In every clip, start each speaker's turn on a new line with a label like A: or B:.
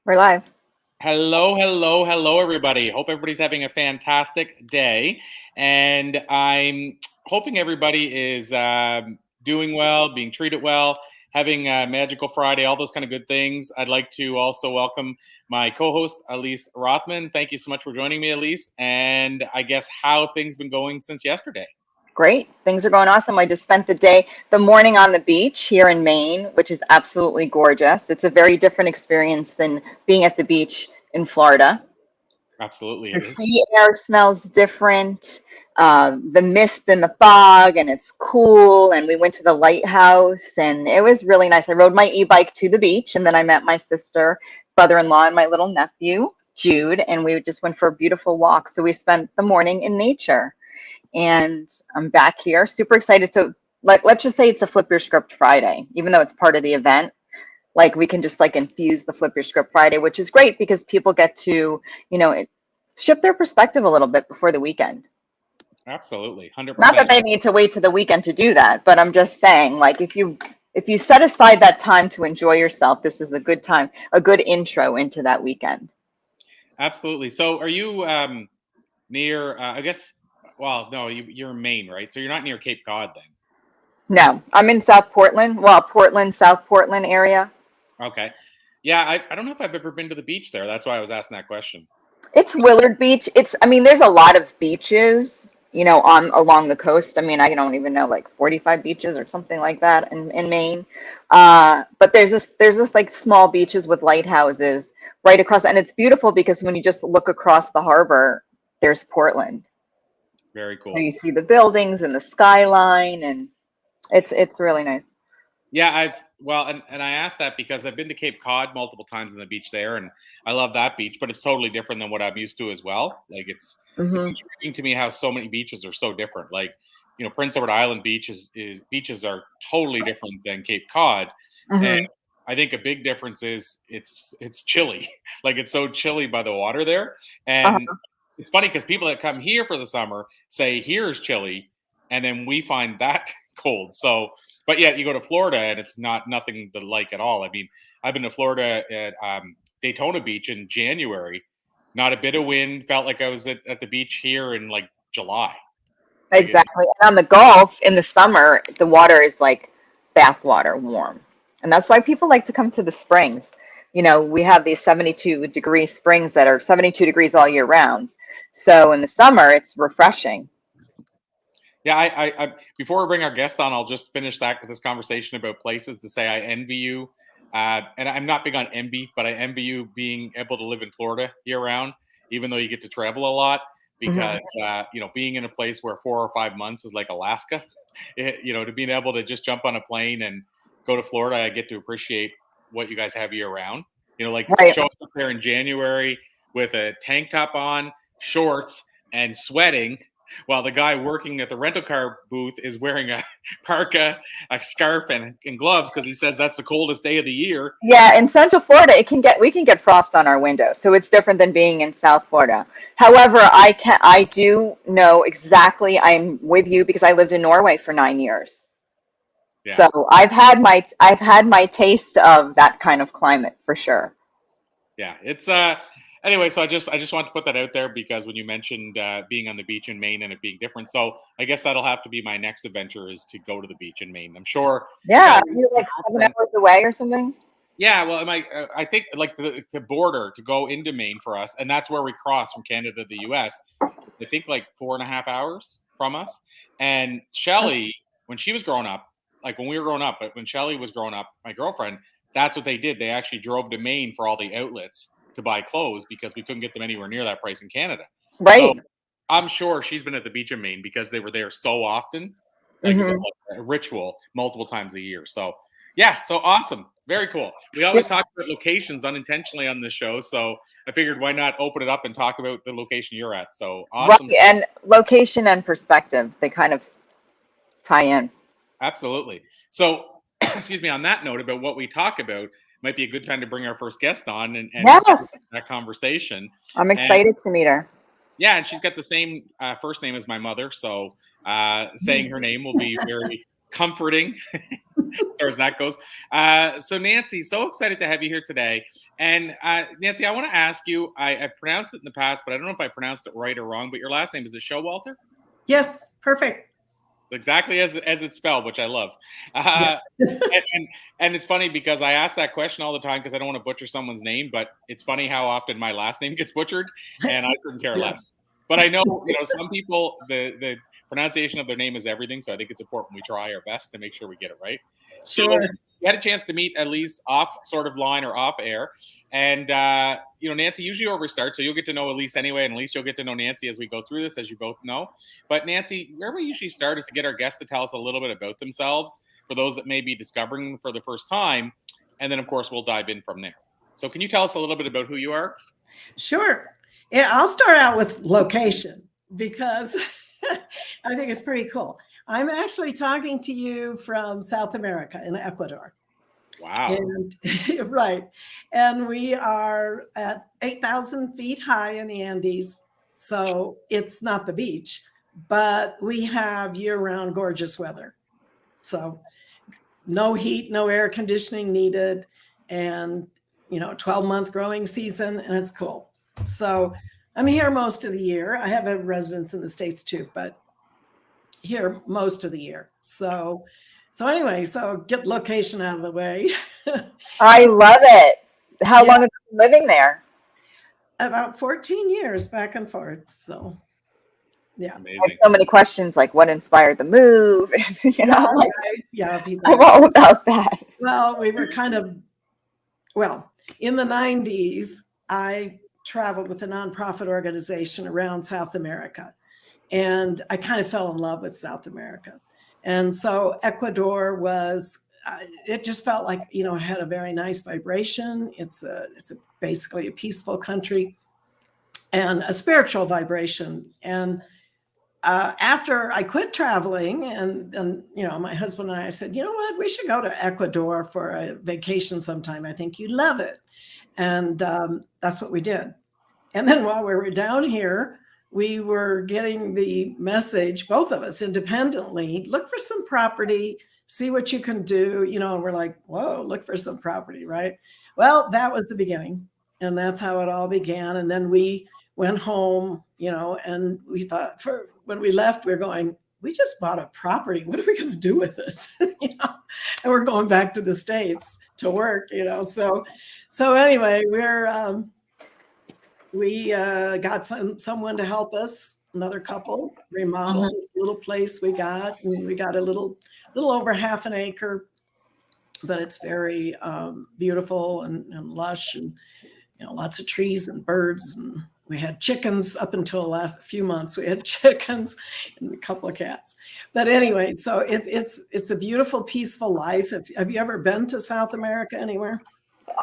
A: We're live.
B: Hello, hello, hello, everybody. Hope everybody's having a fantastic day. And I'm hoping everybody is doing well, being treated well, having a magical Friday, all those kind of good things. I'd like to also welcome my co host, Elise Rothman. Thank you so much for joining me, Elise. And I guess how things been going since yesterday?
A: Great. Things are going awesome. I just spent the morning on the beach here in Maine, which is absolutely gorgeous. It's a very different experience than being at the beach in Florida.
B: Absolutely,
A: The
B: it is.
A: sea air smells different, the mist and the fog, and it's cool. And we went to the lighthouse, and it was really nice. I rode my e-bike to the beach, and then I met my sister, brother-in-law, and my little nephew, Jude, and we just went for a beautiful walk. So we spent the morning in nature. And I'm back here, super excited. So let's just say it's a Flip Your Script Friday, even though it's part of the event. Like we can just like infuse the Flip Your Script Friday, which is great because people get to, shift their perspective a little bit before the weekend.
B: Absolutely,
A: Not that
B: 100%.
A: they need to wait to the weekend to do that, but I'm just saying, like if you set aside that time to enjoy yourself, this is a good time, a good intro into that weekend.
B: Absolutely. So are you near, I guess, well, no, you're in Maine, right? So you're not near Cape Cod then.
A: No, I'm in South Portland. Well, Portland, South Portland area.
B: Okay. Yeah, I don't know if I've ever been to the beach there. That's why I was asking that question.
A: It's Willard Beach. I mean, there's a lot of beaches, on along the coast. I mean, I don't even know, like 45 beaches or something like that in Maine. But there's just like small beaches with lighthouses right across, and it's beautiful because when you just look across the harbor, there's Portland.
B: Very
A: So
B: cool.
A: you see the buildings and the skyline, and it's really nice.
B: Yeah, well, and I asked that because I've been to Cape Cod multiple times on the beach there, and I love that beach, but it's totally different than what I'm used to as well. Like it's
A: Hmm.
B: intriguing to me how so many beaches are so different. Like, Prince Edward Island is beaches are totally different than Cape Cod. And
A: Hmm.
B: I think a big difference is it's chilly. Like it's so chilly by the water there. And
A: Uh-huh.
B: it's funny because people that come here for the summer say here's chilly, and then we find that cold. So, but yet you go to Florida and it's nothing to like at all. I mean, I've been to Florida at Daytona Beach in January. Not a bit of wind. Felt like I was at the beach here in like July. Like it,
A: Exactly. And on the Gulf in the summer, the water is like bath water, warm. And that's why people like to come to the springs. We have these 72-degree springs that are 72 degrees all year round. So in the summer, it's refreshing.
B: yeah. I before we bring our guest on, I'll just finish this conversation about places to say I envy you. And I'm not big on envy, but I envy you being able to live in Florida year round, even though you get to travel a lot.
A: Hmm.
B: Because being in a place where 4 or 5 months is like Alaska, to being able to just jump on a plane and go to Florida, I get to appreciate what you guys have year round. Like
A: Right.
B: showing up there in January with a tank top on, shorts, and sweating, while the guy working at the rental car booth is wearing a parka, a scarf, and gloves because he says that's the coldest day of the year.
A: Yeah, in Central Florida, we can get frost on our windows, so it's different than being in South Florida. However, I do know exactly. I'm with you because I lived in Norway for 9 years.
B: Yeah.
A: So I've had my taste of that kind of climate for sure.
B: Yeah, it's anyway. So I just want to put that out there because when you mentioned being on the beach in Maine and it being different, so I guess that'll have to be my next adventure is to go to the beach in Maine. I'm sure
A: Yeah,
B: Shelly,
A: you're
B: my
A: like seven
B: girlfriend.
A: hours away or something.
B: Yeah, well, I think like the border to go into Maine for us, and that's where we cross from Canada to the U.S. I think like 4.5 hours from us. And Shelly, when she was growing up, like when we were growing up, but when Shelly was growing up, my girlfriend, that's what they did. They actually drove to Maine for all the outlets to buy clothes because we couldn't get them anywhere near that price in Canada. So
A: Right.
B: I'm sure she's been at the beach in Maine because they were there so often. Like it was
A: Hmm.
B: like a ritual multiple times a year. So yeah, so awesome. Very cool. We
A: Yeah,
B: always talk about locations unintentionally on this show. So I figured why not open it up and talk about the location you're at. So
A: right.
B: awesome.
A: And location and perspective, they kind of tie in.
B: Absolutely. So, excuse me, on that note about what we talk about, might be a good time to bring our first guest on and start
A: Yes,
B: that conversation.
A: I'm
B: And
A: excited to meet her.
B: yeah, and she's got the same first name as my mother. So saying her name will be very comforting as far as that goes. So Nancy, so excited to have you here today. And Nancy, I want to ask you, I pronounced it in the past, but I don't know if I pronounced it right or wrong, but your last name is it Showalter?
C: Yes, perfect.
B: Exactly as it's spelled, which I love.
C: Yeah.
B: And it's funny because I ask that question all the time because I don't want to butcher someone's name, but it's funny how often my last name gets butchered, and I couldn't care less. But I know, some people, the pronunciation of their name is everything, so I think it's important we try our best to make sure we get it right.
C: Sure.
B: So we had a chance to meet Elise off sort of line or off air. And, Nancy, usually where we start, so you'll get to know Elise anyway, and Elise, you'll get to know Nancy as we go through this, as you both know. But Nancy, where we usually start is to get our guests to tell us a little bit about themselves for those that may be discovering them for the first time. And then, of course, we'll dive in from there. So can you tell us a little bit about who you are?
C: Sure. Yeah, I'll start out with location because I think it's pretty cool. I'm actually talking to you from South America in Ecuador.
B: Wow.
C: And, right. And we are at 8,000 feet high in the Andes. So it's not the beach, but we have year-round gorgeous weather. So no heat, no air conditioning needed, and 12-month growing season, and it's cool. So I'm here most of the year. I have a residence in the States too, but here most of the year. So anyway, so get location out of the way.
A: I love it. How long have you been living there?
C: About 14 years back and forth. So yeah.
B: Amazing.
A: I have so many questions, like what inspired the move?
C: Yeah, people.
A: I'm all about that.
C: Well, we were in the 90s, I traveled with a nonprofit organization around South America, and I kind of fell in love with South America. And so Ecuador was, it just felt like, it had a very nice vibration. It's basically a peaceful country and a spiritual vibration. And after I quit traveling and my husband and I said, you know what, we should go to Ecuador for a vacation sometime. I think you'd love it. And that's what we did. And then while we were down here, we were getting the message, both of us independently, look for some property, see what you can do, and we're like, whoa, look for some property, right? Well, that was the beginning. And that's how it all began. And then we went home, and we thought when we left, we were going, we just bought a property. What are we going to do with it? And we're going back to the States to work, So anyway, we got someone to help us, another couple, remodel this little place we got. And we got a little over half an acre, but it's very beautiful and lush and, lots of trees and birds. And we had chickens up until the last few months. We had chickens and a couple of cats. But anyway, so it's a beautiful, peaceful life. Have you ever been to South America anywhere?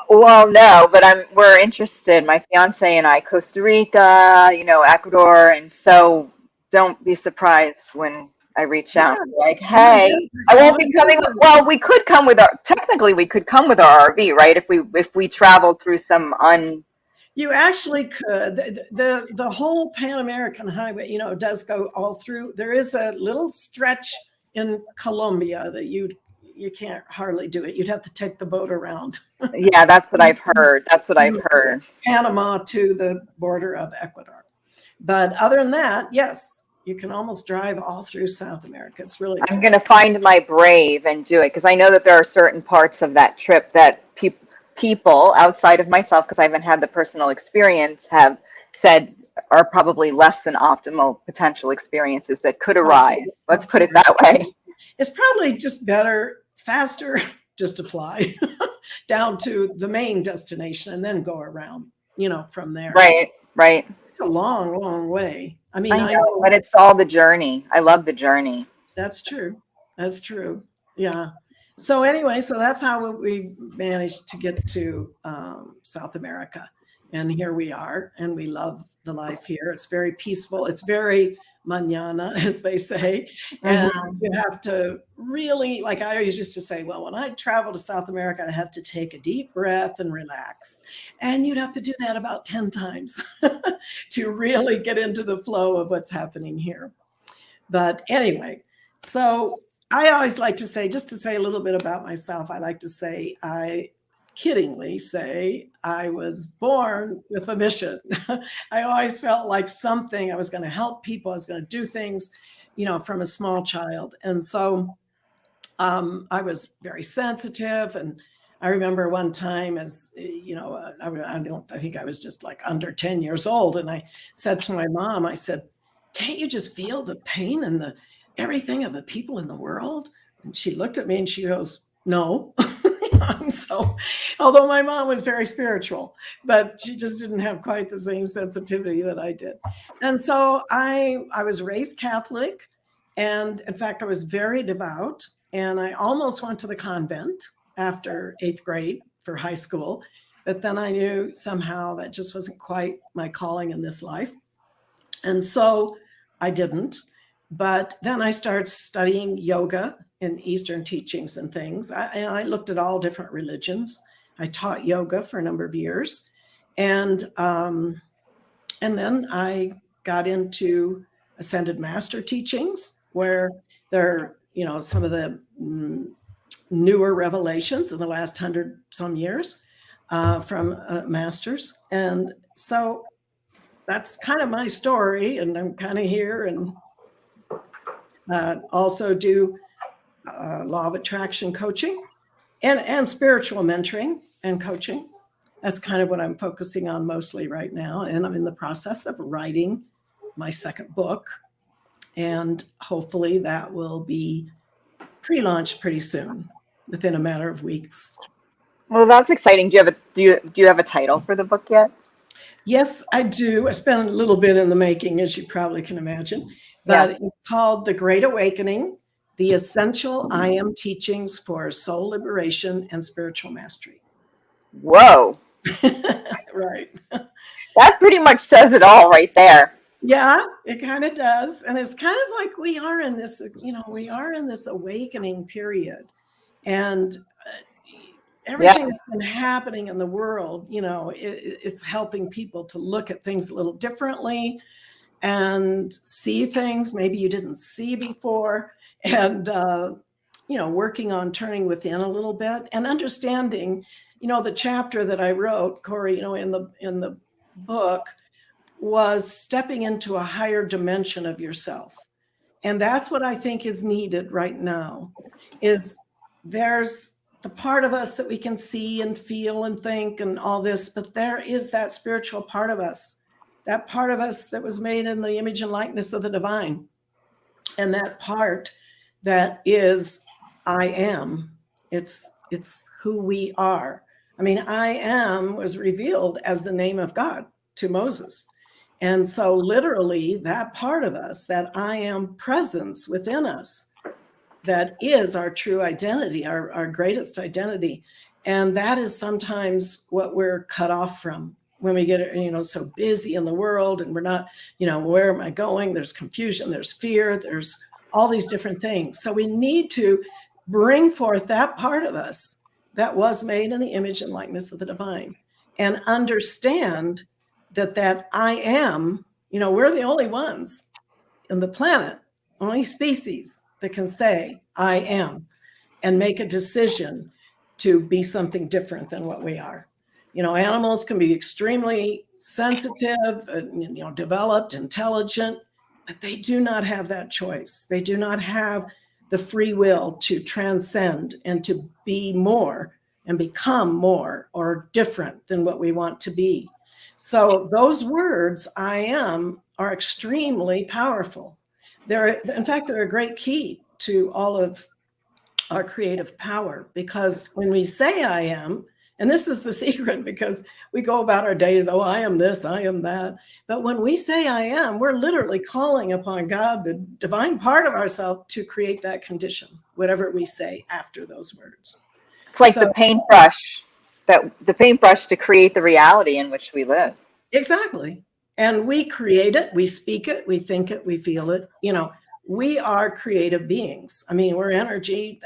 A: Well, no, but we're interested. My fiance and I, Costa Rica, Ecuador, and so don't be surprised when I reach out like, hey, I won't be coming. Well, we could come with technically we could come with our RV, right? If we traveled through some
C: You actually could. The whole Pan American Highway, does go all through. There is a little stretch in Colombia that you can't hardly do it. You'd have to take the boat around.
A: Yeah, that's what I've heard.
C: Panama to the border of Ecuador. But other than that, yes, you can almost drive all through South America. It's really cool.
A: I'm going to find my brave and do it because I know that there are certain parts of that trip that people outside of myself, because I haven't had the personal experience, have said are probably less than optimal potential experiences that could arise. Let's put it that way.
C: It's probably just better, faster, just to fly down to the main destination and then go around, from there.
A: Right.
C: It's a long, long way. I mean,
A: I know, but it's all the journey. I love the journey.
C: That's true. Yeah. So anyway, so that's how we managed to get to South America. And here we are, and we love the life here. It's very peaceful. It's very mañana, as they say. And you have to really, like I always used to say, well, when I travel to South America, I have to take a deep breath and relax. And you'd have to do that about 10 times to really get into the flow of what's happening here. But anyway, so I always like to say, just to say a little bit about myself, I like to say, I kiddingly say, I was born with a mission. I always felt like something, I was going to help people, I was going to do things, from a small child. And so I was very sensitive. And I remember one time I think I was just like under 10 years old. And I said to my mom, I said, can't you just feel the pain and the everything of the people in the world? And she looked at me and she goes, no. And so, although my mom was very spiritual, but she just didn't have quite the same sensitivity that I did. And so I was raised Catholic. And in fact, I was very devout. And I almost went to the convent after 8th grade for high school. But then I knew somehow that just wasn't quite my calling in this life. And so I didn't. But then I started studying yoga and Eastern teachings and things. I looked at all different religions. I taught yoga for a number of years. And then I got into Ascended Master teachings, where there are, some of the newer revelations in the last 100 some years from masters. And so that's kind of my story. And I'm kind of here, and also do law of attraction coaching and spiritual mentoring and coaching. That's kind of what I'm focusing on mostly right now. And I'm in the process of writing my second book. And hopefully that will be pre-launched pretty soon, within a matter of weeks.
A: Well, that's exciting. Do you have a title for the book yet?
C: Yes, I do. It's been a little bit in the making, as you probably can imagine. But It's called The Great Awakening, The Essential I Am Teachings for Soul Liberation and Spiritual Mastery.
A: Whoa.
C: Right.
A: That pretty much says it all right there.
C: Yeah, it kind of does. And it's kind of like we are in this awakening period. And everything that's been happening in the world, it's helping people to look at things a little differently and see things maybe you didn't see before. And, working on turning within a little bit and understanding, the chapter that I wrote, Corey, in the book, was stepping into a higher dimension of yourself. And that's what I think is needed right now. Is there's the part of us that we can see and feel and think and all this, but there is that spiritual part of us, that part of us that was made in the image and likeness of the divine. And that part that is I am, it's who we are. I mean, I am was revealed as the name of God to Moses. And so literally that part of us, that I am presence within us, that is our true identity, our greatest identity. And that is sometimes what we're cut off from when we get, so busy in the world and we're not, where am I going? There's confusion, there's fear, there's all these different things. So we need to bring forth that part of us that was made in the image and likeness of the divine, and understand that I am, we're the only ones in the planet, only species that can say I am and make a decision to be something different than what we are. Animals can be extremely sensitive, developed, intelligent, but they do not have that choice. They do not have the free will to transcend and to be more and become more or different than what we want to be. So those words, I am, are extremely powerful. In fact, they're a great key to all of our creative power, because when we say I am, and this is the secret, because we go about our days, oh, I am this, I am that. But when we say I am, we're literally calling upon God, the divine part of ourselves, to create that condition, whatever we say after those words.
A: It's like the paintbrush to create the reality in which we live.
C: Exactly. And we create it, we speak it, we think it, we feel it. We are creative beings. I mean, we're energy,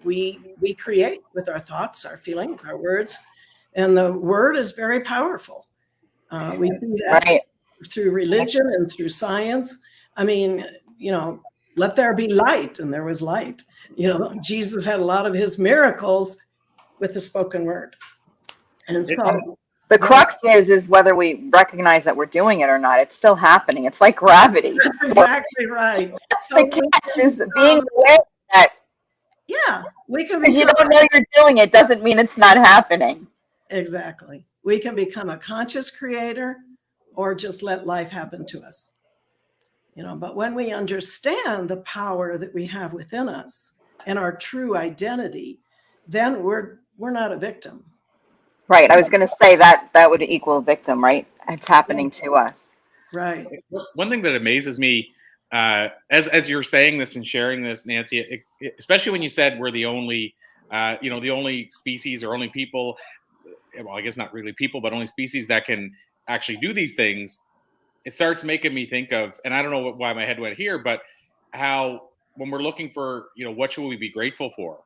C: we create with our thoughts, our feelings, our words. And the word is very powerful. We see that through religion and through science. I mean, let there be light, and there was light. You know, Jesus had a lot of his miracles with the spoken word. And so
A: the crux is whether we recognize that we're doing it or not. It's still happening. It's like gravity.
C: That's exactly right. So
A: the catch is being aware that
C: we can
A: if you don't know you're doing it doesn't mean it's not happening.
C: Exactly. We can become a conscious creator or just let life happen to us. You know, but when we understand the power that we have within us and our true identity, then we're not a victim.
A: Right. I was going to say that would equal victim, right? It's happening to us.
C: Right.
B: One thing that amazes me, as you're saying this and sharing this, Nancy, especially when you said we're the only, the only species or only people, well, I guess not really people, but only species that can actually do these things. It starts making me think of, and I don't know why my head went here, but how when we're looking for, what should we be grateful for?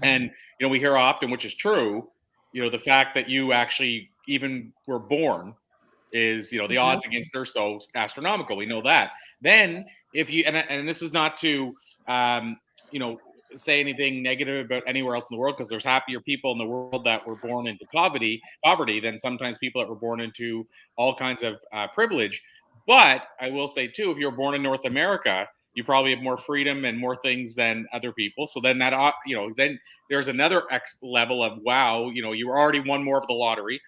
B: And, we hear often, which is true, the fact that you actually even were born is, the odds against are so astronomical. We know that. Then if you, and this is not to, say anything negative about anywhere else in the world, because there's happier people in the world that were born into poverty than sometimes people that were born into all kinds of privilege. But I will say too, if you're born in North America, you probably have more freedom and more things than other people. So then that, then there's another X level of, wow, you already won more of the lottery.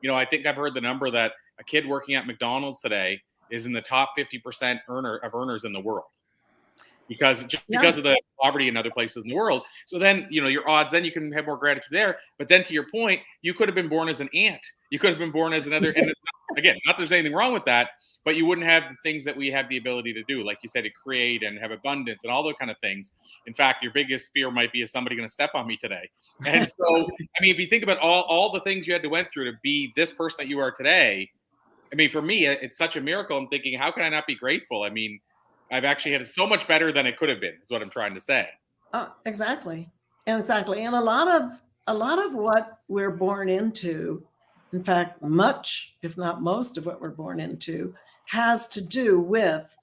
B: I think I've heard the number that a kid working at McDonald's today is in the top 50% earners in the world. Because of the poverty in other places in the world. So then, your odds, then you can have more gratitude there. But then to your point, you could have been born as an ant. You could have been born as another, and again, not there's anything wrong with that, but you wouldn't have the things that we have the ability to do. Like you said, to create and have abundance and all those kind of things. In fact, your biggest fear might be, is somebody going to step on me today? And so, I mean, if you think about all the things you had to went through to be this person that you are today, I mean, for me, it's such a miracle. I'm thinking, how can I not be grateful? I mean, I've actually had it so much better than it could have been, is what I'm trying to say.
C: Exactly. Exactly. And a lot of what we're born into, in fact, much, if not most of what we're born into, has to do with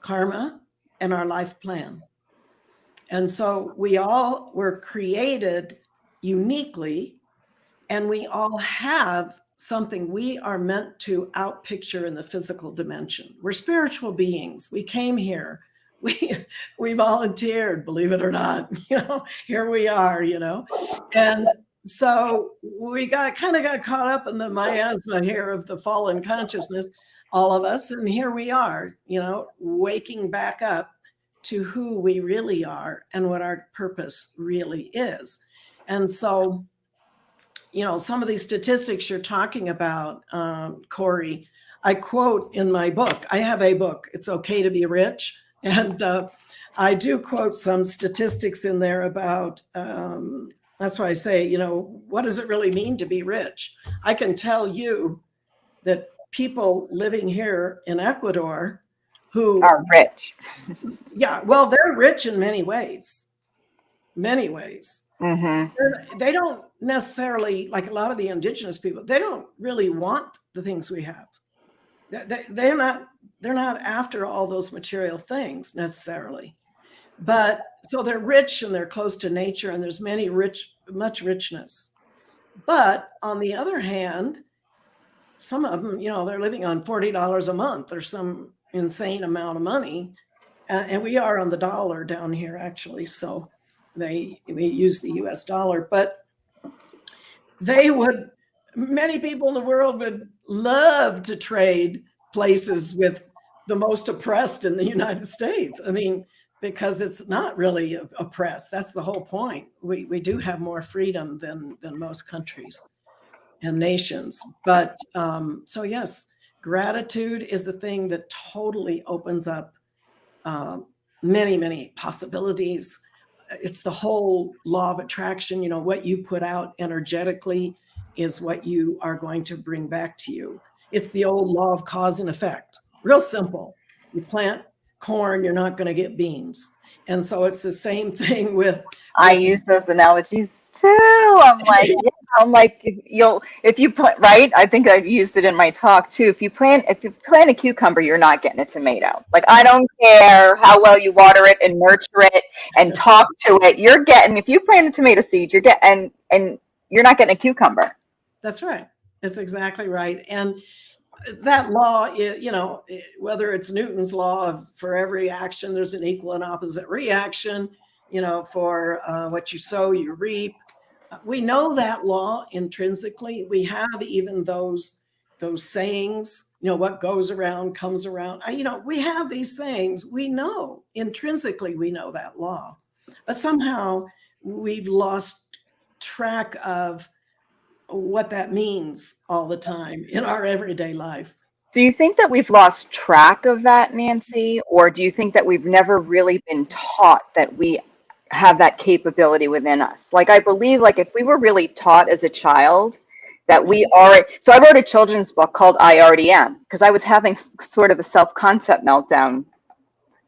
C: karma and our life plan. And so we all were created uniquely, and we all have something we are meant to outpicture in the physical dimension. We're spiritual beings. We came here. We volunteered, believe it or not. Here we are, And so we got caught up in the miasma here of the fallen consciousness, all of us. And here we are, waking back up to who we really are and what our purpose really is. And so, some of these statistics you're talking about, Corey, I quote in my book. I have a book, It's Okay to Be Rich. And I do quote some statistics in there about, that's why I say, what does it really mean to be rich? I can tell you that people living here in Ecuador who
A: are rich.
C: Well, they're rich in many ways.
A: Mm-hmm.
C: They don't necessarily, like a lot of the indigenous people, they don't really want the things we have. They're not after all those material things necessarily. But so they're rich and they're close to nature, and there's much richness. But on the other hand, some of them, they're living on $40 a month or some insane amount of money. And we are on the dollar down here, actually. So we use the US dollar, but many people in the world would love to trade places with the most oppressed in the United States. I mean, because it's not really oppressed. That's the whole point. We do have more freedom than most countries and nations. But so yes, gratitude is the thing that totally opens up many, many possibilities. It's the whole law of attraction. What you put out energetically is what you are going to bring back to you. It's the old law of cause and effect. Real simple. You plant corn, you're not going to get beans. And so it's the same thing with
A: I use those analogies too. I'm like, sound like if you plant, right? I think I've used it in my talk too. If you plant a cucumber, you're not getting a tomato. Like, I don't care how well you water it and nurture it and talk to it. You're getting, if you plant a tomato seed, you're getting, and you're not getting a cucumber.
C: That's right. That's exactly right. And that law is, whether it's Newton's law of for every action, there's an equal and opposite reaction, for what you sow, you reap. We know that law intrinsically. We have even those sayings, what goes around comes around. We have these sayings. We know intrinsically, we know that law, but somehow we've lost track of what that means all the time in our everyday life.
A: Do you think that we've lost track of that, Nancy? Or do you think that we've never really been taught that we have that capability within us? Like, I believe, like, if we were really taught as a child that we are, so I wrote a children's book called I Already Am, because I was having sort of a self-concept meltdown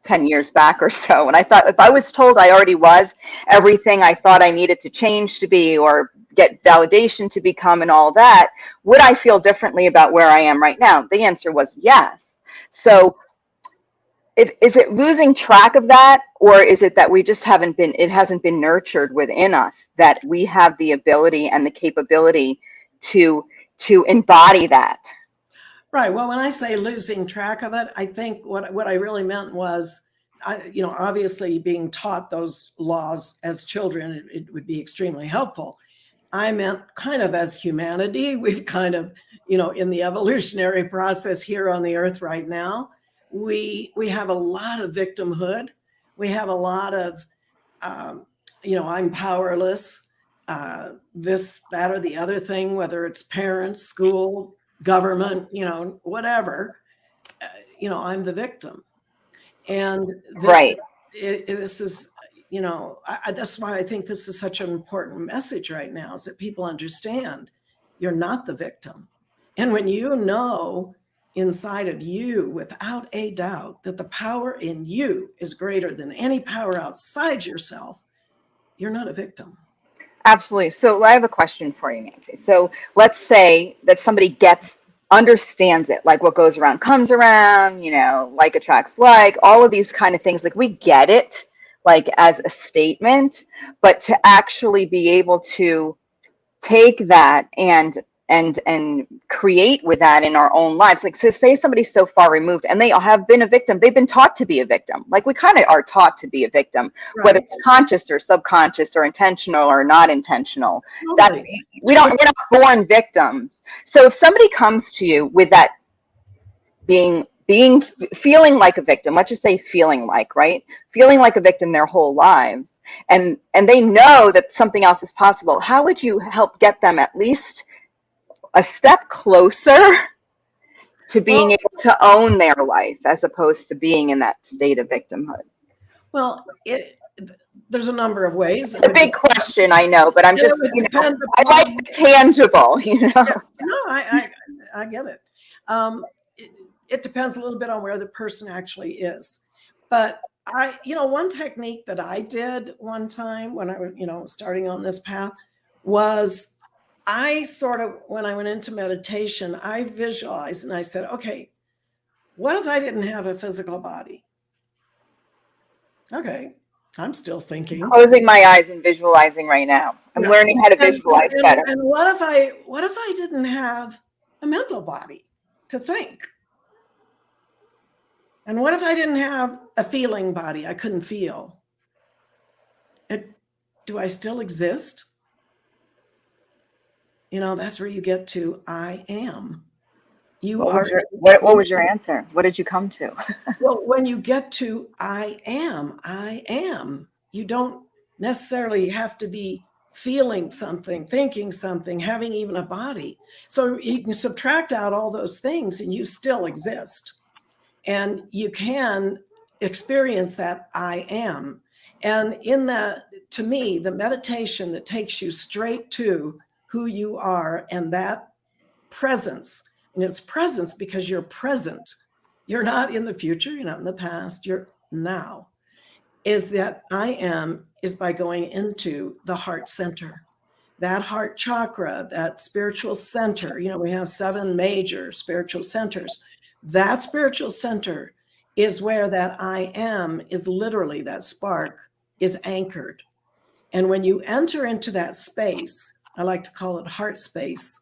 A: 10 years back or so. And I thought, if I was told I already was everything I thought I needed to change to be, or get validation to become and all that, would I feel differently about where I am right now? The answer was yes. So is it losing track of that, or is it that we just it hasn't been nurtured within us, that we have the ability and the capability to embody that?
C: Right. Well, when I say losing track of it, I think what I really meant was, obviously being taught those laws as children, it would be extremely helpful. I meant kind of as humanity, we've kind of, in the evolutionary process here on the earth right now, we have a lot of victimhood. We have a lot of, I'm powerless, this, that, or the other thing, whether it's parents, school, government, whatever, I'm the victim. And this,
A: right.
C: This is, that's why I think this is such an important message right now, is that people understand you're not the victim. And when you know inside of you, without a doubt, that the power in you is greater than any power outside yourself, you're not a victim.
A: Absolutely. So I have a question for you, Nancy. So let's say that somebody understands it, like what goes around comes around, like attracts like, all of these kind of things. Like, we get it, like, as a statement, but to actually be able to take that and create with that in our own lives. Like, so say somebody's so far removed and they have been a victim, they've been taught to be a victim. Like, we kind of are taught to be a victim, right, whether it's conscious or subconscious or intentional or not intentional. Totally. That we're not born victims. So if somebody comes to you with that feeling like a victim, let's just say feeling like a victim their whole lives, and they know that something else is possible, how would you help get them at least a step closer to being able to own their life, as opposed to being in that state of victimhood?
C: Well, there's a number of ways.
A: It's a big question, I know, but I'm just, I like the tangible,
C: Yeah, no, I get it. It depends a little bit on where the person actually is. But one technique that I did one time when I was, starting on this path, was I sort of, when I went into meditation, I visualized and I said, okay, what if I didn't have a physical body? Okay, I'm still thinking.
A: I'm closing my eyes and visualizing right now. I'm learning how to visualize better.
C: And what if I didn't have a mental body to think? And what if I didn't have a feeling body? I couldn't feel. Do I still exist? That's where you get to I am.
A: What was your answer? What did you come to?
C: Well, when you get to I am, you don't necessarily have to be feeling something, thinking something, having even a body. So you can subtract out all those things and you still exist. And you can experience that I am. And in that, to me, the meditation that takes you straight to who you are, and that presence, and it's presence because you're present. You're not in the future, you're not in the past, you're now. Is that I am is by going into the heart center. that heart chakra, that spiritual center, we have 7 major spiritual centers. That spiritual center is where that I am is literally, that spark is anchored. And when you enter into that space, I like to call it heart space,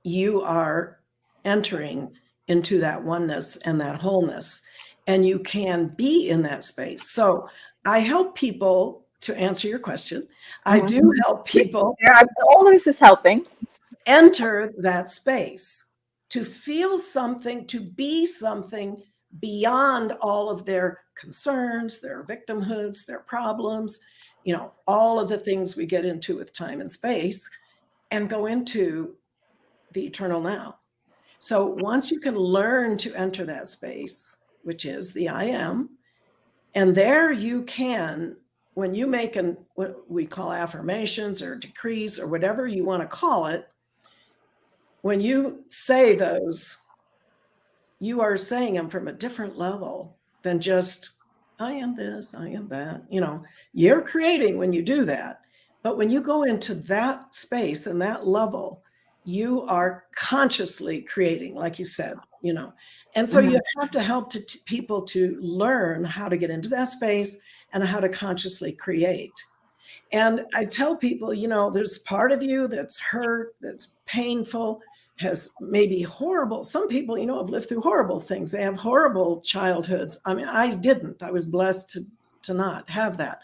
C: you are entering into that oneness and that wholeness, and you can be in that space. So I help people, to answer your question, I do help people.
A: Yeah, all of this is helping.
C: Enter that space to feel something, to be something beyond all of their concerns, their victimhoods, their problems, all of the things we get into with time and space, and go into the eternal now. So once you can learn to enter that space, which is the I am, and there you can, when you make what we call affirmations or decrees or whatever you want to call it, when you say those, you are saying them from a different level than just, I am this, I am that. You're creating when you do that. But when you go into that space and that level, you are consciously creating, like you said, And so you have to help people to learn how to get into that space and how to consciously create. And I tell people, there's part of you that's hurt, that's painful, has maybe horrible. Some people, have lived through horrible things. They have horrible childhoods. I mean, I didn't. I was blessed to not have that.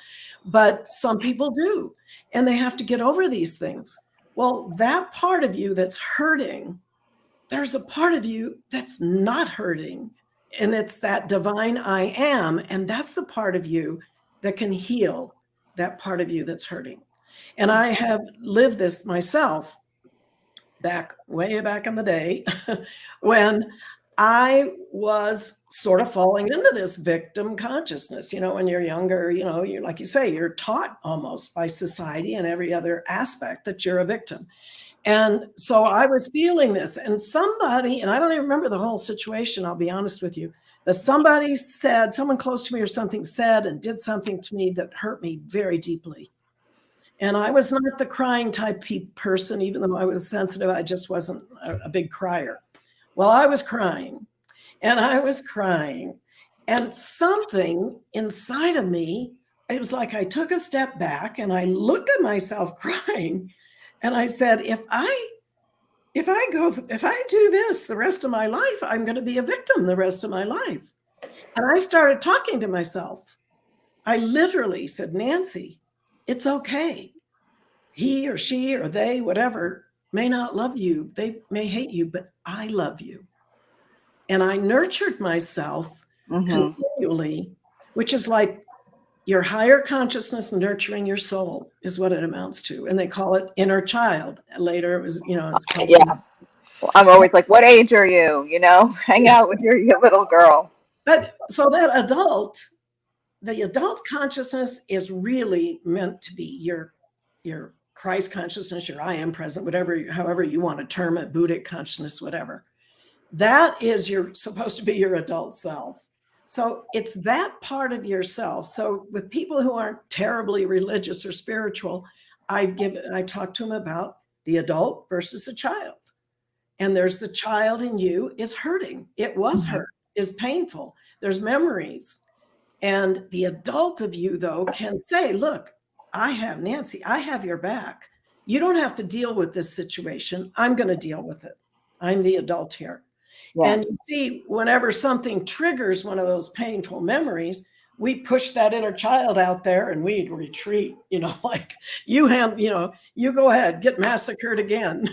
C: But some people do. And they have to get over these things. Well, that part of you that's hurting, there's a part of you that's not hurting. And it's that divine I am. And that's the part of you that can heal that part of you that's hurting. And I have lived this myself way back in the day when I was sort of falling into this victim consciousness. When you're younger, you're, like you say, you're taught almost by society and every other aspect that you're a victim. And so I was feeling this, and somebody, and I don't even remember the whole situation, I'll be honest with you, that someone close to me or something said and did something to me that hurt me very deeply. And I was not the crying type person, even though I was sensitive. I just wasn't a big crier. Well, I was crying, and and something inside of me, it was like I took a step back and I looked at myself crying, and I said, if I do this the rest of my life, I'm going to be a victim the rest of my life. And I started talking to myself. I literally said, Nancy, it's okay. He or she or they, whatever, may not love you. They may hate you, but I love you. And I nurtured myself continually, which is like your higher consciousness nurturing your soul is what it amounts to. And they call it inner child. Later it was, it's called.
A: Yeah. Well, I'm always like, what age are you? Hang out with your little girl.
C: But so that the adult consciousness is really meant to be your Christ consciousness, your I am present, however you want to term it, Buddhic consciousness, whatever. That is supposed to be your adult self. So it's that part of yourself. So with people who aren't terribly religious or spiritual, I talk to them about the adult versus the child. And there's the child in you is hurting. It was hurt, is painful. There's memories. And the adult of you, though, can say, look, Nancy, I have your back. You don't have to deal with this situation. I'm going to deal with it. I'm the adult here. Yeah. And you see, whenever something triggers one of those painful memories, we push that inner child out there and we retreat, like you go ahead, get massacred again.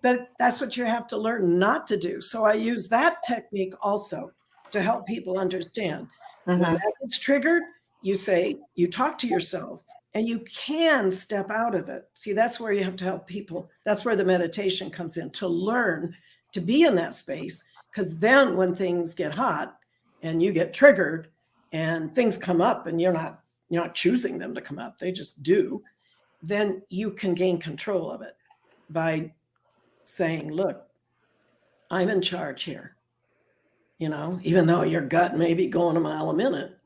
C: But that's what you have to learn not to do. So I use that technique also to help people understand. When that gets triggered, you talk to yourself and you can step out of it. See, that's where you have to help people. That's where the meditation comes in, to learn to be in that space. Because then when things get hot and you get triggered and things come up and you're not choosing them to come up, they just do, then you can gain control of it by saying, look, I'm in charge here. Even though your gut may be going a mile a minute,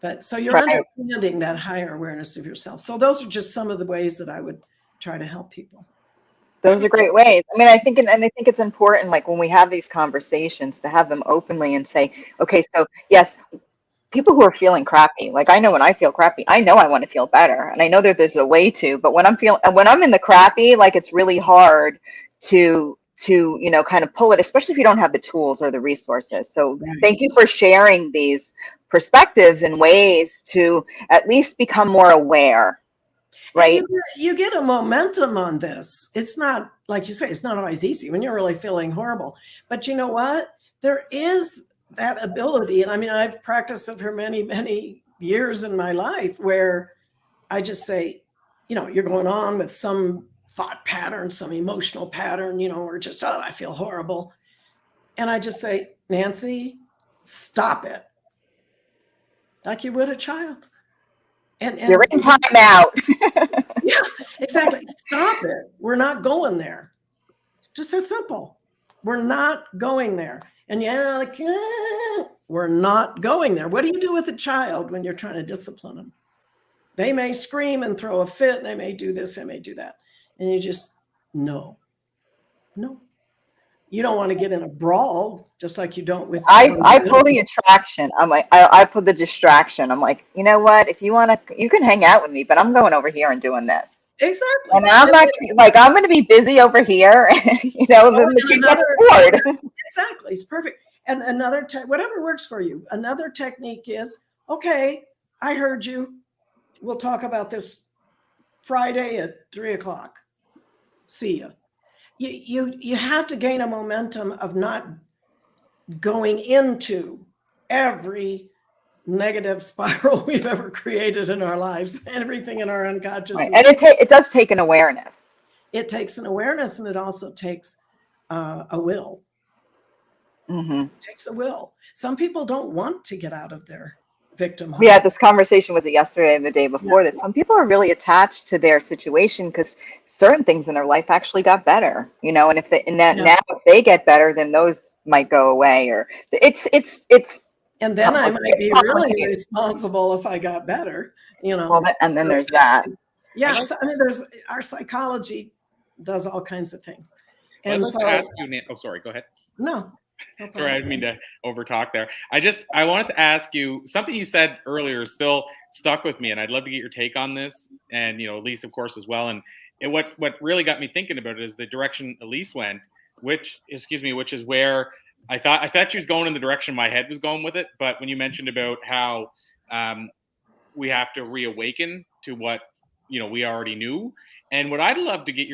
C: But so you're
A: Right.
C: understanding that higher awareness of yourself. So those are just some of the ways that I would try to help people.
A: Those are great ways. I mean, I think, and I think it's important, like when we have these conversations, to have them openly and say, okay, so yes, people who are feeling crappy, like I know when I feel crappy, I know I want to feel better, and I know that there's a way to. But when I'm in the crappy, like it's really hard to kind of pull it, especially if you don't have the tools or the resources. So thank you for sharing these perspectives and ways to at least become more aware. Right.
C: You get a momentum on this. It's not, like you say, it's not always easy when you're really feeling horrible. But you know what? There is that ability. And I mean, I've practiced it for many, many years in my life where I just say, you're going on with some thought pattern, some emotional pattern, or just, oh, I feel horrible. And I just say, Nancy, stop it. Like you would a child. And
A: you're in timeout.
C: Yeah, exactly. Stop it. We're not going there. Just so simple. We're not going there. And we're not going there. What do you do with a child when you're trying to discipline them? They may scream and throw a fit. They may do this. They may do that. And you just, no. You don't want to get in a brawl, just like you don't with.
A: I pull the attraction. I'm like, I pull the distraction. I'm like, you know what? If you want to, you can hang out with me, but I'm going over here and doing this.
C: Exactly.
A: And I'm not I'm going to be busy over here. Then the kid gets bored.
C: Exactly. It's perfect. And another, whatever works for you. Another technique is, okay, I heard you. We'll talk about this Friday at 3:00. See ya. You have to gain a momentum of not going into every negative spiral we've ever created in our lives, everything in our unconscious.
A: Right. And it does take an awareness.
C: It takes an awareness, and it also takes a will.
A: Mm-hmm.
C: It takes a will. Some people don't want to get out of their victimhood.
A: We had this conversation, was it yesterday and the day before, that some people are really attached to their situation because certain things in their life actually got better, and if now if they get better, then those might go away, or it's
C: and then I might be really responsible if I got better,
A: Well, and then there's that.
C: Yeah, so, I mean, our psychology does all kinds of things.
B: And I'd like to ask you, oh, sorry, go ahead.
C: No.
B: Sorry, I didn't mean to overtalk there. I wanted to ask you something you said earlier still stuck with me, and I'd love to get your take on this, and Elise, of course, as well. And what really got me thinking about it is the direction Elise went, which is where I thought she was going in the direction my head was going with it. But when you mentioned about how we have to reawaken to what we already knew. And what I'd love to get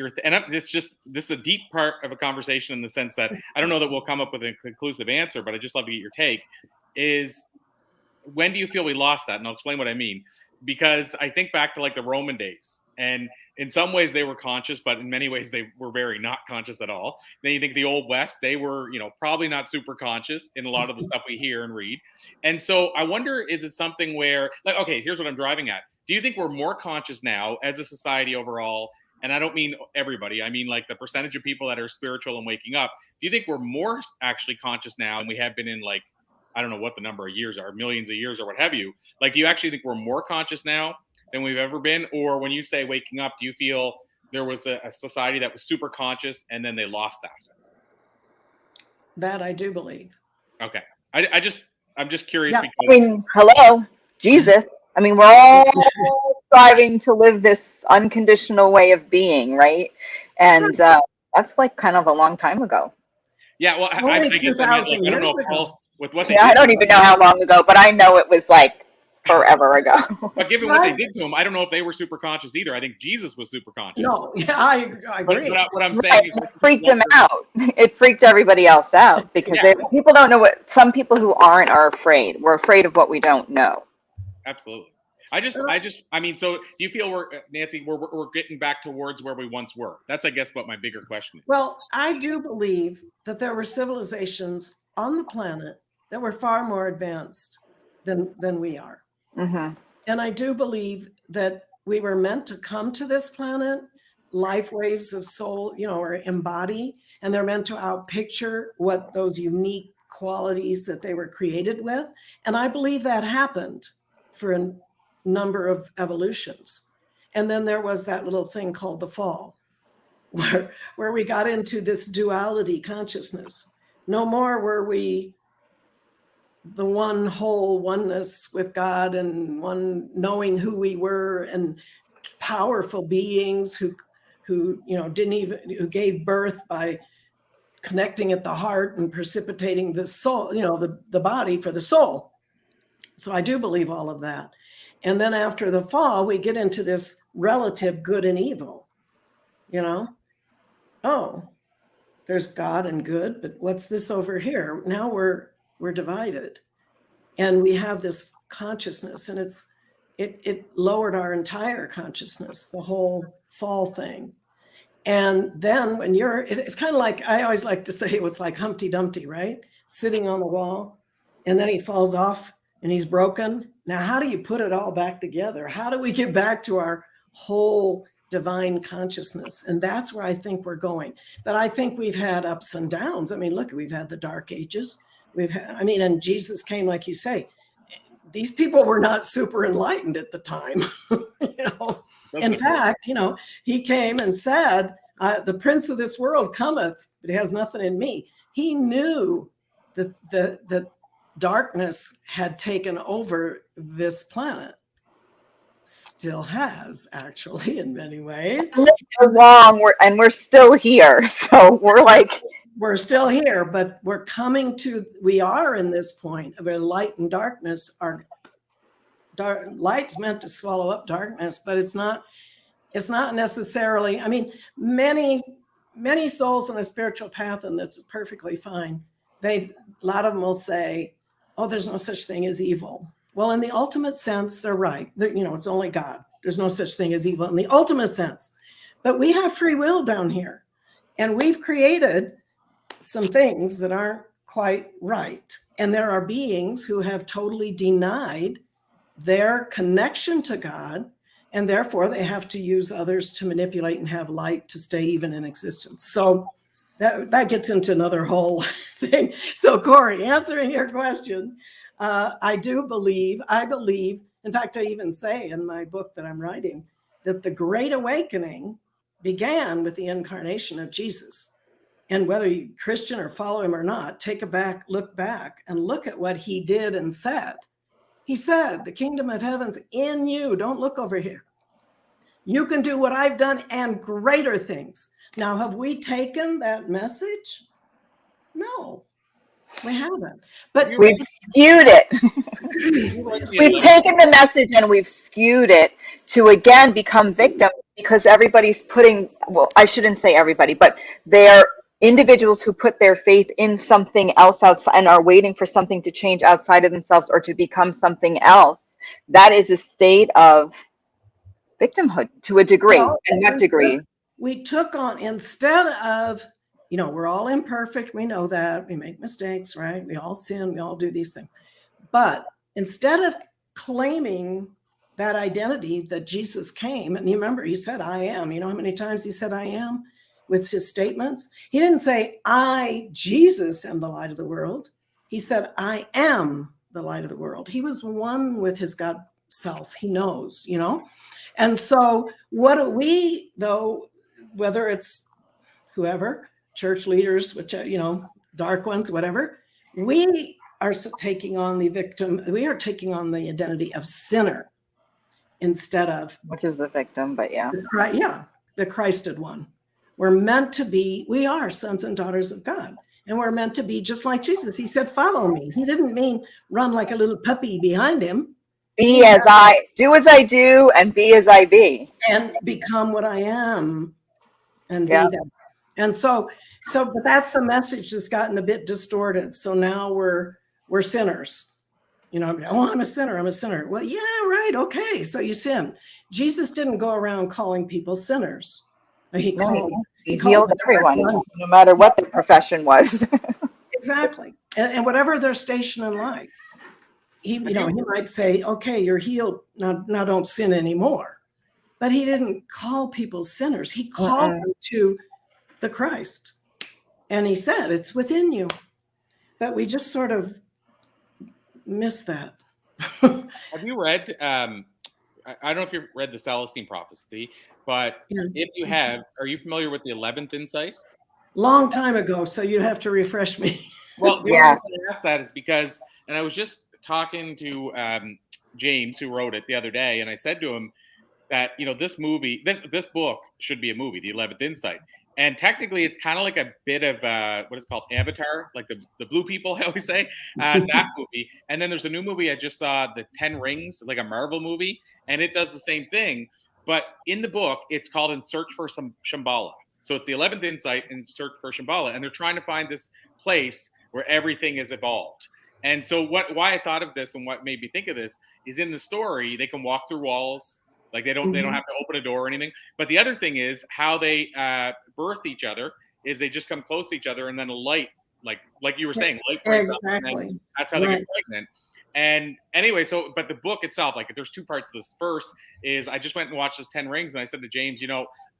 B: this is a deep part of a conversation in the sense that I don't know that we'll come up with a conclusive answer, but I'd just love to get your take, is when do you feel we lost that? And I'll explain what I mean. Because I think back to like the Roman days, and in some ways they were conscious, but in many ways they were very not conscious at all. Then you think the Old West, they were, probably not super conscious in a lot of the stuff we hear and read. And so I wonder, is it something where, like, okay, here's what I'm driving at. Do you think we're more conscious now as a society overall? And I don't mean everybody. I mean like the percentage of people that are spiritual and waking up. Do you think we're more actually conscious now than we have been in, like, I don't know what the number of years are, millions of years or what have you? Like, do you actually think we're more conscious now than we've ever been? Or when you say waking up, do you feel there was a society that was super conscious and then they lost that?
C: That I do believe.
B: Okay. I'm just curious.
C: Yeah.
B: Because
A: I mean, hello, Jesus. I mean, we're all striving to live this unconditional way of being, right? And that's like kind of a long time ago.
B: Yeah, well, I guess I don't know if Paul, with what they did,
A: I don't even know how long ago, but I know it was like forever ago.
B: But given what they did to him, I don't know if they were super conscious either. I think Jesus was super conscious.
C: No, yeah, I agree.
B: But what I'm saying is,
A: it freaked him out. It freaked everybody else out because people don't know what. Some people who aren't are afraid. We're afraid of what we don't know.
B: Absolutely. I mean, so do you feel Nancy, we're getting back towards where we once were? That's, I guess, what my bigger question is.
C: Well, I do believe that there were civilizations on the planet that were far more advanced than we are.
A: Mm-hmm.
C: And I do believe that we were meant to come to this planet, life waves of soul, or embody, and they're meant to outpicture what those unique qualities that they were created with. And I believe that happened for a number of evolutions. And then there was that little thing called the fall, where we got into this duality consciousness. No more were we the one whole oneness with God and one knowing who we were and powerful beings who who gave birth by connecting at the heart and precipitating the soul, the body for the soul. So I do believe all of that. And then after the fall, we get into this relative good and evil, oh, there's God and good, but what's this over here? Now we're divided, and we have this consciousness, and it lowered our entire consciousness, the whole fall thing. And then when it's kind of like, I always like to say it was like Humpty Dumpty, right? Sitting on the wall, and then he falls off and he's broken. Now, how do you put it all back together? How do we get back to our whole divine consciousness? And that's where I think we're going. But I think we've had ups and downs. I mean, look, we've had the dark ages. And Jesus came, like you say, these people were not super enlightened at the time. In fact, he came and said, the prince of this world cometh, but he has nothing in me. He knew that the darkness had taken over this planet. Still has, actually, in many ways.
A: We're still here. So
C: we're still here, but we are in this point of where light and darkness are. Light's meant to swallow up darkness, but it's not necessarily. I mean, many souls on a spiritual path, and that's perfectly fine. A lot of them will say, oh, there's no such thing as evil. Well, in the ultimate sense, they're right. It's only God. There's no such thing as evil in the ultimate sense. But we have free will down here, and we've created some things that aren't quite right. And there are beings who have totally denied their connection to God, and therefore they have to use others to manipulate and have light to stay even in existence. So that gets into another whole thing. So Corey, answering your question, I believe, in fact, I even say in my book that I'm writing that the Great Awakening began with the incarnation of Jesus. And whether you're Christian or follow him or not, look back and look at what he did and said. He said, the kingdom of heaven's in you. Don't look over here. You can do what I've done and greater things. Now, have we taken that message? No, we haven't. But
A: we've skewed it. We've taken the message and we've skewed it to, again, become victims, because everybody's I shouldn't say everybody, but they're individuals who put their faith in something else outside and are waiting for something to change outside of themselves or to become something else. That is a state of victimhood to a degree. And what degree?
C: We took on, instead of, we're all imperfect. We know that. We make mistakes, right? We all sin. We all do these things. But instead of claiming that identity that Jesus came, and you remember, he said, I am. You know how many times he said, I am? With his statements, he didn't say, I, Jesus, am the light of the world. He said, I am the light of the world. He was one with his God self. He knows, And so what do we, though, whether it's whoever, church leaders, which, dark ones, whatever, we are taking on the victim. We are taking on the identity of sinner instead of.
A: Which is the victim, but yeah.
C: The Christed one. We are sons and daughters of God, and we're meant to be just like Jesus. He said, follow me. He didn't mean run like a little puppy behind him.
A: Do as I do, and be as I be.
C: And become what I am and be that. And so, but that's the message that's gotten a bit distorted. So now we're sinners. I'm a sinner. I'm a sinner. Well, yeah, right. Okay. So you sin. Jesus didn't go around calling people sinners. He
A: healed everyone, no matter what their profession was.
C: Exactly. And whatever their station in life. He might say, okay, you're healed. Now don't sin anymore. But he didn't call people sinners. He called them to the Christ. And he said, it's within you. But we just sort of miss that.
B: Have you read? I don't know if you've read the Celestine Prophecy, but
C: Yeah.
B: if you have, are you familiar with the 11th Insight?
C: Long time ago, so you'd have to refresh me.
B: Well, the only
A: Yeah.
B: reason I asked that is because, and I was just talking to James, who wrote it the other day, and I said to him that this movie, this book should be a movie, The 11th Insight, and technically it's kind of like a bit of what is called Avatar, like the blue people, I always say, that movie. And then there's a new movie I just saw, The Ten Rings, like a Marvel movie, and it does the same thing. But in the book, it's called In Search for Shambhala. So it's the 11th Insight in Search for Shambhala, and they're trying to find this place where everything is evolved. And so why I thought of this and what made me think of this is in the story, they can walk through walls. Like they don't have to open a door or anything. But the other thing is how they birth each other is they just come close to each other, and then a light, like you were saying, light breaks up, and then that's how they get pregnant. And anyway, but the book itself, like there's two parts to this. First is I just went and watched this 10 Rings, and I said to James,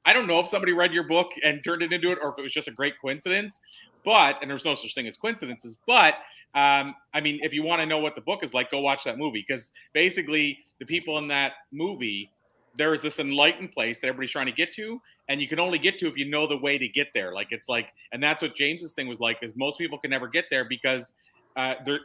B: I don't know if somebody read your book and turned it into it, or if it was just a great coincidence. And there's no such thing as coincidences. But I mean, if you want to know what the book is like, go watch that movie, because basically the people in that movie, there is this enlightened place that everybody's trying to get to, and you can only get to if you know the way to get there. Like it's like, and that's what James's thing was like, is most people can never get there because they're,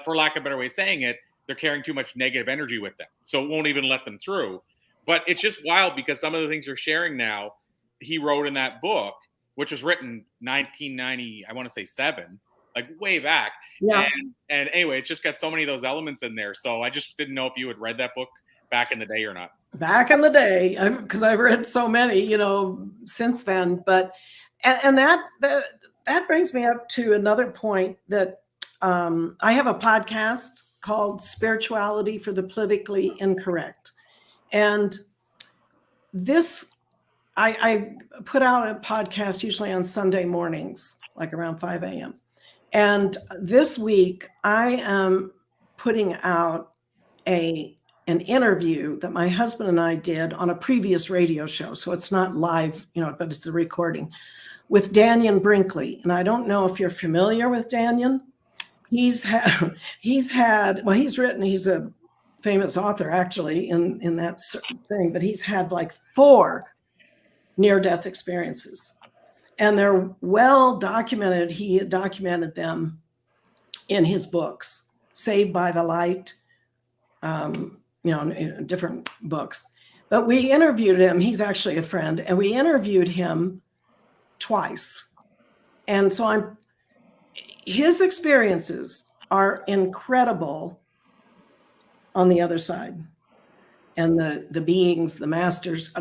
B: for lack of a better way of saying it, they're carrying too much negative energy with them, so it won't even let them through. But it's just wild because some of the things you're sharing now, he wrote in that book, which was written 1990, I want to say 7, like way back.
C: Yeah.
B: And anyway, it's just got so many of those elements in there. So I just didn't know if you had read that book back in the day or not.
C: Back in the day, because I've read so many, since then. But and that brings me up to another point that I have a podcast called Spirituality for the Politically Incorrect. And this, I put out a podcast usually on Sunday mornings, like around 5 a.m. And this week I am putting out an interview that my husband and I did on a previous radio show. So it's not live, but it's a recording, with Dannion Brinkley. And I don't know if you're familiar with Dannion. He's a famous author actually in that thing, but he's had like 4 near-death experiences, and they're well documented. He documented them in his books, Saved by the Light, in different books. But we interviewed him. He's actually a friend, and we interviewed him twice. And so his experiences are incredible on the other side. And the beings, the masters,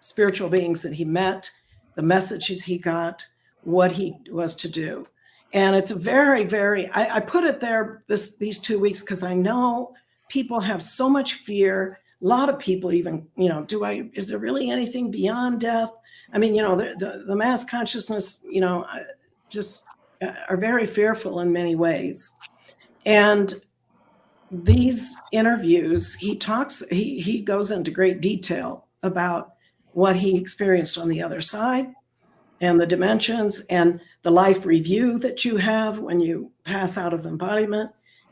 C: spiritual beings that he met, the messages he got, what he was to do. And it's a very, very, I put it there these 2 weeks because I know people have so much fear. A lot of people even, is there really anything beyond death? I mean, the mass consciousness, just are very fearful in many ways. And these interviews, he goes into great detail about what he experienced on the other side and the dimensions and the life review that you have when you pass out of embodiment,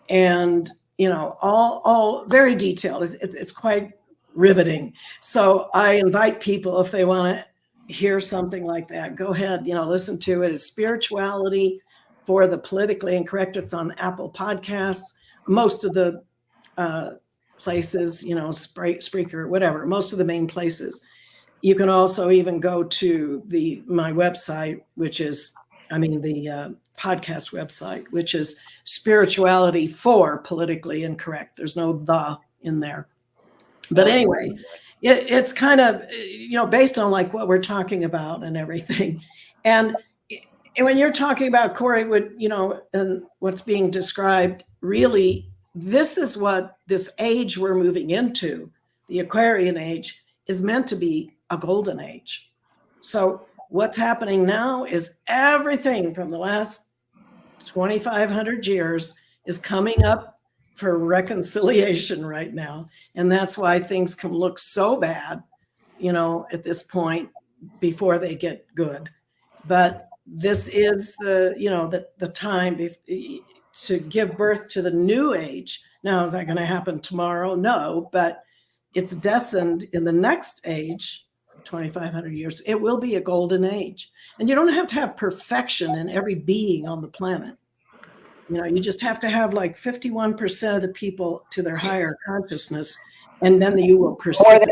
C: and all very detailed. It's quite riveting. So I invite people, if they want to hear something like that, go ahead, listen to it. It's Spirituality for the Politically Incorrect. It's on Apple Podcasts, most of the places, Spreaker, whatever, most of the main places. You can also even go to my website, the podcast website, which is Spirituality for Politically Incorrect. There's no "the" in there. But anyway, it's kind of, based on like what we're talking about and everything. And when you're talking about, Corey, and what's being described, really, this is what this age we're moving into, the Aquarian age, is meant to be a golden age. So what's happening now is everything from the last 2,500 years is coming up for reconciliation right now. And that's why things can look so bad, at this point before they get good. But this is the time to give birth to the new age, Now, is that going to happen tomorrow? No, but it's destined in the next age, 2,500 years, it will be a golden age. And you don't have to have perfection in every being on the planet. You just have to have like 51% of the people to their higher consciousness, and then you will perceive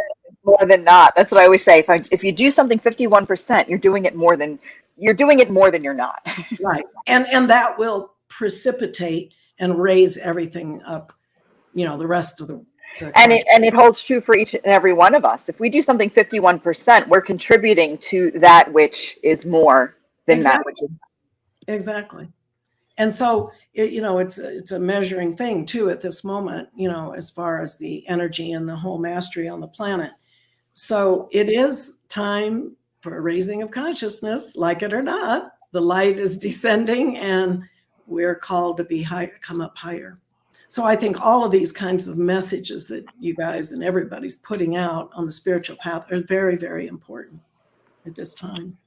A: more than not. That's what I always say. If you do something 51%, you're doing it more than you're not.
C: Right. And that will precipitate and raise everything up, the rest of the
A: and it holds true for each and every one of us. If we do something 51%, we're contributing to that which is more than that which is.
C: Exactly. And so, it's a measuring thing too at this moment, as far as the energy and the whole mastery on the planet. So it is time for a raising of consciousness, like it or not. The light is descending and we're called to be high, come up higher. So I think all of these kinds of messages that you guys and everybody's putting out on the spiritual path are very, very important at this time.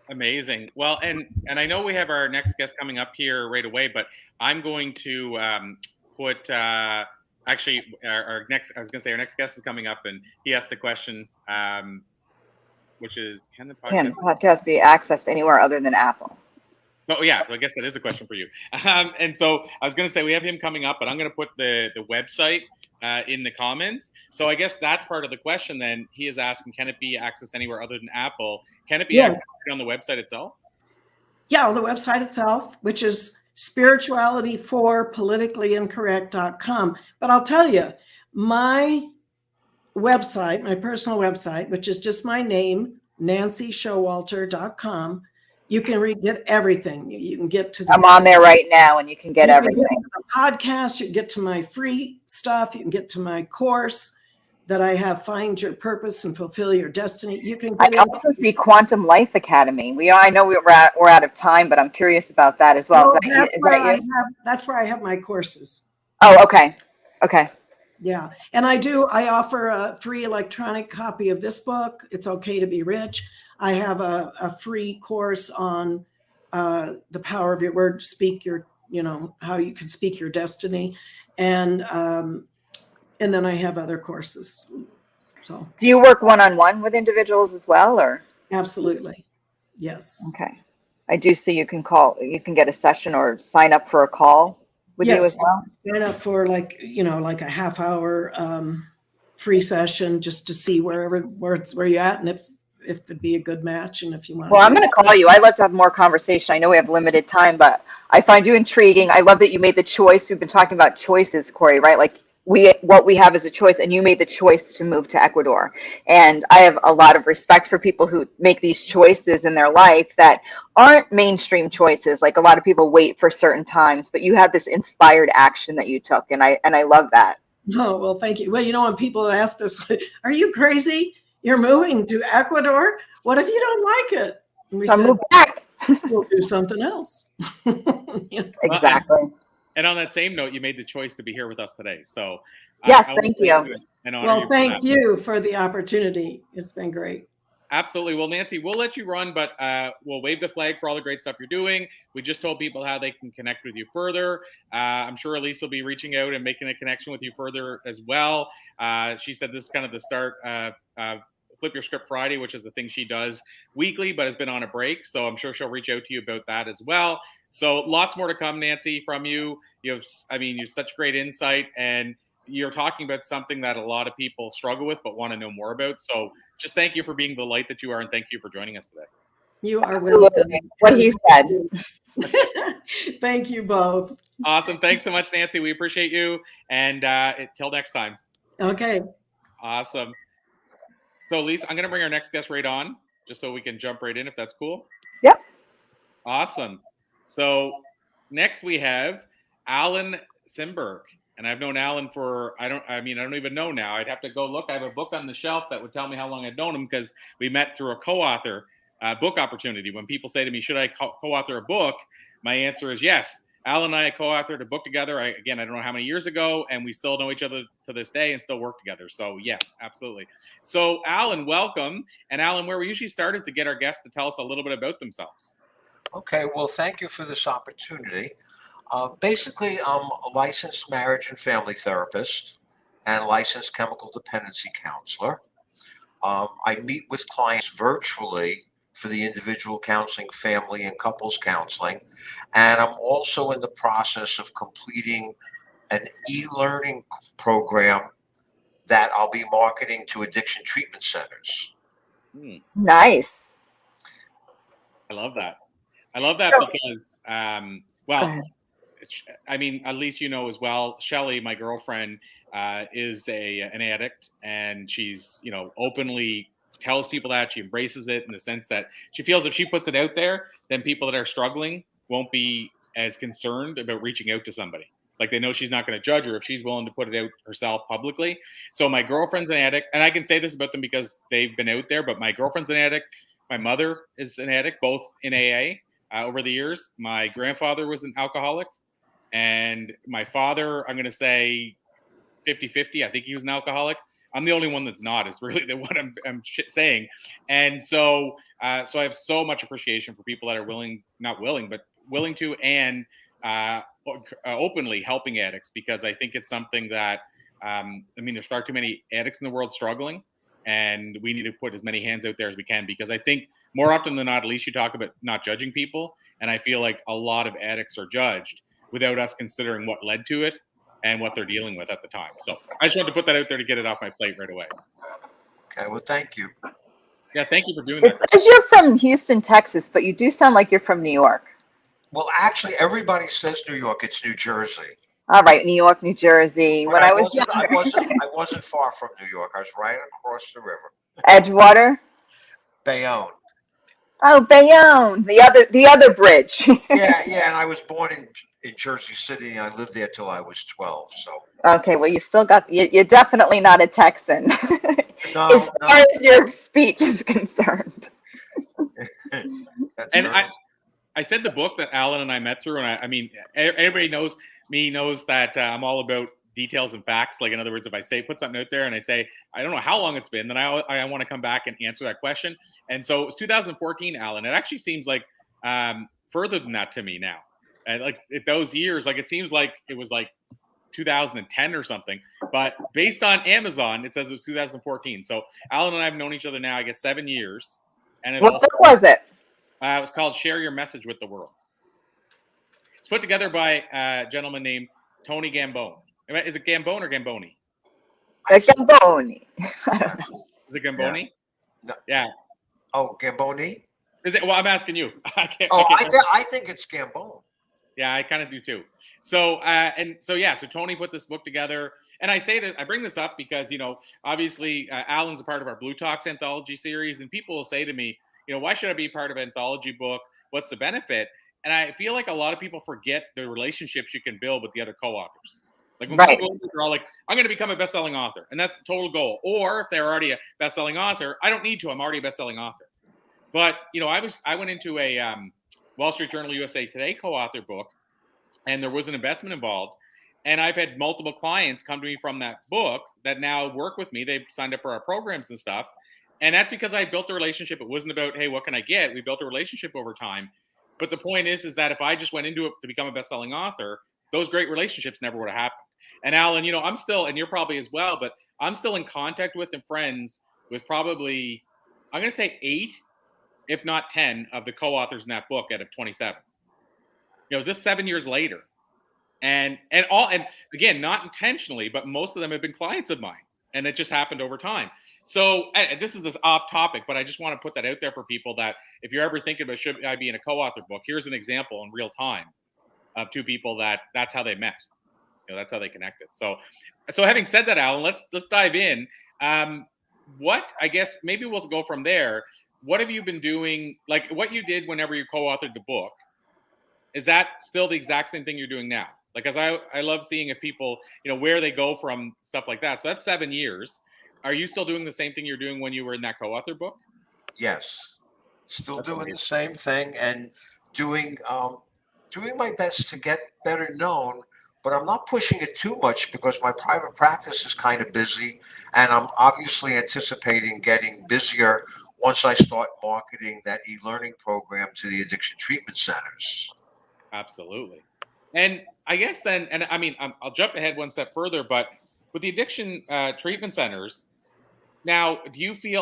B: Amazing. Well, and I know we have our next guest coming up here right away, but I'm going to put actually our next guest is coming up, and he asked a question, which is, can the
A: podcast be accessed anywhere other than Apple?
B: So yeah, so I guess that is a question for you. And so I was going to say we have him coming up, but I'm going to put the website in the comments. So I guess that's part of the question then. He is asking, can it be accessed anywhere other than Apple? Can it be accessed on the website itself?
C: Yeah, on the website itself, which is spiritualityforpoliticallyincorrect.com. But I'll tell you, my website, my personal website, which is just my name, nancyshowalter.com, you can get everything. You can get to
A: I'm on there right now, and you can get everything.
C: Get to the podcast, you can get to my free stuff, you can get to my course that I have, Find Your Purpose and Fulfill Your Destiny. You can
A: I also see Quantum Life Academy. I know we're out of time, but I'm curious about that as well.
C: That's where I have my courses.
A: Oh, okay.
C: Yeah. And I offer a free electronic copy of this book, It's Okay to Be Rich. I have a free course on the power of your word, how you can speak your destiny. And then I have other courses. So
A: do you work one-on-one with individuals as well, or?
C: Absolutely. Yes.
A: Okay. I do see you can get a session or sign up for a call with you as well.
C: Sign up for like a half hour free session just to see where you're at, and if it'd be a good match, and if you want.
A: Well, I'm going to call you. I'd love to have more conversation. I know we have limited time, but I find you intriguing. I love that you made the choice. We've been talking about choices, Corey, right? Like what we have is a choice, and you made the choice to move to Ecuador. And I have a lot of respect for people who make these choices in their life that aren't mainstream choices. Like a lot of people wait for certain times, but you had this inspired action that you took, and I love that.
C: Oh, well, thank you. Well, when people asked us, "Are you crazy? You're moving to Ecuador? What if you don't like it?" And we said,
A: move back.
C: We'll do something else.
A: Exactly.
B: And on that same note, you made the choice to be here with us today. So
A: yes, thank you.
C: Well, thank you for the opportunity. It's been great.
B: Absolutely. Well, Nancy, we'll let you run, but we'll wave the flag for all the great stuff you're doing. We just told people how they can connect with you further. I'm sure Elise will be reaching out and making a connection with you further as well. She said this is kind of the start of Flip Your Script Friday, which is the thing she does weekly, but has been on a break. So I'm sure she'll reach out to you about that as well. So lots more to come, Nancy, from you. You have such great insight, and you're talking about something that a lot of people struggle with but want to know more about. So just thank you for being the light that you are, and thank you for joining us today.
C: You are welcome.
A: What he said.
C: Thank you both.
B: Awesome. Thanks so much, Nancy. We appreciate you. And until next time.
C: Okay.
B: Awesome. So, Elise, I'm going to bring our next guest right on, just so we can jump right in, if that's cool.
A: Yep.
B: Awesome. So next we have Alan Simberg. And I've known Alan for, I don't even know now. I'd have to go look. I have a book on the shelf that would tell me how long I'd known him, because we met through a co-author book opportunity. When people say to me, should I co-author a book? My answer is yes. Alan and I co-authored a book together. I don't know how many years ago, and we still know each other to this day and still work together. So yes, absolutely. So Alan, welcome. And Alan, where we usually start is to get our guests to tell us a little bit about themselves.
D: Okay, well, thank you for this opportunity. Basically, I'm a licensed marriage and family therapist and licensed chemical dependency counselor. I meet with clients virtually for the individual counseling, family, and couples counseling. And I'm also in the process of completing an e-learning program that I'll be marketing to addiction treatment centers.
A: Nice.
B: I love that. I love that because, well, I mean, at least you know as well, Shelly, my girlfriend, is an addict, and she's openly tells people that she embraces it in the sense that she feels if she puts it out there, then people that are struggling won't be as concerned about reaching out to somebody. Like they know she's not going to judge her if she's willing to put it out herself publicly. So my girlfriend's an addict, and I can say this about them because they've been out there. But my girlfriend's an addict. My mother is an addict, both in AA. Over the years, my grandfather was an alcoholic. And my father, I'm going to say 50-50. I think he was an alcoholic. I'm the only one that's not, is really what I'm saying. And so I have so much appreciation for people that are not willing, but willing to, and openly helping addicts, because I think it's something that, I mean, there's far too many addicts in the world struggling, and we need to put as many hands out there as we can, because I think more often than not, at least you talk about not judging people. And I feel like a lot of addicts are judged without us considering what led to it and what they're dealing with at the time. So I just wanted to put that out there to get it off my plate right away.
D: Okay, well, thank you.
B: Yeah, thank you for doing that.
A: Because you're from Houston, Texas, but you do sound like you're from New York.
D: Well, actually, everybody says New York. It's New Jersey.
A: All right, New York, New Jersey.
D: But
A: When I was
D: I
A: younger,
D: wasn't far from New York. I was right across the river.
A: Edgewater.
D: Bayonne.
A: Oh, Bayonne, the other bridge.
D: Yeah, and I was born in Jersey City, and I lived there till I was 12. So
A: Okay, well, you still got, you're definitely not a Texan,
D: no,
A: as far as your speech is concerned.
D: That's
B: And
D: right.
B: I said the book that Alan and I met through, and I mean, everybody knows me, knows that I'm all about details and facts. Like, in other words, if I put something out there and I say, I don't know how long it's been, then I want to come back and answer that question. And so it was 2014, Alan. It actually seems like further than that to me now. And like those years, like it seems like it was like 2010 or something. But based on Amazon, it says it was 2014. So Alan and I have known each other now, I guess, 7 years. And
A: What book was it?
B: It was called Share Your Message with the World. It's put together by a gentleman named Tony Gambone. Is it Gambone or Gamboni?
A: Gamboni.
B: Is it Gamboni?
D: No.
B: Yeah.
D: Oh, Gamboni?
B: Is it? Well, I'm asking you.
D: I think it's Gambone.
B: Yeah, I kind of do too. So so Tony put this book together, and I bring this up because obviously Alan's a part of our Blue Talks anthology series, and people will say to me, why should I be part of an anthology book? What's the benefit? And I feel like a lot of people forget the relationships you can build with the other co-authors. Like when people are all like, I'm going to become a best-selling author, and that's the total goal. Or if they're already a best-selling author, I don't need to. I'm already a best-selling author. But I went into a Wall Street Journal USA Today co-author book, and there was an investment involved. And I've had multiple clients come to me from that book that now work with me. They've signed up for our programs and stuff. And that's because I built a relationship. It wasn't about, hey, what can I get? We built a relationship over time. But the point is that if I just went into it to become a best-selling author, those great relationships never would have happened. And Alan, I'm still, and you're probably as well, but I'm still in contact with and friends with probably, I'm going to say 8, if not 10, of the co-authors in that book out of 27. This 7 years later. And again, not intentionally, but most of them have been clients of mine. And it just happened over time. So this is off topic, but I just want to put that out there for people that if you're ever thinking about should I be in a co-author book, here's an example in real time of 2 people that's how they met. That's how they connected. So having said that, Alan, let's dive in. What, I guess maybe we'll go from there. What have you been doing? Like what you did whenever you co-authored the book, is that still the exact same thing you're doing now? Like, as I love seeing if people, where they go from stuff like that. So that's 7 years. Are you still doing the same thing you're doing when you were in that co-author book?
D: Yes, still doing the same thing and doing my best to get better known. But I'm not pushing it too much because my private practice is kind of busy, and I'm obviously anticipating getting busier once I start marketing that e-learning program to the addiction treatment centers.
B: Absolutely. And I guess then, and I mean, I'll jump ahead one step further, but with the addiction treatment centers, now,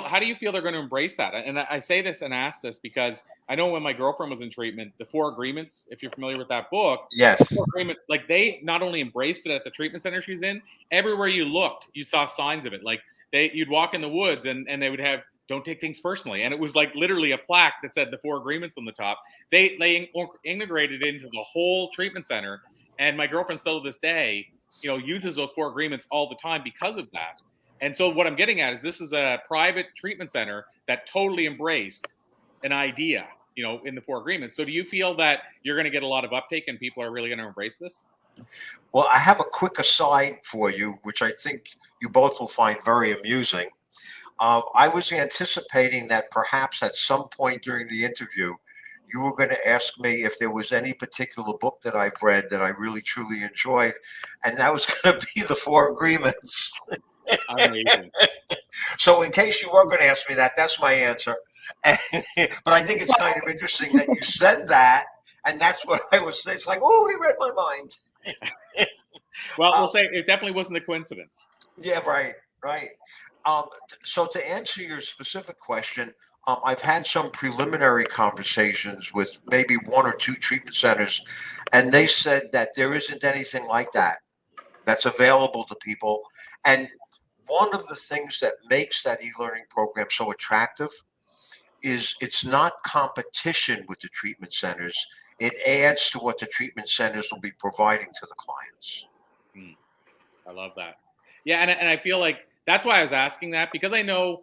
B: how do you feel they're going to embrace that? And I say this and ask this because I know when my girlfriend was in treatment, the 4 Agreements, if you're familiar with that book, the
D: Yes.
B: 4 Agreement, like they not only embraced it at the treatment center she's in, everywhere you looked, you saw signs of it. Like you'd walk in the woods and they would have, don't take things personally. And it was like literally a plaque that said the 4 Agreements on the top. They integrated it into the whole treatment center. And my girlfriend still to this day, uses those 4 Agreements all the time because of that. And so what I'm getting at is this is a private treatment center that totally embraced an idea, in the 4 Agreements. So do you feel that you're going to get a lot of uptake and people are really going to embrace this?
D: Well, I have a quick aside for you, which I think you both will find very amusing. I was anticipating that perhaps at some point during the interview, you were going to ask me if there was any particular book that I've read that I really truly enjoyed, and that was going to be the 4 Agreements.
B: Amazing.
D: So in case you were going to ask me that, that's my answer. But I think it's kind of interesting that you said that, and that's what I was saying. It's like, oh, he read my mind.
B: Well, we'll say it definitely wasn't a coincidence.
D: Yeah, right. So to answer your specific question, I've had some preliminary conversations with maybe 1 or 2 treatment centers, and they said that there isn't anything like that that's available to people. And one of the things that makes that e-learning program so attractive is it's not competition with the treatment centers. It adds to what the treatment centers will be providing to the clients.
B: I love that. Yeah, and I feel like that's why I was asking that, because I know,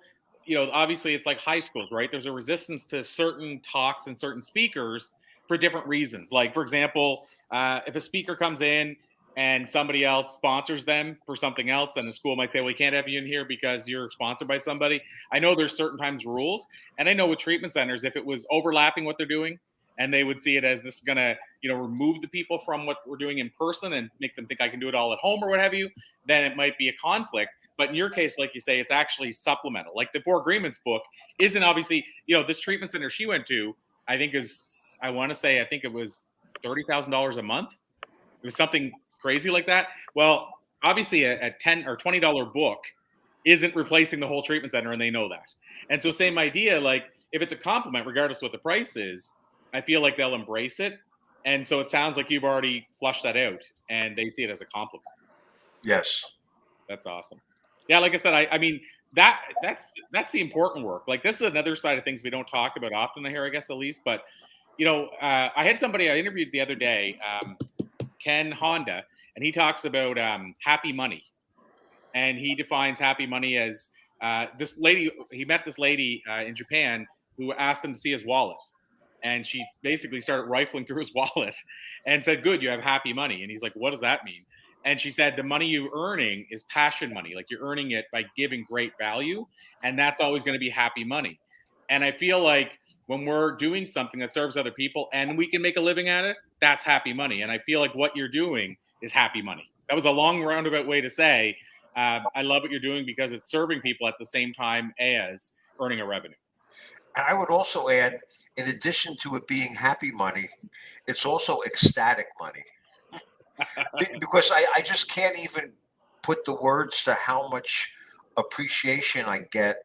B: obviously it's like high schools, right? There's a resistance to certain talks and certain speakers for different reasons. Like, for example, if a speaker comes in and somebody else sponsors them for something else, then the school might say, well, we can't have you in here because you're sponsored by somebody. I know there's certain times rules. And I know with treatment centers, if it was overlapping what they're doing and they would see it as this is going to, remove the people from what we're doing in person and make them think I can do it all at home or what have you, then it might be a conflict. But in your case, like you say, it's actually supplemental. Like the 4 Agreements book isn't obviously, this treatment center she went to, I think it was $30,000 a month. It was something crazy like that. Well, obviously a $10 or $20 book isn't replacing the whole treatment center, and they know that. And so same idea, like if it's a compliment, regardless of what the price is, I feel like they'll embrace it. And so it sounds like you've already flushed that out and they see it as a compliment.
D: Yes.
B: That's awesome. Yeah, like I said, I mean, that's the important work. Like this is another side of things we don't talk about often here, I guess, Elise. But, I had somebody I interviewed the other day, Ken Honda, and he talks about happy money. And he defines happy money as this lady. He met this lady in Japan who asked him to see his wallet. And she basically started rifling through his wallet and said, good, you have happy money. And he's like, what does that mean? And she said, the money you're earning is passion money. Like you're earning it by giving great value. And that's always going to be happy money. And I feel like when we're doing something that serves other people and we can make a living at it, that's happy money. And I feel like what you're doing is happy money. That was a long roundabout way to say, I love what you're doing because it's serving people at the same time as earning a revenue.
D: And I would also add, in addition to it being happy money, it's also ecstatic money. Because I just can't even put the words to how much appreciation I get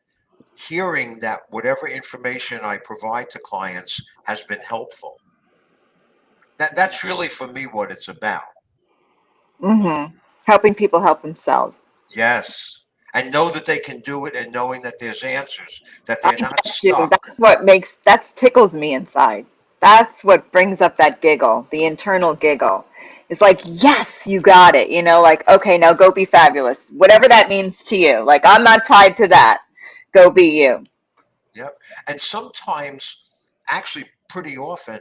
D: hearing that whatever information I provide to clients has been helpful. That's really for me what it's about.
A: Mm-hmm. Helping people help themselves.
D: Yes. And know that they can do it, and knowing that there's answers, that they're not
A: stuck.
D: stuck.
A: That tickles me inside. That's what brings up that giggle, the internal giggle. It's like, yes, you got it. Like, okay, now go be fabulous. Whatever that means to you. Like, I'm not tied to that. Go be you.
D: Yep. And sometimes, actually pretty often,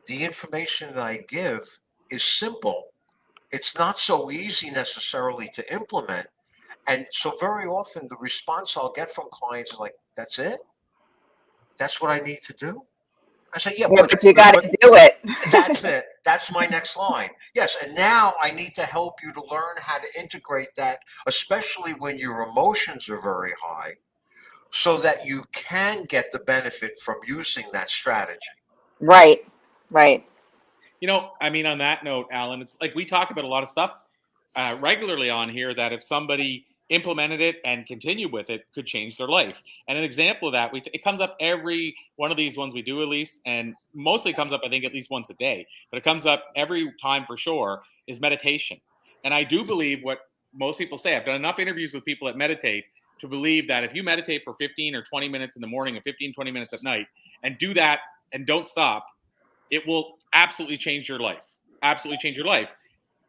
D: the information that I give is simple. It's not so easy necessarily to implement. And so very often the response I'll get from clients is like, that's it? That's what I need to do? I say, yeah,
A: but you got to do it.
D: That's it. That's my next line. Yes. And now I need to help you to learn how to integrate that, especially when your emotions are very high, so that you can get the benefit from using that strategy.
A: Right.
B: I mean, on that note, Alan, it's like we talk about a lot of stuff regularly on here that if somebody implemented it and continued with it could change their life. And an example of that, it comes up every one of these ones we do, Elise, and mostly comes up, I think, at least once a day, but it comes up every time for sure, is meditation. And I do believe what most people say. I've done enough interviews with people that meditate to believe that if you meditate for 15 or 20 minutes in the morning and 15, 20 minutes at night and do that and don't stop, it will absolutely change your life. Absolutely change your life.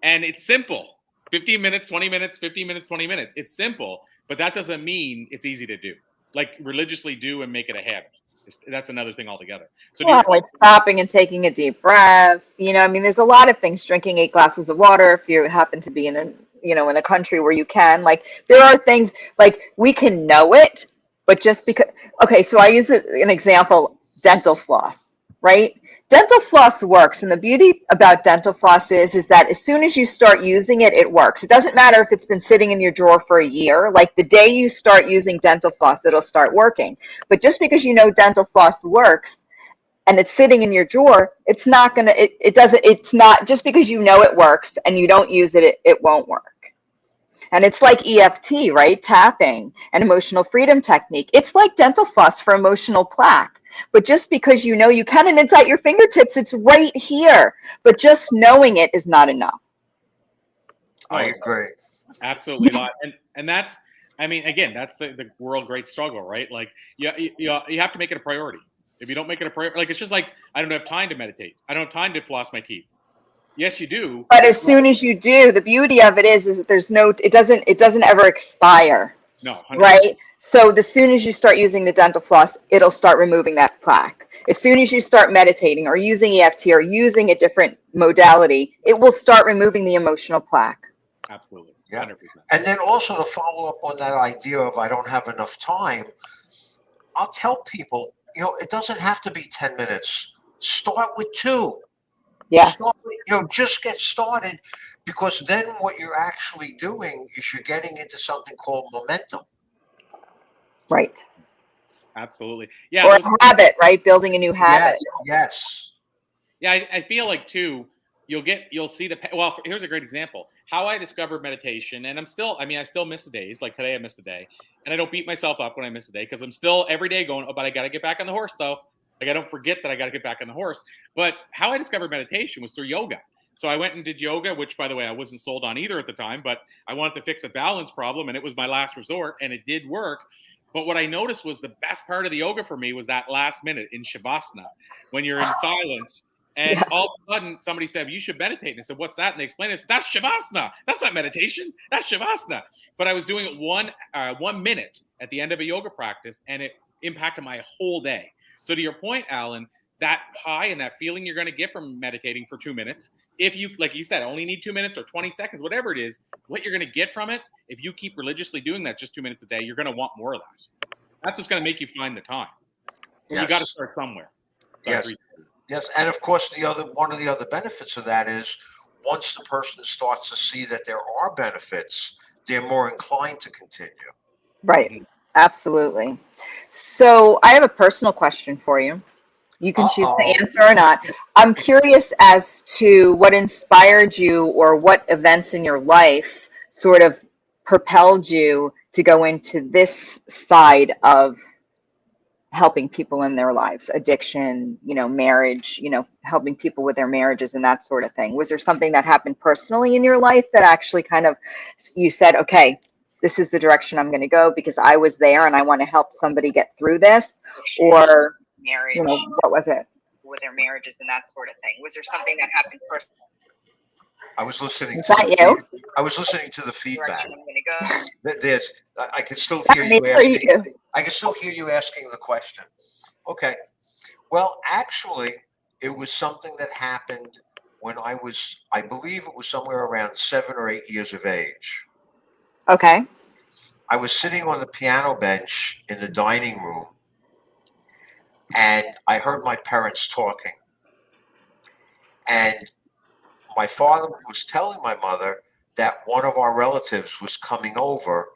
B: And it's simple. 15 minutes, 20 minutes, 15 minutes, 20 minutes. It's simple, but that doesn't mean it's easy to do. Like religiously do and make it a habit. That's another thing altogether. So
A: like stopping and taking a deep breath. I mean, there's a lot of things. Drinking 8 glasses of water if you happen to be in a country where you can. Like there are things like we can know it, but just because. Okay, so I use an example: dental floss, right? Dental floss works, and the beauty about dental floss is that as soon as you start using it, it works. It doesn't matter if it's been sitting in your drawer for a year. Like the day you start using dental floss, it'll start working. But just because you know dental floss works and it's sitting in your drawer, it's not just because you know it works and you don't use it, it won't work. And it's like EFT, right? Tapping, an emotional freedom technique. It's like dental floss for emotional plaque. But just because you know you can, and it's at your fingertips, it's right here. But just knowing it is not enough.
D: I agree.
B: Absolutely not. And that's, I mean, again, that's the world great struggle, right? Like you have to make it a priority. If you don't make it a priority, like it's just like I don't have time to meditate. I don't have time to floss my teeth. Yes, you do.
A: But as soon as you do, the beauty of it is that it doesn't ever expire.
B: No, 100%.
A: Right? So the soon as you start using the dental floss, it'll start removing that plaque. As soon as you start meditating or using EFT or using a different modality, it will start removing the emotional plaque.
B: Absolutely.
D: Yeah.
B: 100%.
D: And then also to follow up on that idea of I don't have enough time, I'll tell people, it doesn't have to be 10 minutes. Start with 2.
A: Yeah.
D: Just get started, because then what you're actually doing is you're getting into something called momentum.
A: Right.
B: Absolutely. Yeah.
A: Or a habit, right? Building a new habit.
D: Yes.
B: Yeah. I feel like too, you'll see here's a great example. How I discovered meditation, and I still miss days. Like today I missed a day, and I don't beat myself up when I miss a day because I'm still every day going, but I got to get back on the horse though. Like I don't forget that I got to get back on the horse. But how I discovered meditation was through yoga. So I went and did yoga, which by the way, I wasn't sold on either at the time, but I wanted to fix a balance problem and it was my last resort and it did work. But what I noticed was the best part of the yoga for me was that last minute in Shavasana, when you're in silence. And all of a sudden, somebody said, you should meditate. And I said, what's that? And they explained it. That's Shavasana. That's not meditation. That's Shavasana. But I was doing it 1 minute at the end of a yoga practice, and it impacted my whole day. So to your point, Alan, that high and that feeling you're going to get from meditating for 2 minutes, if you, like you said, only need 2 minutes or 20 seconds, whatever it is, what you're going to get from it, if you keep religiously doing that just 2 minutes a day, you're going to want more of that. That's what's going to make you find the time. Yes. You got to start somewhere.
D: Yes, and of course, one of the other benefits of that is once the person starts to see that there are benefits, they're more inclined to continue.
A: Right. Mm-hmm. Absolutely. So I have a personal question for you. You can choose to answer or not. I'm curious as to what inspired you or what events in your life sort of propelled you to go into this side of helping people in their lives, addiction, marriage, helping people with their marriages and that sort of thing. Was there something that happened personally in your life that actually kind of, you said, okay, this is the direction I'm going to go because I was there and I want to help somebody get through this? Or marriage, what was it? With their marriages and that sort of thing. Was there something that happened personally?
D: I was listening I was listening to the feedback. I can still hear you asking. I can still hear you asking the question. Okay. Well, actually, it was something that happened when I believe it was somewhere around 7 or 8 years of age.
A: Okay.
D: I was sitting on the piano bench in the dining room, and I heard my parents talking. And my father was telling my mother that one of our relatives was coming over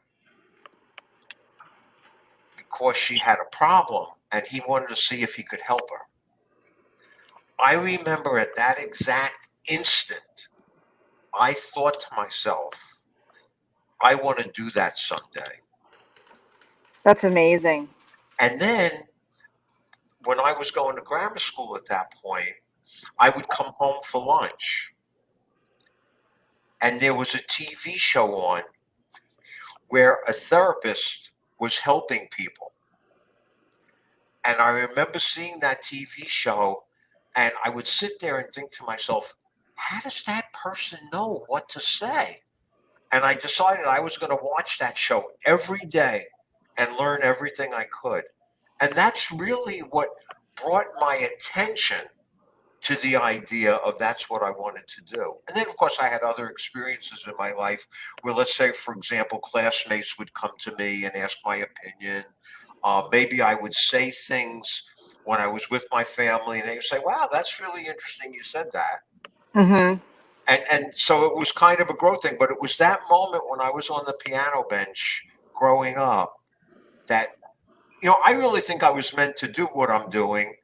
D: because she had a problem and he wanted to see if he could help her. I remember at that exact instant, I thought to myself, I want to do that someday.
A: That's amazing.
D: And then when I was going to grammar school at that point, I would come home for lunch. And there was a TV show on where a therapist was helping people. And I remember seeing that TV show, and I would sit there and think to myself, how does that person know what to say? And I decided I was going to watch that show every day and learn everything I could. And that's really what brought my attention to the idea of that's what I wanted to do. And then, of course, I had other experiences in my life where, let's say, for example, classmates would come to me and ask my opinion. Maybe I would say things when I was with my family, and they would say, wow, that's really interesting you said that.
A: Mm-hmm.
D: And so it was kind of a growth thing. But it was that moment when I was on the piano bench growing up that, I really think I was meant to do what I'm doing.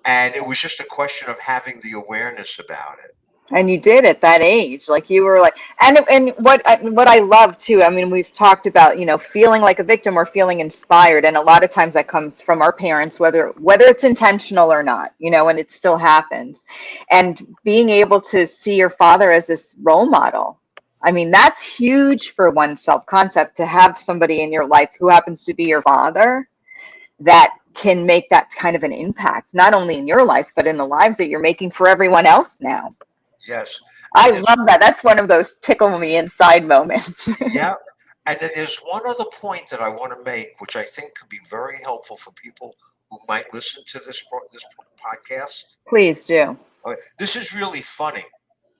D: And it was just a question of having the awareness about it.
A: And you did at that age, like you were like, and what I love too. I mean, we've talked about, feeling like a victim or feeling inspired, and a lot of times that comes from our parents, whether it's intentional or not, and it still happens. And being able to see your father as this role model, I mean, that's huge for one's self-concept, to have somebody in your life who happens to be your father that can make that kind of an impact, not only in your life, but in the lives that you're making for everyone else now.
D: Yes.
A: I love that. That's one of those tickle me inside moments.
D: Yeah. And then there's one other point that I want to make, which I think could be very helpful for people who might listen to this podcast.
A: Please do.
D: Okay. This is really funny.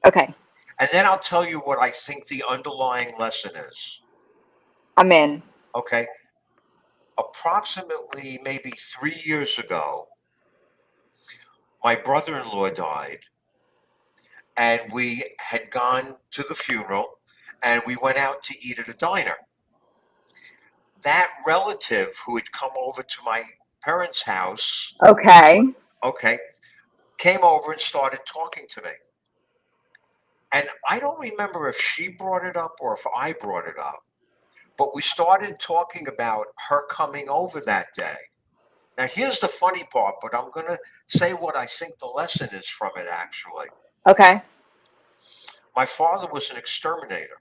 A: Okay.
D: And then I'll tell you what I think the underlying lesson is.
A: I'm in.
D: Okay. Approximately maybe 3 years ago, my brother-in-law died. And we had gone to the funeral, and we went out to eat at a diner. That relative who had come over to my parents' house,
A: Okay,
D: came over and started talking to me. And I don't remember if she brought it up or if I brought it up, but we started talking about her coming over that day. Now, here's the funny part, but I'm going to say what I think the lesson is from it, actually.
A: okay.
D: My father was an exterminator.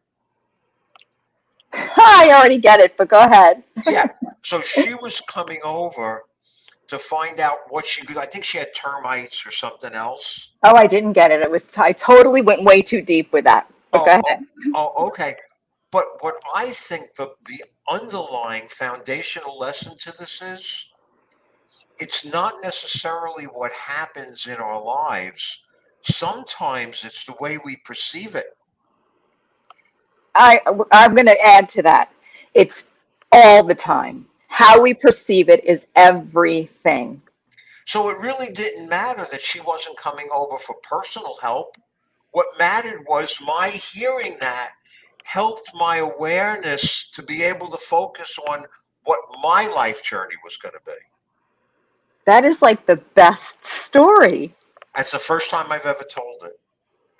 A: I already get it, but go ahead.
D: Yeah. So she was coming over to find out what she could. I think she had termites or something else.
A: Oh, I didn't get it. I totally went way too deep with that. But go ahead.
D: Okay. But what I think the underlying foundational lesson to this is, it's not necessarily what happens in our lives. Sometimes it's the way we perceive it.
A: I'm going to add to that. It's all the time. How we perceive it is everything.
D: So it really didn't matter that she wasn't coming over for personal help. What mattered was my hearing that helped my awareness to be able to focus on what my life journey was going to be.
A: That is like the best story.
D: That's the first time I've ever told it.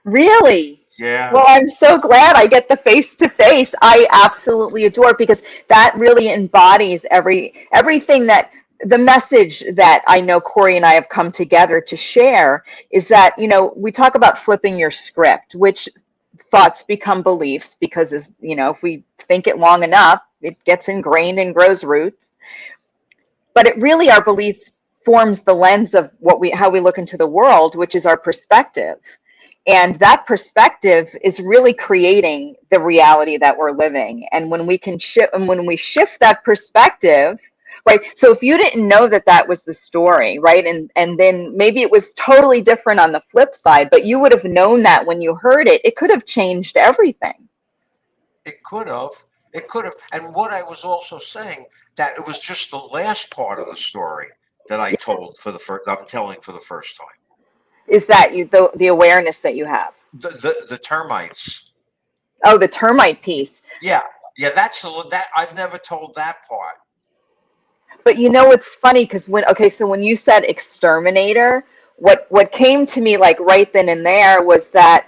A: Really?
D: Yeah.
A: Well, I'm so glad I get the face-to-face. I absolutely adore it, because that really embodies everything that the message that I know Corey and I have come together to share is that, we talk about flipping your script, which thoughts become beliefs, because, if we think it long enough, it gets ingrained and grows roots. But it really, our belief forms the lens of how we look into the world, which is our perspective. And that perspective is really creating the reality that we're living. And when we can shift that perspective, right? So if you didn't know that was the story, right? And then maybe it was totally different on the flip side, but you would have known that when you heard it, it could have changed everything.
D: It could have. It could have. And what I was also saying, that it was just the last part of the story that I told I'm telling for the first time.
A: Is that the awareness that you have?
D: The termites.
A: Oh, the termite piece.
D: Yeah. That's that I've never told that part.
A: But it's funny, because when you said exterminator, what came to me like right then and there was that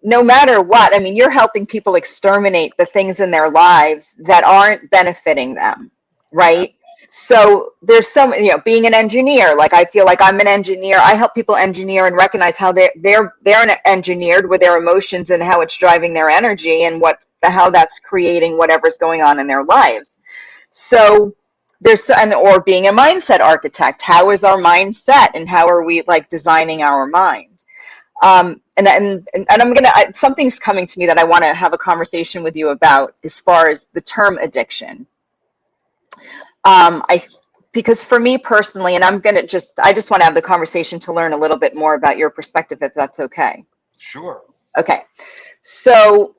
A: no matter what, I mean, you're helping people exterminate the things in their lives that aren't benefiting them, right? So there's some, you know, being an engineer, like I feel like I'm an engineer. I help people engineer and recognize how they're engineered with their emotions and how it's driving their energy and how that's creating whatever's going on in their lives. So there's, or being a mindset architect, how is our mindset and how are we like designing our mind? And I'm gonna, something's coming to me that I want to have a conversation with you about as far as the term addiction. Because for me personally, and I just want to have the conversation to learn a little bit more about your perspective, if that's okay.
D: Sure.
A: Okay. So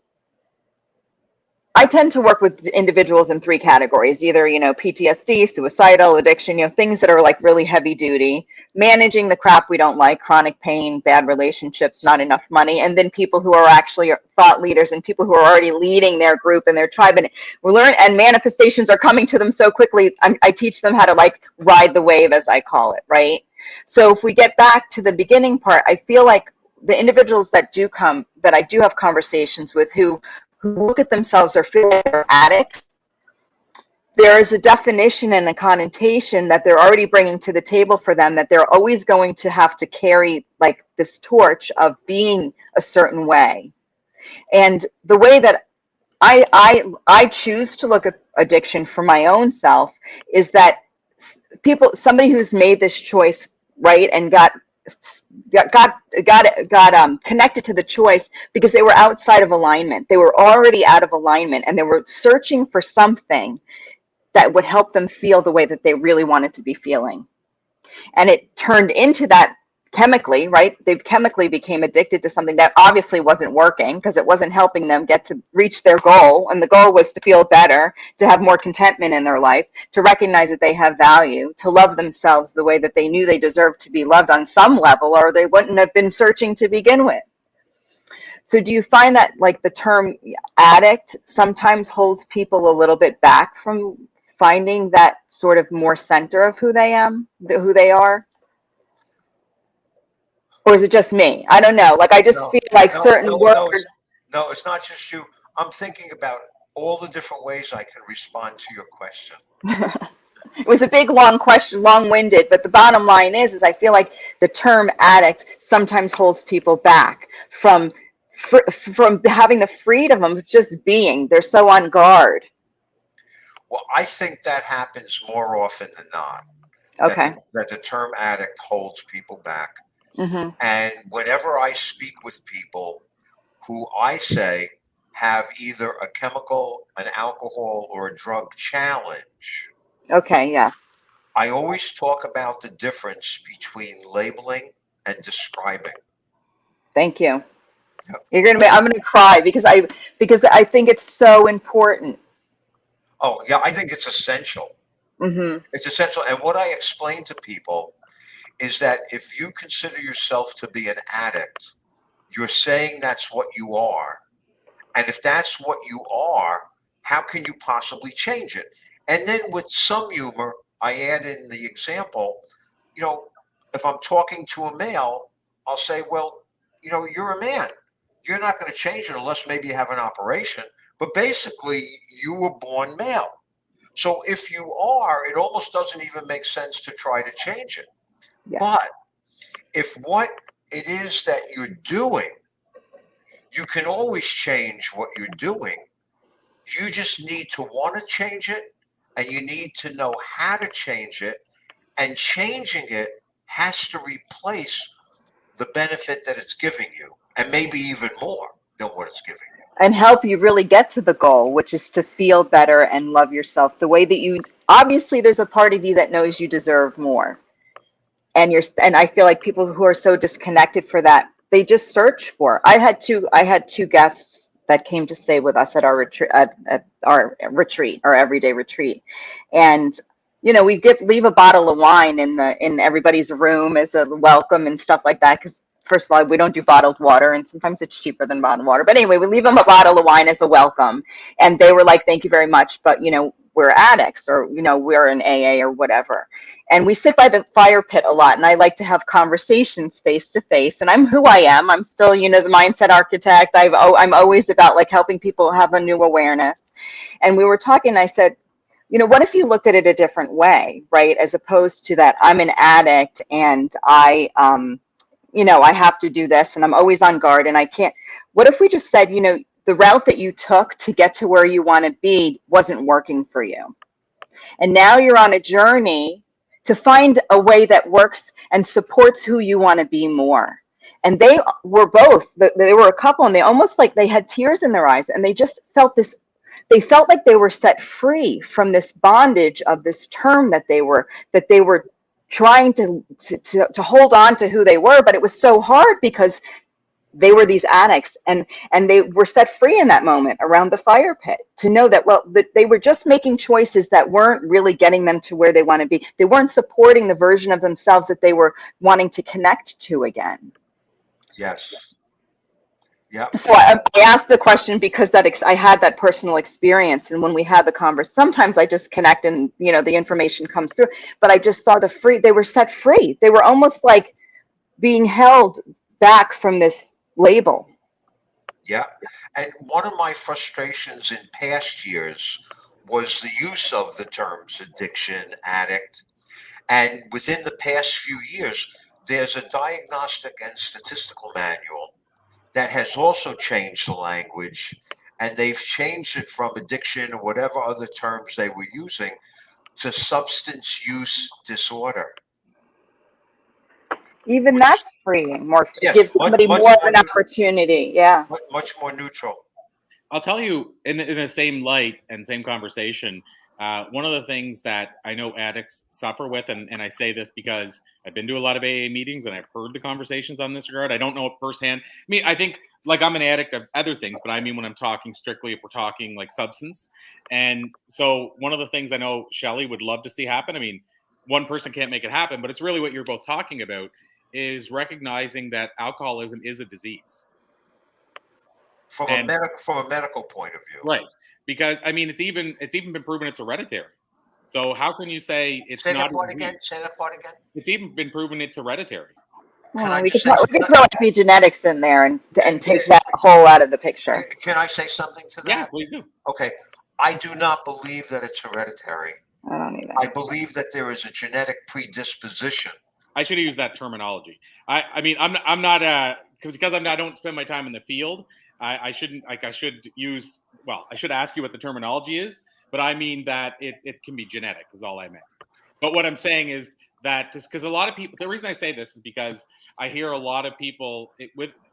A: I tend to work with individuals in 3 categories, either, you know, PTSD, suicidal, addiction, you know, things that are like really heavy duty, managing the crap we don't like, chronic pain, bad relationships, not enough money, and then people who are actually thought leaders and people who are already leading their group and their tribe. And we learn, and manifestations are coming to them so quickly. I teach them how to like ride the wave, as I call it, right? So if we get back to the beginning part, I feel like the individuals that do come, that I do have conversations with who look at themselves or feel like they're addicts, there is a definition and a connotation that they're already bringing to the table for them, that they're always going to have to carry like this torch of being a certain way. And the way that I choose to look at addiction for my own self is that somebody who's made this choice, right, and got connected to the choice because they were outside of alignment. They were already out of alignment and they were searching for something that would help them feel the way that they really wanted to be feeling. And it turned into that chemically, right? They chemically became addicted to something that obviously wasn't working because it wasn't helping them get to reach their goal. And the goal was to feel better, to have more contentment in their life, to recognize that they have value, to love themselves the way that they knew they deserved to be loved on some level, or they wouldn't have been searching to begin with. So do you find that like the term addict sometimes holds people a little bit back from finding that sort of more center of who they are? Or is it just me? I don't know. Like, I just feel like certain words.
D: No, it's not just you. I'm thinking about all the different ways I can respond to your question.
A: It was a big, long question, long-winded, but the bottom line is I feel like the term addict sometimes holds people back from having the freedom of just being. They're so on guard.
D: Well, I think that happens more often than not.
A: Okay.
D: That the term addict holds people back.
A: Mm-hmm.
D: And whenever I speak with people who I say have either a chemical, an alcohol, or a drug challenge. Okay,
A: yes.
D: I always talk about the difference between labeling and describing.
A: Thank you. Yep. I'm gonna cry because I think it's so important.
D: Oh yeah, I think it's essential.
A: Mm-hmm.
D: It's essential. And what I explain to people is that if you consider yourself to be an addict, you're saying that's what you are. And if that's what you are, how can you possibly change it? And then with some humor, I add in the example, you know, if I'm talking to a male, I'll say, well, you know, you're a man. You're not going to change it unless maybe you have an operation. But basically, you were born male. So if you are, it almost doesn't even make sense to try to change it. Yeah. But if what it is that you're doing, you can always change what you're doing. You just need to want to change it, and you need to know how to change it. And changing it has to replace the benefit that it's giving you, and maybe even more than what it's giving you.
A: And help you really get to the goal, which is to feel better and love yourself the way that you, obviously there's a part of you that knows you deserve more. And I feel like people who are so disconnected for that, they just search for. I had two guests that came to stay with us at our retreat, our everyday retreat, and you know, we leave a bottle of wine in everybody's room as a welcome and stuff like that. Because first of all, we don't do bottled water, and sometimes it's cheaper than bottled water. But anyway, we leave them a bottle of wine as a welcome, and they were like, "Thank you very much, but you know, we're addicts, or you know, we're in AA or whatever." and we sit by the fire pit a lot, and I like to have conversations face to face, and I'm who I am. I'm still, the mindset architect. I'm always about like helping people have a new awareness. And we were talking, and I said, what if you looked at it a different way, right? As opposed to that I'm an addict and I have to do this and I'm always on guard and I can't. What if we just said, the route that you took to get to where you want to be wasn't working for you. And now you're on a journey to find a way that works and supports who you want to be more. And they were a couple, and they almost like they had tears in their eyes, and they just felt this. They felt like they were set free from this bondage of this term that they were trying to hold on to who they were, but it was so hard because they were these addicts, and they were set free in that moment around the fire pit to know that, they were just making choices that weren't really getting them to where they want to be. They weren't supporting the version of themselves that they were wanting to connect to again.
D: Yes. Yeah.
A: So I asked the question because I had that personal experience, and when we had the conversation, sometimes I just connect and the information comes through. But I just saw they were set free. They were almost like being held back from this label.
D: Yeah, and one of my frustrations in past years was the use of the terms addiction, addict, and within the past few years, there's a diagnostic and statistical manual that has also changed the language, and they've changed it from addiction or whatever other terms they were using to substance use disorder.
A: Even that's freeing,
D: Yes,
A: gives somebody
D: much
A: more of
D: more
A: an opportunity. Yeah.
D: much more neutral.
B: I'll tell you in the same light and same conversation, one of the things that I know addicts suffer with, and I say this because I've been to a lot of AA meetings and I've heard the conversations on this regard. I don't know it firsthand. I mean, I think like I'm an addict of other things, but I mean when I'm talking strictly, if we're talking like substance. And so one of the things I know Shelley would love to see happen, I mean, one person can't make it happen, but it's really what you're both talking about, is recognizing that alcoholism is a disease.
D: From a medical point of view.
B: Right. Because I mean it's even been proven it's hereditary. So how can you say it's
D: Say
B: not
D: that part again? Say that part again.
B: It's even been proven it's hereditary.
A: We could throw epigenetics in there and take that whole out of the picture.
D: Can I say something to that?
B: Yeah, please do.
D: Okay. I do not believe that it's hereditary.
A: I don't either.
D: I believe that there is a genetic predisposition.
B: I should have used that terminology. I mean I'm not because I don't spend my time in the field. I shouldn't I should use I should ask you what the terminology is, but I mean that it can be genetic is all I meant. But what I'm saying is that just because a lot of people, the reason I say this is because I hear a lot of people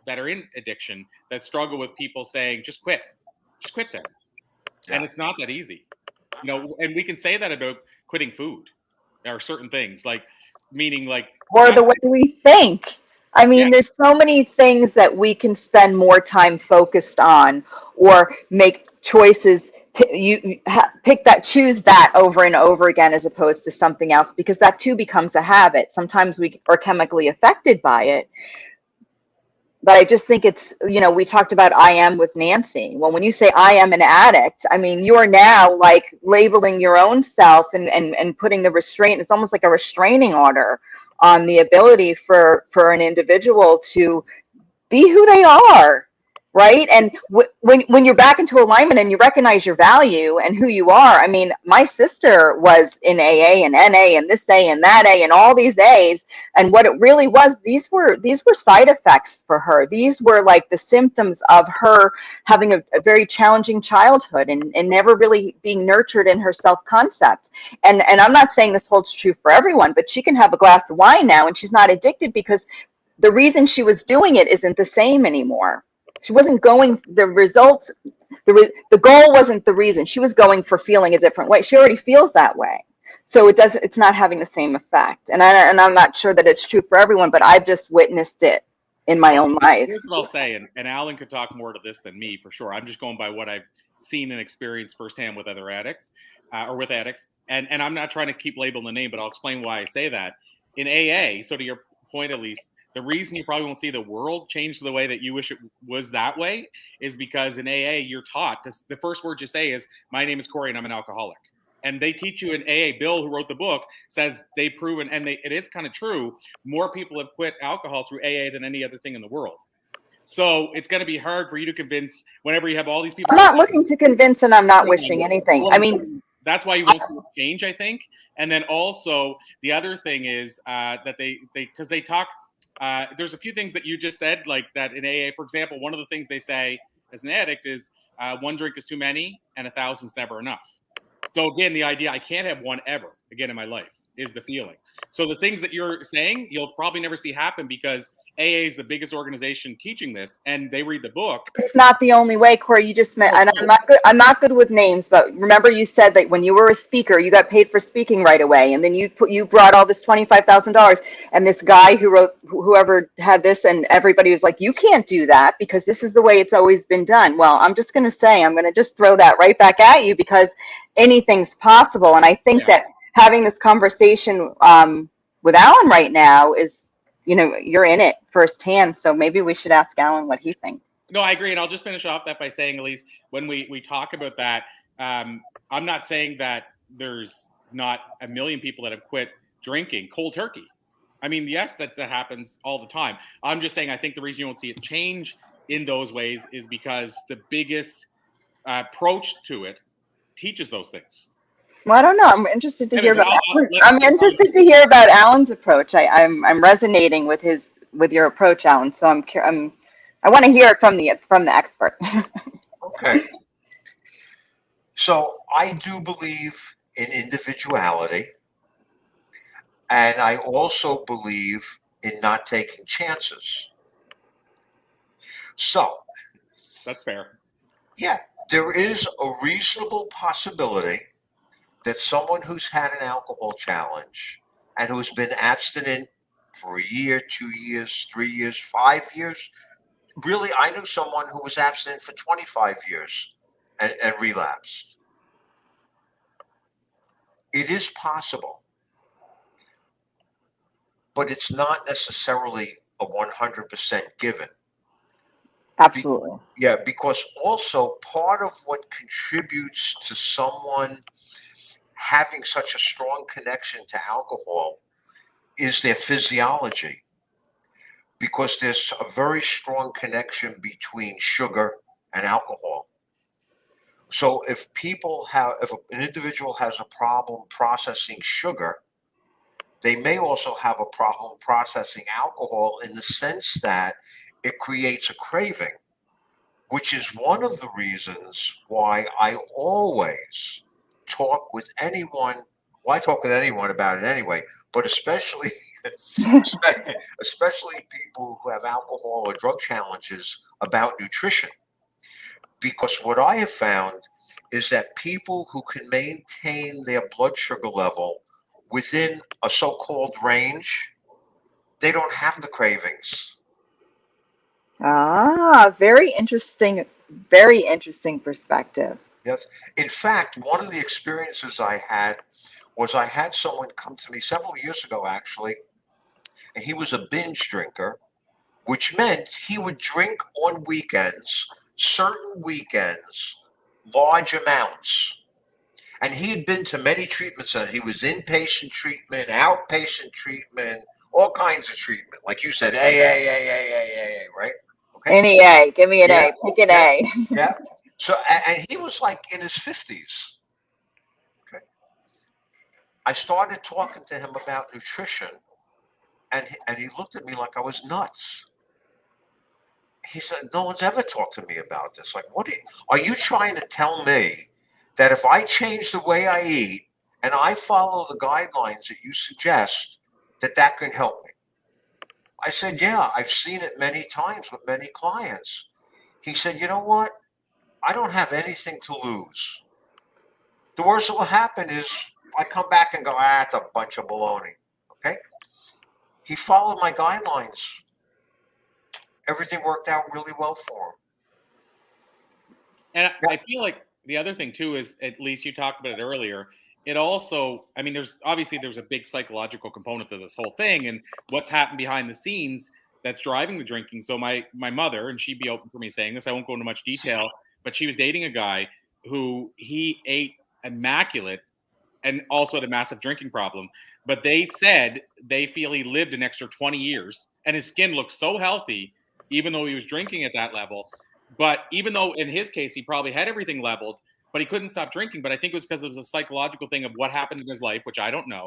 B: that are in addiction that struggle with people saying, just quit this. Yeah. And it's not that easy, and we can say that about quitting food. There are certain things meaning
A: or the way we think. I mean, there's so many things that we can spend more time focused on or make choices. Choose that over and over again as opposed to something else, because that too becomes a habit. Sometimes we are chemically affected by it. But I just think it's, we talked about I am with Nancy. Well, when you say I am an addict, I mean, you are now like labeling your own self and putting the restraint. It's almost like a restraining order on the ability for an individual to be who they are, right? And when you're back into alignment and you recognize your value and who you are. I mean, my sister was in AA and NA and this A and that A and all these A's, and what it really was, these were side effects for her. These were like the symptoms of her having a very challenging childhood and never really being nurtured in her self-concept. And I'm not saying this holds true for everyone, but she can have a glass of wine now and she's not addicted because the reason she was doing it isn't the same anymore. She wasn't going, the results, the goal wasn't the reason. She was going for feeling a different way. She already feels that way. So it's not having the same effect. And I'm not sure that it's true for everyone, but I've just witnessed it in my own life.
B: Here's what I'll say, and Alan could talk more to this than me for sure. I'm just going by what I've seen and experienced firsthand with other addicts or with addicts. And I'm not trying to keep labeling the name, but I'll explain why I say that. In AA, so to your point, Elise, the reason you probably won't see the world change the way that you wish it was that way is because in AA, you're taught the first word you say is, my name is Corey and I'm an alcoholic. And they teach you in AA. Bill, who wrote the book, says they've proven, and it is kind of true, more people have quit alcohol through AA than any other thing in the world. So it's going to be hard for you to convince whenever you have all these people.
A: I'm not looking to convince, and I'm not wishing anything. I mean,
B: that's why you won't see a change, I think. And then also the other thing is that because they talk, there's a few things that you just said, like that in AA, for example, one of the things they say as an addict is one drink is too many and 1,000 is never enough. So again, the idea I can't have one ever again in my life is the feeling. So the things that you're saying, you'll probably never see happen because AA is the biggest organization teaching this, and they read the book.
A: It's not the only way, Corey. You just met, and I'm not good with names, but remember you said that when you were a speaker, you got paid for speaking right away, and then you brought all this $25,000, and this guy who wrote, whoever had this, and everybody was like, you can't do that because this is the way it's always been done. Well, I'm just going to say, I'm going to just throw that right back at you because anything's possible, and I think that having this conversation with Alan right now is, you know, you're in it firsthand, so maybe we should ask Alan what he thinks.
B: No, I agree, and I'll just finish off that by saying, Elise, when we talk about that, I'm not saying that there's not a million people that have quit drinking cold turkey. I mean, yes, that happens all the time. I'm just saying I think the reason you won't see it change in those ways is because the biggest approach to it teaches those things.
A: Well, I don't know. I'm interested to hear about. I'm interested to hear about Alan's approach. I'm resonating with your approach, Alan. So I want to hear it from the expert.
D: Okay. So I do believe in individuality, and I also believe in not taking chances. So
B: that's fair.
D: Yeah, there is a reasonable possibility that someone who's had an alcohol challenge and who's been abstinent for a year, 2 years, 3 years, 5 years. Really, I knew someone who was abstinent for 25 years and relapsed. It is possible, but it's not necessarily a 100% given.
A: Absolutely.
D: Yeah, because also part of what contributes to someone having such a strong connection to alcohol is their physiology, because there's a very strong connection between sugar and alcohol. So if an individual has a problem processing sugar, they may also have a problem processing alcohol, in the sense that it creates a craving, which is one of the reasons why I always talk with anyone. Well, I talk with anyone about it anyway, but especially people who have alcohol or drug challenges, about nutrition. Because what I have found is that people who can maintain their blood sugar level within a so-called range, they don't have the cravings.
A: Very interesting perspective.
D: Yes. In fact, one of the experiences I had was I had someone come to me several years ago, actually, and he was a binge drinker, which meant he would drink on weekends, certain weekends, large amounts. And he had been to many treatment centers. He was inpatient treatment, outpatient treatment, all kinds of treatment. Like you said, AA, right?
A: Okay. Any A, give me an A, pick an A.
D: Yeah. So, and he was like in his 50s. Okay. I started talking to him about nutrition, and he looked at me like I was nuts. He said, "No one's ever talked to me about this. Like, are you trying to tell me that if I change the way I eat and I follow the guidelines that you suggest, that can help me?" I said, "Yeah, I've seen it many times with many clients." He said, "You know what? I don't have anything to lose. The worst that will happen is I come back and go, it's a bunch of baloney." Okay? He followed my guidelines. Everything worked out really well for him.
B: And I feel like the other thing too is, at least you talked about it earlier, it also, I mean, there's a big psychological component to this whole thing, and what's happened behind the scenes that's driving the drinking. So my mother, and she'd be open for me saying this, I won't go into much detail, but she was dating a guy who he ate immaculate and also had a massive drinking problem. But they said they feel he lived an extra 20 years, and his skin looked so healthy, even though he was drinking at that level. But even though in his case he probably had everything leveled, but he couldn't stop drinking. But I think it was because it was a psychological thing of what happened in his life, which I don't know,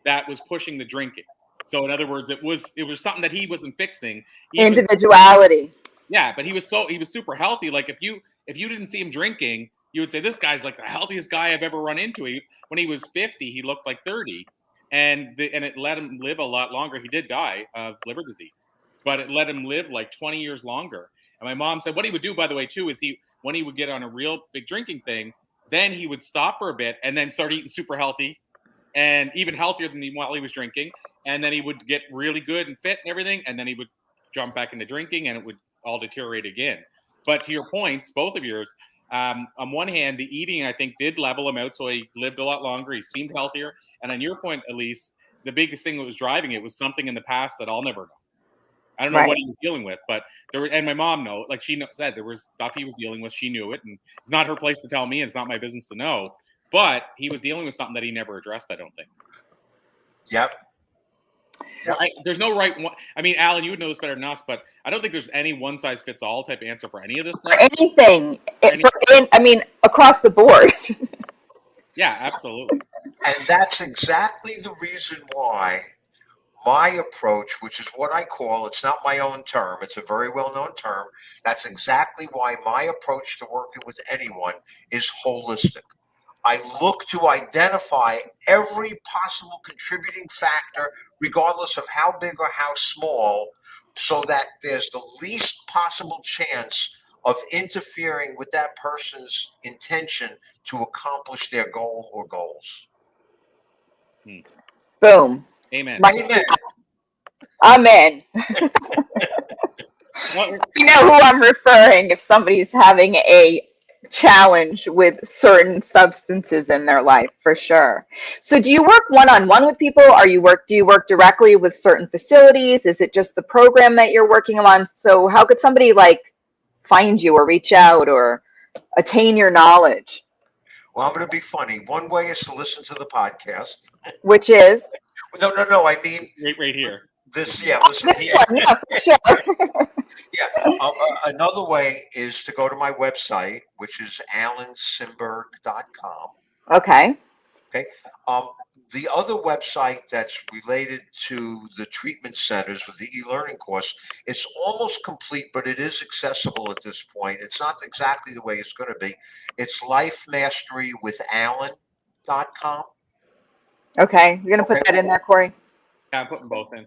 B: that was pushing the drinking. So in other words, it was something that he wasn't fixing.
A: Individuality.
B: Yeah, but he was super healthy. Like if you didn't see him drinking, you would say this guy's like the healthiest guy I've ever run into. When he was 50, he looked like 30, and it let him live a lot longer. He did die of liver disease, but it let him live like 20 years longer. And my mom said what he would do, by the way, too, is when he would get on a real big drinking thing, then he would stop for a bit and then start eating super healthy, and even healthier than while he was drinking. And then he would get really good and fit and everything, and then he would jump back into drinking, and it would all deteriorate again. But to your points, both of yours, on one hand, the eating, I think, did level him out, so he lived a lot longer. He seemed healthier. And on your point, Elise, the biggest thing that was driving it was something in the past that I'll never know. I don't know what he was dealing with, but and my mom knows, like she said, there was stuff he was dealing with. She knew it, and it's not her place to tell me. And it's not my business to know. But he was dealing with something that he never addressed, I don't think.
D: Yep.
B: Well, there's no right one. I mean, Alan, you would know this better than us, but I don't think there's any one size fits all type answer for any of this stuff.
A: For anything. I mean, across the board.
B: Yeah, absolutely.
D: And that's exactly the reason why my approach, which is what I call, it's not my own term, it's a very well-known term. That's exactly why my approach to working with anyone is holistic. I look to identify every possible contributing factor, regardless of how big or how small, so that there's the least possible chance of interfering with that person's intention to accomplish their goal or goals.
A: Boom.
B: Amen.
D: Amen.
A: Amen. You know who I'm referring if somebody's having a challenge with certain substances in their life, for sure. So do you work one-on-one with people? Do you work directly with certain facilities? Is it just the program that you're working on? So how could somebody find you or reach out or attain your knowledge?
D: Well, I'm going to be funny. One way is to listen to the podcast.
A: Which is?
D: No. I mean,
B: right here.
D: Listen here.
A: One, yeah, for sure.
D: Yeah. Another way is to go to my website, which is alansimberg.com.
A: Okay.
D: Okay. The other website that's related to the treatment centers with the e-learning course, it's almost complete, but it is accessible at this point. It's not exactly the way it's going to be. It's lifemasterywithalan.com. Okay.
A: You're going to put that in there, Corey?
B: Yeah, I'm putting both in.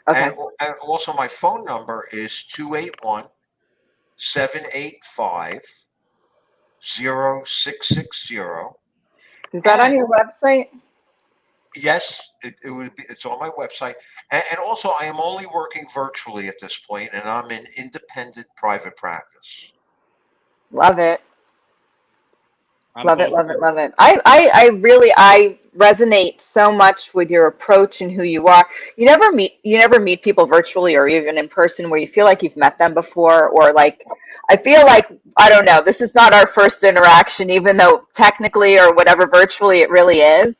A: Okay.
D: And also my phone number is 281-785-0660.
A: Is that on your website?
D: Yes, it would be. It's on my website. And also I am only working virtually at this point, and I'm in independent private practice.
A: Love it. Love it. I resonate so much with your approach and who you are. You never meet people virtually or even in person where you feel like you've met them before, or I feel like, I don't know, this is not our first interaction, even though technically or whatever virtually it really is.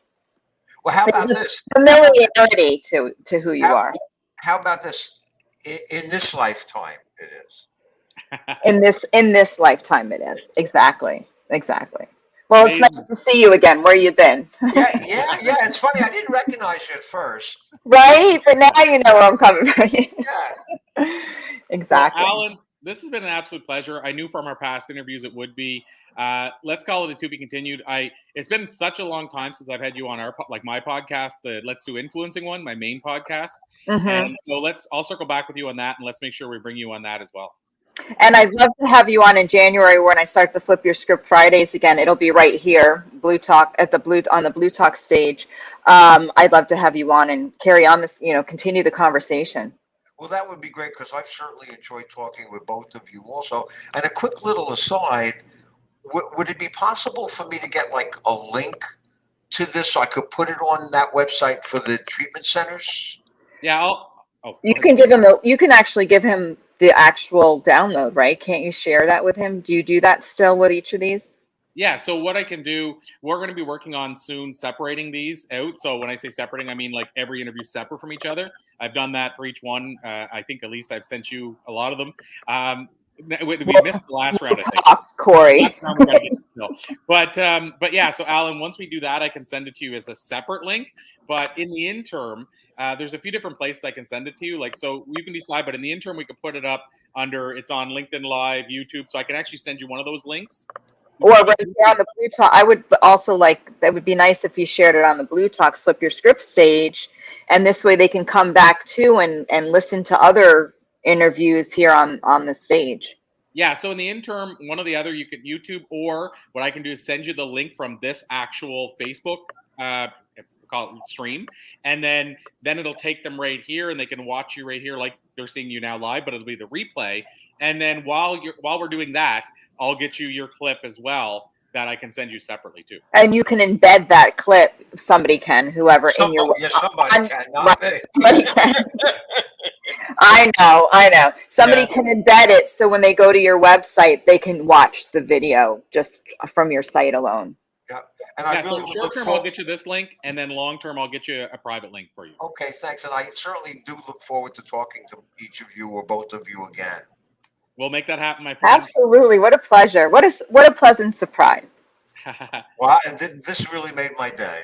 D: Well, how about this?
A: Familiarity to who you are.
D: How about this? In this lifetime, it is.
A: In this lifetime, it is. Exactly. Well, it's nice to see you again. Where you been?
D: Yeah. It's funny. I didn't recognize you at first.
A: Right, but now you know where I'm coming from.
D: Yeah.
A: Exactly.
B: Well, Alan, this has been an absolute pleasure. I knew from our past interviews it would be. Let's call it a to be continued. It's been such a long time since I've had you on my podcast, the Let's Do Influencing one, my main podcast.
A: Mm-hmm.
B: And so I'll circle back with you on that, and let's make sure we bring you on that as well.
A: And I'd love to have you on in January when I start the Flip Your Script Fridays again. It'll be right here, Blue Talk on the Blue Talk stage. I'd love to have you on and carry on this, continue the conversation.
D: Well, that would be great, because I've certainly enjoyed talking with both of you also. And a quick little aside, would it be possible for me to get a link to this so I could put it on that website for the treatment centers?
B: Yeah,
A: you can you can actually give him the actual download, right? Can't you share that with him? Do you do that still with each of these?
B: Yeah, so what I can do, we're going to be working on soon separating these out. So when I say separating, I mean like every interview separate from each other. I've done that for each one. I think, Elise, I've sent you a lot of them. We missed the last round, I think.
A: Corey.
B: Last round we got to get still. But yeah, so Alan, once we do that, I can send it to you as a separate link. But in the interim, there's a few different places I can send it to you. Like, so you can decide, but in the interim, we could put it up under, it's on LinkedIn Live, YouTube. So I can actually send you one of those links.
A: Or right there on the Blue Talk. I would also like, that would be nice if you shared it on the Blue Talk, Flip Your Script stage. And this way they can come back too and listen to other interviews here on the stage.
B: Yeah, so in the interim, one or the other, you could YouTube, or what I can do is send you the link from this actual Facebook call it stream, and then it'll take them right here, and they can watch you right here, like they're seeing you now live, but it'll be the replay. And then while we're doing that, I'll get you your clip as well that I can send you separately too.
A: And you can embed that clip. Somebody can, whoever in your
D: somebody can, not me.
A: Somebody can. I know. Somebody can embed it so when they go to your website, they can watch the video just from your site alone.
D: Yeah, and I really
B: so short term, I'll get you this link, and then long term, I'll get you a private link for you.
D: Okay, thanks, and I certainly do look forward to talking to each of you or both of you again.
B: We'll make that happen, my friend.
A: Absolutely, what a pleasure! What a pleasant surprise.
D: Well, this really made my day.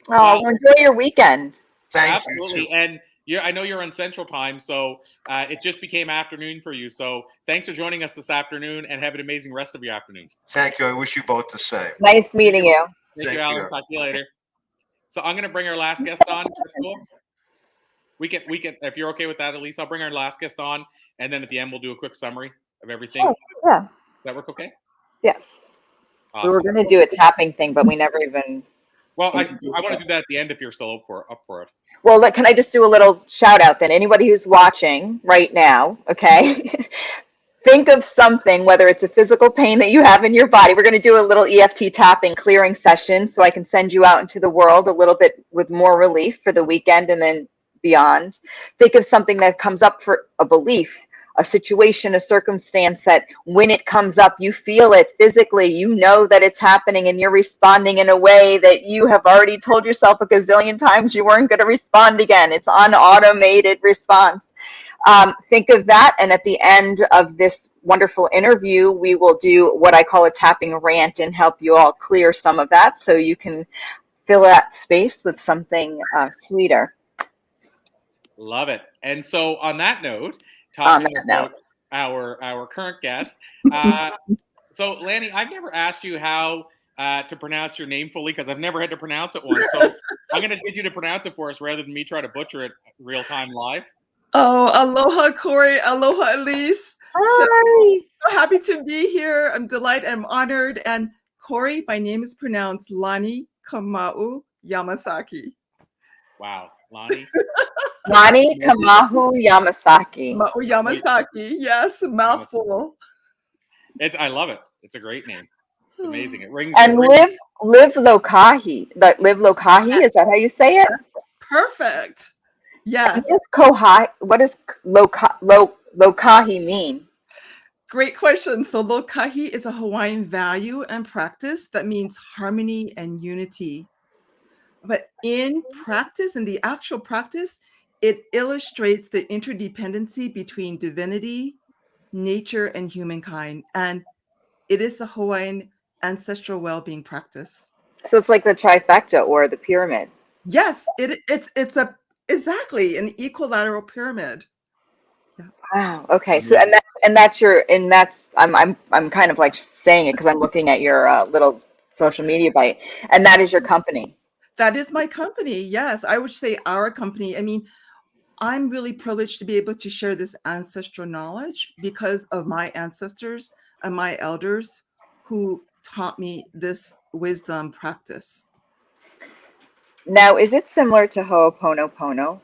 A: Oh, well, enjoy your weekend.
D: Thank you too.
B: And I know you're on Central Time, so it just became afternoon for you. So thanks for joining us this afternoon, and have an amazing rest of your afternoon.
D: Thank you. I wish you both the same.
A: Nice meeting you.
B: Thank you, Alan. Talk to you later. So I'm going to bring our last guest on. That's cool. We can, if you're okay with that, Elise, I'll bring our last guest on, and then at the end we'll do a quick summary of everything.
A: Oh, yeah.
B: Does that work okay?
A: Yes. Awesome. We were going to do a tapping thing, but we never even.
B: Well, I want to do that at the end if you're still up for it.
A: Well, can I just do a little shout out then? Anybody who's watching right now, okay? Think of something, whether it's a physical pain that you have in your body. We're going to do a little EFT tapping clearing session so I can send you out into the world a little bit with more relief for the weekend and then beyond. Think of something that comes up for a belief, a situation, a circumstance that when it comes up, you feel it physically, you know that it's happening and you're responding in a way that you have already told yourself a gazillion times you weren't going to respond again. It's an automated response. Think of that, and at the end of this wonderful interview, we will do what I call a tapping rant and help you all clear some of that so you can fill that space with something sweeter.
B: Love it. And so on that note, talking about our current guest, so Lani, I've never asked you how to pronounce your name fully because I've never had to pronounce it once. So I'm going to get you to pronounce it for us rather than me try to butcher it real time live.
E: Oh, aloha, Corey. Aloha, Elise.
A: Hi.
E: So happy to be here. I'm delighted. I'm honored. And Corey, my name is pronounced Lani Kamauu Yamasaki.
B: Wow. Lani?
A: Lani Kamauu Yamasaki.
E: Kamauu Yamasaki. Yes, a mouthful.
B: I love it. It's a great name. It's amazing. It rings.
A: And live lokahi. Live lokahi. Is that how you say it?
E: Perfect. Yes.
A: What does lokahi mean?
E: Great question. So lokahi is a Hawaiian value and practice that means harmony and unity. But in practice, in the actual practice, it illustrates the interdependency between divinity, nature, and humankind. And it is the Hawaiian ancestral well-being practice.
A: So it's like the trifecta or the pyramid.
E: Yes, it's exactly an equilateral pyramid.
A: Yeah. Wow. Okay. So I'm kind of like saying it because I'm looking at your little social media bite, and that is your company.
E: That is my company. Yes, I would say our company. I mean, I'm really privileged to be able to share this ancestral knowledge because of my ancestors and my elders who taught me this wisdom practice.
A: Now, is it similar to Ho'oponopono?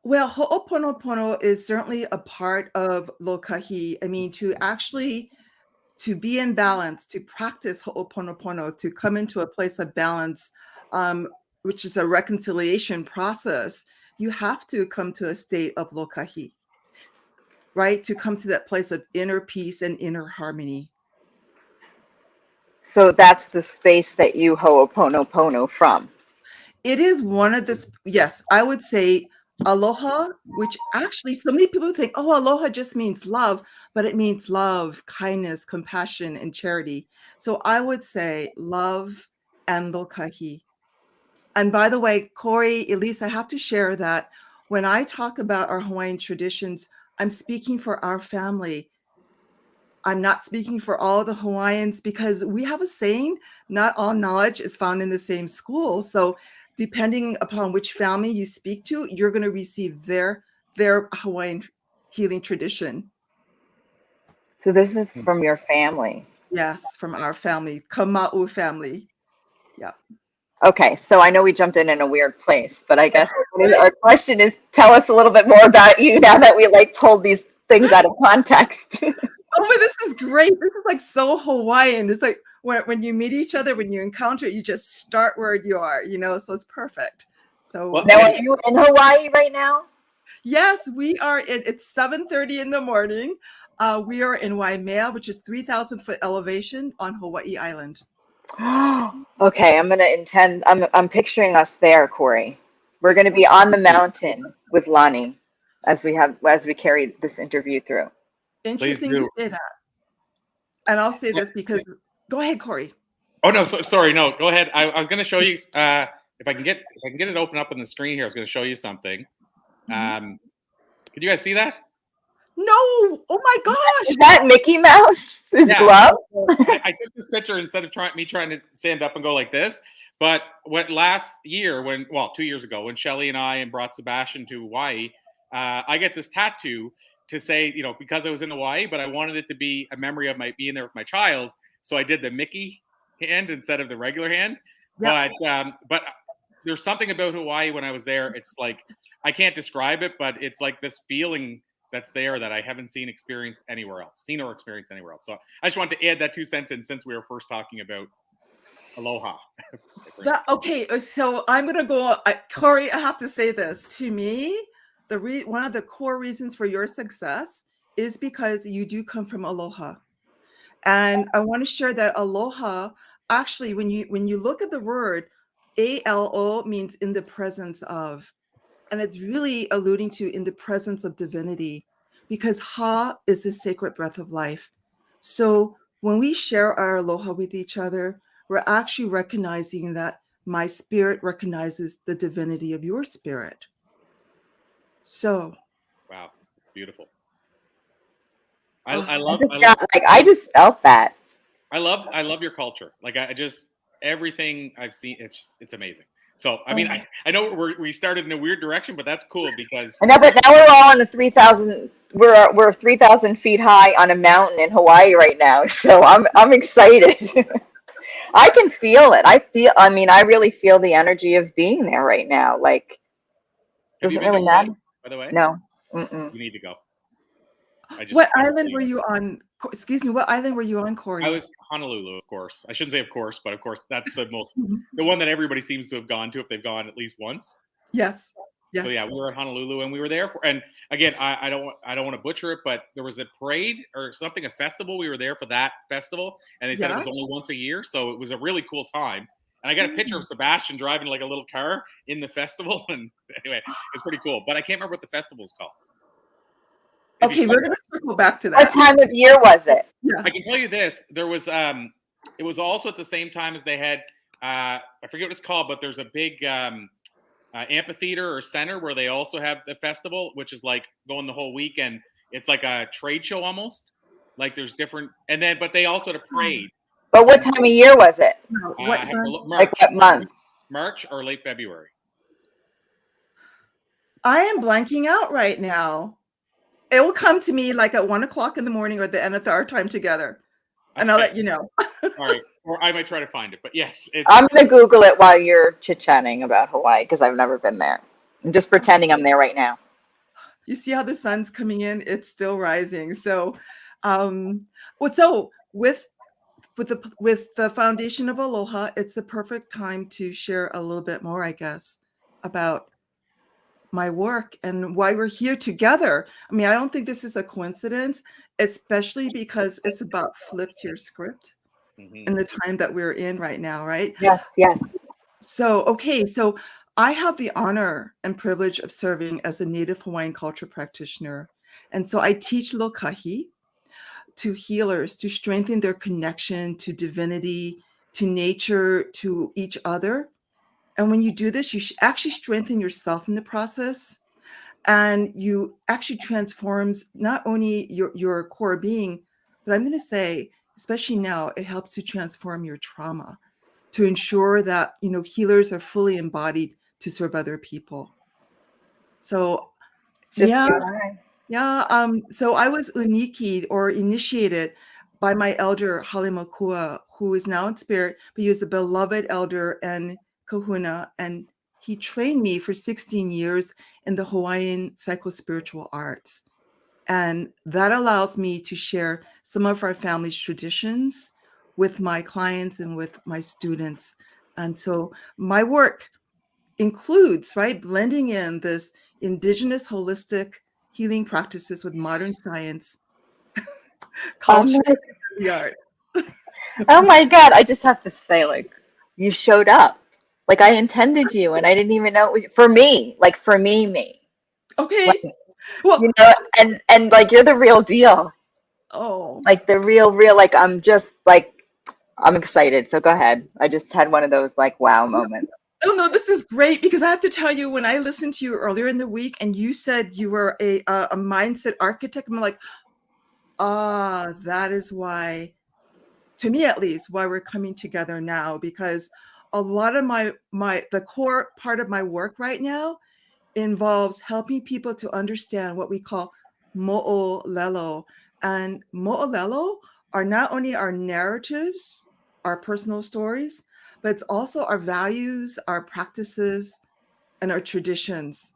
E: Well, Ho'oponopono is certainly a part of lokahi. I mean, to be in balance, to practice Ho'oponopono, to come into a place of balance, which is a reconciliation process, you have to come to a state of lokahi, right? To come to that place of inner peace and inner harmony.
A: So that's the space that you ho'oponopono from.
E: It is one of the, yes, I would say aloha, which actually so many people think, oh, aloha just means love, but it means love, kindness, compassion, and charity. So I would say love and lokahi. And by the way, Corey, Elise, I have to share that when I talk about our Hawaiian traditions, I'm speaking for our family. I'm not speaking for all the Hawaiians because we have a saying, not all knowledge is found in the same school. So depending upon which family you speak to, you're going to receive their Hawaiian healing tradition.
A: So this is from your family.
E: Yes, from our family, Kamauu family. Yeah.
A: Okay, so I know we jumped in a weird place, but I guess our question is, tell us a little bit more about you now that we like pulled these things out of context.
E: Oh, but this is great. This is like so Hawaiian. It's like when you meet each other, when you encounter, you just start where you are, so it's perfect. So
B: Well,
A: Now, are you in Hawaii right now?
E: yes, we are it's 7:30 in the morning. We are in Waimea, which is 3,000-foot elevation on Hawaii Island.
A: Okay, I'm picturing us there, Corey. We're gonna be on the mountain with Lani as we carry this interview through.
E: Interesting you say that. And I'll say this because go ahead, Corey.
B: Oh no, sorry, no, go ahead. I was going to show you if I can get it open up on the screen here. I was going to show you something. Could you guys see that?
E: No! Oh my gosh!
A: Is that Mickey Mouse? His glove?
B: I took this picture instead of trying to stand up and go like this. But last year, 2 years ago, when Shelly and I brought Sebastian to Hawaii, I get this tattoo to say, because I was in Hawaii, but I wanted it to be a memory of my being there with my child. So I did the Mickey hand instead of the regular hand. Yep. But there's something about Hawaii when I was there. It's like, I can't describe it, but it's like this feeling that's there that I haven't seen or experienced anywhere else. So I just wanted to add that 2 cents in since we were first talking about aloha.
E: Okay, so I'm going to go, Corey, I have to say this. To me, one of the core reasons for your success is because you do come from aloha. And I want to share that aloha, actually, when you look at the word, ALO means in the presence of. And it's really alluding to in the presence of divinity, because Ha is the sacred breath of life. So when we share our aloha with each other, we're actually recognizing that my spirit recognizes the divinity of your spirit. So.
B: Wow, it's beautiful.
A: I just felt that.
B: I love your culture. Like everything I've seen, it's amazing. So, I mean, I know we started in a weird direction, but that's cool because
A: I know, but now we're all on the 3,000. We're 3,000 feet high on a mountain in Hawaii right now. So I'm excited. I can feel it. I really feel the energy of being there right now. Like,
B: have you
A: doesn't
B: been
A: really
B: to Hawaii,
A: matter.
B: by the way?
A: No.
B: You need to go.
E: What island were you on? Excuse me. What island were you on, Corey?
B: I was Honolulu, of course. I shouldn't say of course, but of course that's the one that everybody seems to have gone to if they've gone at least once.
E: Yes. Yes.
B: So yeah, we were in Honolulu and we were there and again, I don't want to butcher it, but there was a parade or something, a festival. We were there for that festival, and they said it was only once a year, so it was a really cool time. And I got a picture of Sebastian driving like a little car in the festival, and anyway, it's pretty cool. But I can't remember what the festival's called.
E: Okay, we're going to circle back to that.
A: What time of year was it?
B: Yeah. I can tell you this. There was it was also at the same time as they had I forget what it's called, but there's a big amphitheater or center where they also have the festival, which is like going the whole weekend. It's like a trade show almost. Like there's different, but they also had a parade.
A: But what time of year was it?
B: March,
A: like what month?
B: March or late February.
E: I am blanking out right now. It will come to me like at 1 o'clock in the morning or at the end of our time together. And I'll let you know.
B: All right. Or I might try to find it. But yes.
A: I'm going to Google it while you're chit-chatting about Hawaii because I've never been there. I'm just pretending I'm there right now.
E: You see how the sun's coming in? It's still rising. So, with the foundation of Aloha, it's the perfect time to share a little bit more, I guess, about my work and why we're here together. I mean, I don't think this is a coincidence, especially because it's about flipped your script. in the time that we're in right now, right?
A: Yes, yes.
E: So, okay, so I have the honor and privilege of serving as a Native Hawaiian culture practitioner. And so I teach lokahi to healers to strengthen their connection to divinity, to nature, to each other. And when you do this, you actually strengthen yourself in the process. And you actually transforms not only your core being, but I'm going to say, especially now, it helps to transform your trauma to ensure that, you know, healers are fully embodied to serve other people. So,
A: Just
E: yeah,
A: you and I.
E: yeah. So I was unikied or initiated by my elder Halemakua, who is now in spirit, but he was a beloved elder and kahuna, and he trained me for 16 years in the Hawaiian psycho-spiritual arts. And that allows me to share some of our family's traditions with my clients and with my students. And so my work includes, right, blending in this indigenous holistic healing practices with modern science,
A: I'm
E: culture,
A: like,
E: and the art.
A: oh my God, I just have to say, like, you showed up. Like I intended you and I didn't even know for me, like for me. Like,
E: Okay. Well,
A: you know, and like you're the real deal.
E: oh,
A: Like the real, like I'm just like I'm excited. So go ahead. I just had one of those like wow moments.
E: oh no, this is great because I have to tell you, when I listened to you earlier in the week and you said you were a mindset architect, I'm like, that is why, to me at least, why we're coming together now, because a lot of the core part of my work right now involves helping people to understand what we call mo'olelo. And mo'olelo are not only our narratives, our personal stories, but it's also our values, our practices, and our traditions.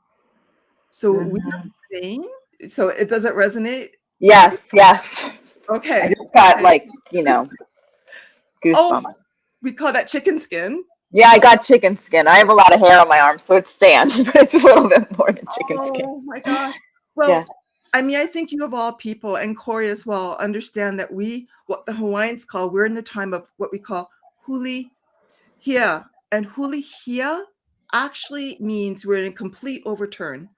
E: So we
A: Mhm.
E: sing. So it doesn't resonate with you?
A: Yes. I
E: Okay.
A: just got
E: Okay.
A: like, you know,
E: Oh,
A: goosebumps.
E: we call that chicken skin.
A: Yeah, I got chicken skin. I have a lot of hair on my arm, so it stands, but it's a little bit more than chicken skin.
E: Oh my gosh.
A: Yeah.
E: Well, I mean, I think you of all people, and Corey as well, understand that what the Hawaiians call, we're in the time of what we call huli hia. And huli hia actually means we're in a complete overturn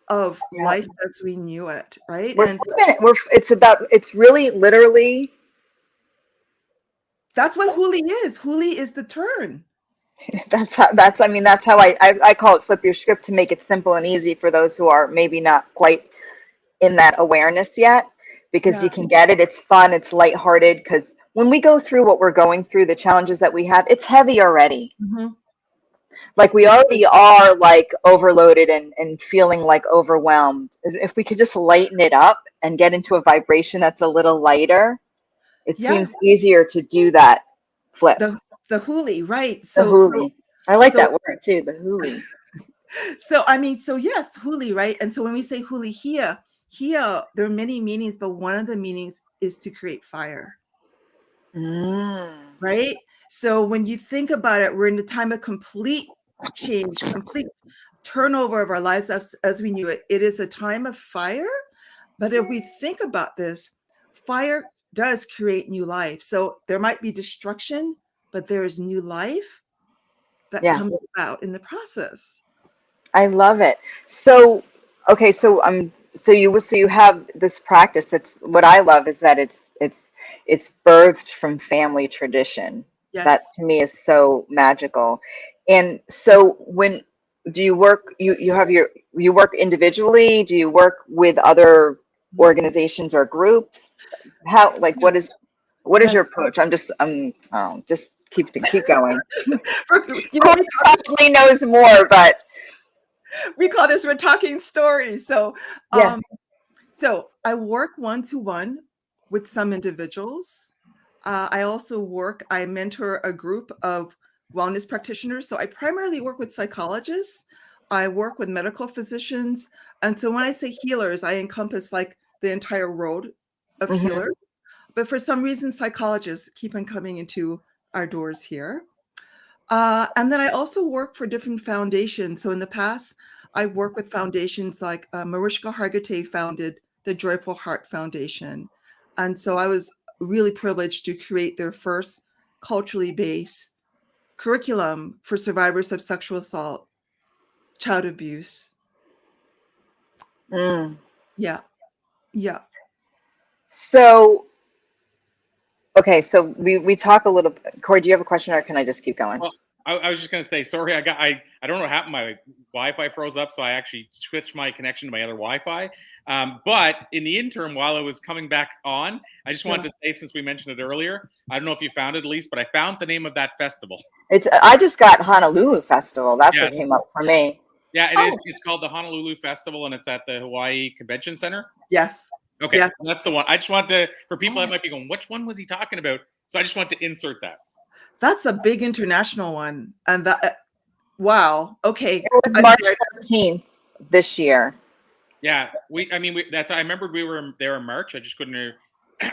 E: of
A: Yeah.
E: life as we knew it, right?
A: We're
E: And
A: flipping it. It's really literally
E: that's what huli is. Huli is the turn.
A: that's how I call it flip your script to make it simple and easy for those who are maybe not quite in that awareness yet, because
E: Yeah.
A: you can get it. It's fun, it's lighthearted, because when we go through what we're going through, the challenges that we have, it's heavy already.
E: Mhm.
A: Like we already are like overloaded and feeling like overwhelmed. If we could just lighten it up and get into a vibration that's a little lighter, it
E: Yeah.
A: seems easier to do that flip.
E: The huli, right?
A: The
E: So
A: huli. I like
E: so
A: that word too, the huli.
E: so I mean, so yes, huli, right? And so when we say huli hia, there are many meanings, but one of the meanings is to create fire,
A: Mm.
E: right? So when you think about it, we're in the time of complete change, complete turnover of our lives as we knew it. It is a time of fire. But if we think about this, fire does create new life. So there might be destruction, but there is new life that
A: Yes.
E: comes about in the process.
A: I love it. So, okay, so you have this practice. That's what I love is that it's birthed from family tradition. That
E: Yes.
A: to me is so magical. And so when do you work you work individually? Do you work with other organizations or groups? How like
E: Yeah.
A: what is
E: Yes.
A: your approach? Just keep going.
E: You know,
A: Corey probably knows more, but
E: we call this we're talking stories. So
A: yeah.
E: so I work one-to-one with some individuals. I mentor a group of wellness practitioners. So I primarily work with psychologists. I work with medical physicians. And so when I say healers, I encompass like the entire road of
A: Mhm.
E: healers. But for some reason, psychologists keep on coming into our doors here. And then I also work for different foundations. So in the past, I worked with foundations like Mariska Hargitay founded the Joyful Heart Foundation. And so I was really privileged to create their first culturally based curriculum for survivors of sexual assault, child abuse.
A: Mm.
E: Yeah. Yeah.
A: So, okay, so we talk a little. Corey, do you have a question, or can I just keep going?
B: Well, I was just gonna say, sorry, I don't know what happened. My Wi-Fi froze up, so I actually switched my connection to my other Wi-Fi. But in the interim, while it was coming back on, I just wanted to say, since we mentioned it earlier, I don't know if you found it, Elise, but I found the name of that festival.
A: I just got Honolulu Festival. That's what came up for me.
B: Yeah, it is. It's called the Honolulu Festival, and it's at the Hawaii Convention Center.
E: Yes.
B: Okay,
E: Yes.
B: so that's the one. I just want to, for people that might be going, which one was he talking about? So I just want to insert that.
E: That's a big international one. And that, wow. Okay.
A: It was March 13th this year.
B: Yeah, I remembered we were there in March. I just couldn't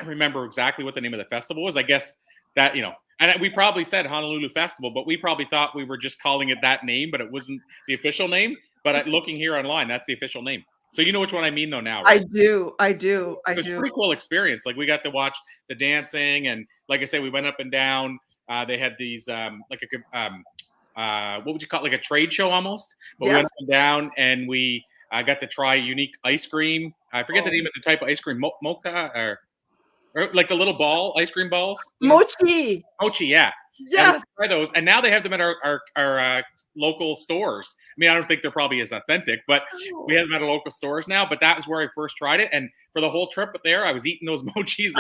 B: remember exactly what the name of the festival was. I guess that, and we probably said Honolulu Festival, but we probably thought we were just calling it that name, but it wasn't the official name. But looking here online, that's the official name. So you know which one I mean, though, now, right?
E: I do.
B: It was a pretty cool experience. Like, we got to watch the dancing, and like I say, we went up and down. They had these what would you call it? Like a trade show almost. But we went up and down, and we got to try unique ice cream. I forget the name of the type of ice cream, mocha or like the little ball ice cream balls.
E: Mochi,
B: yeah.
E: Yes.
B: Try those, and now they have them at our local stores. I mean, I don't think they're probably as authentic, but we have them at our local stores now. But that was where I first tried it, and for the whole trip there, I was eating those mochis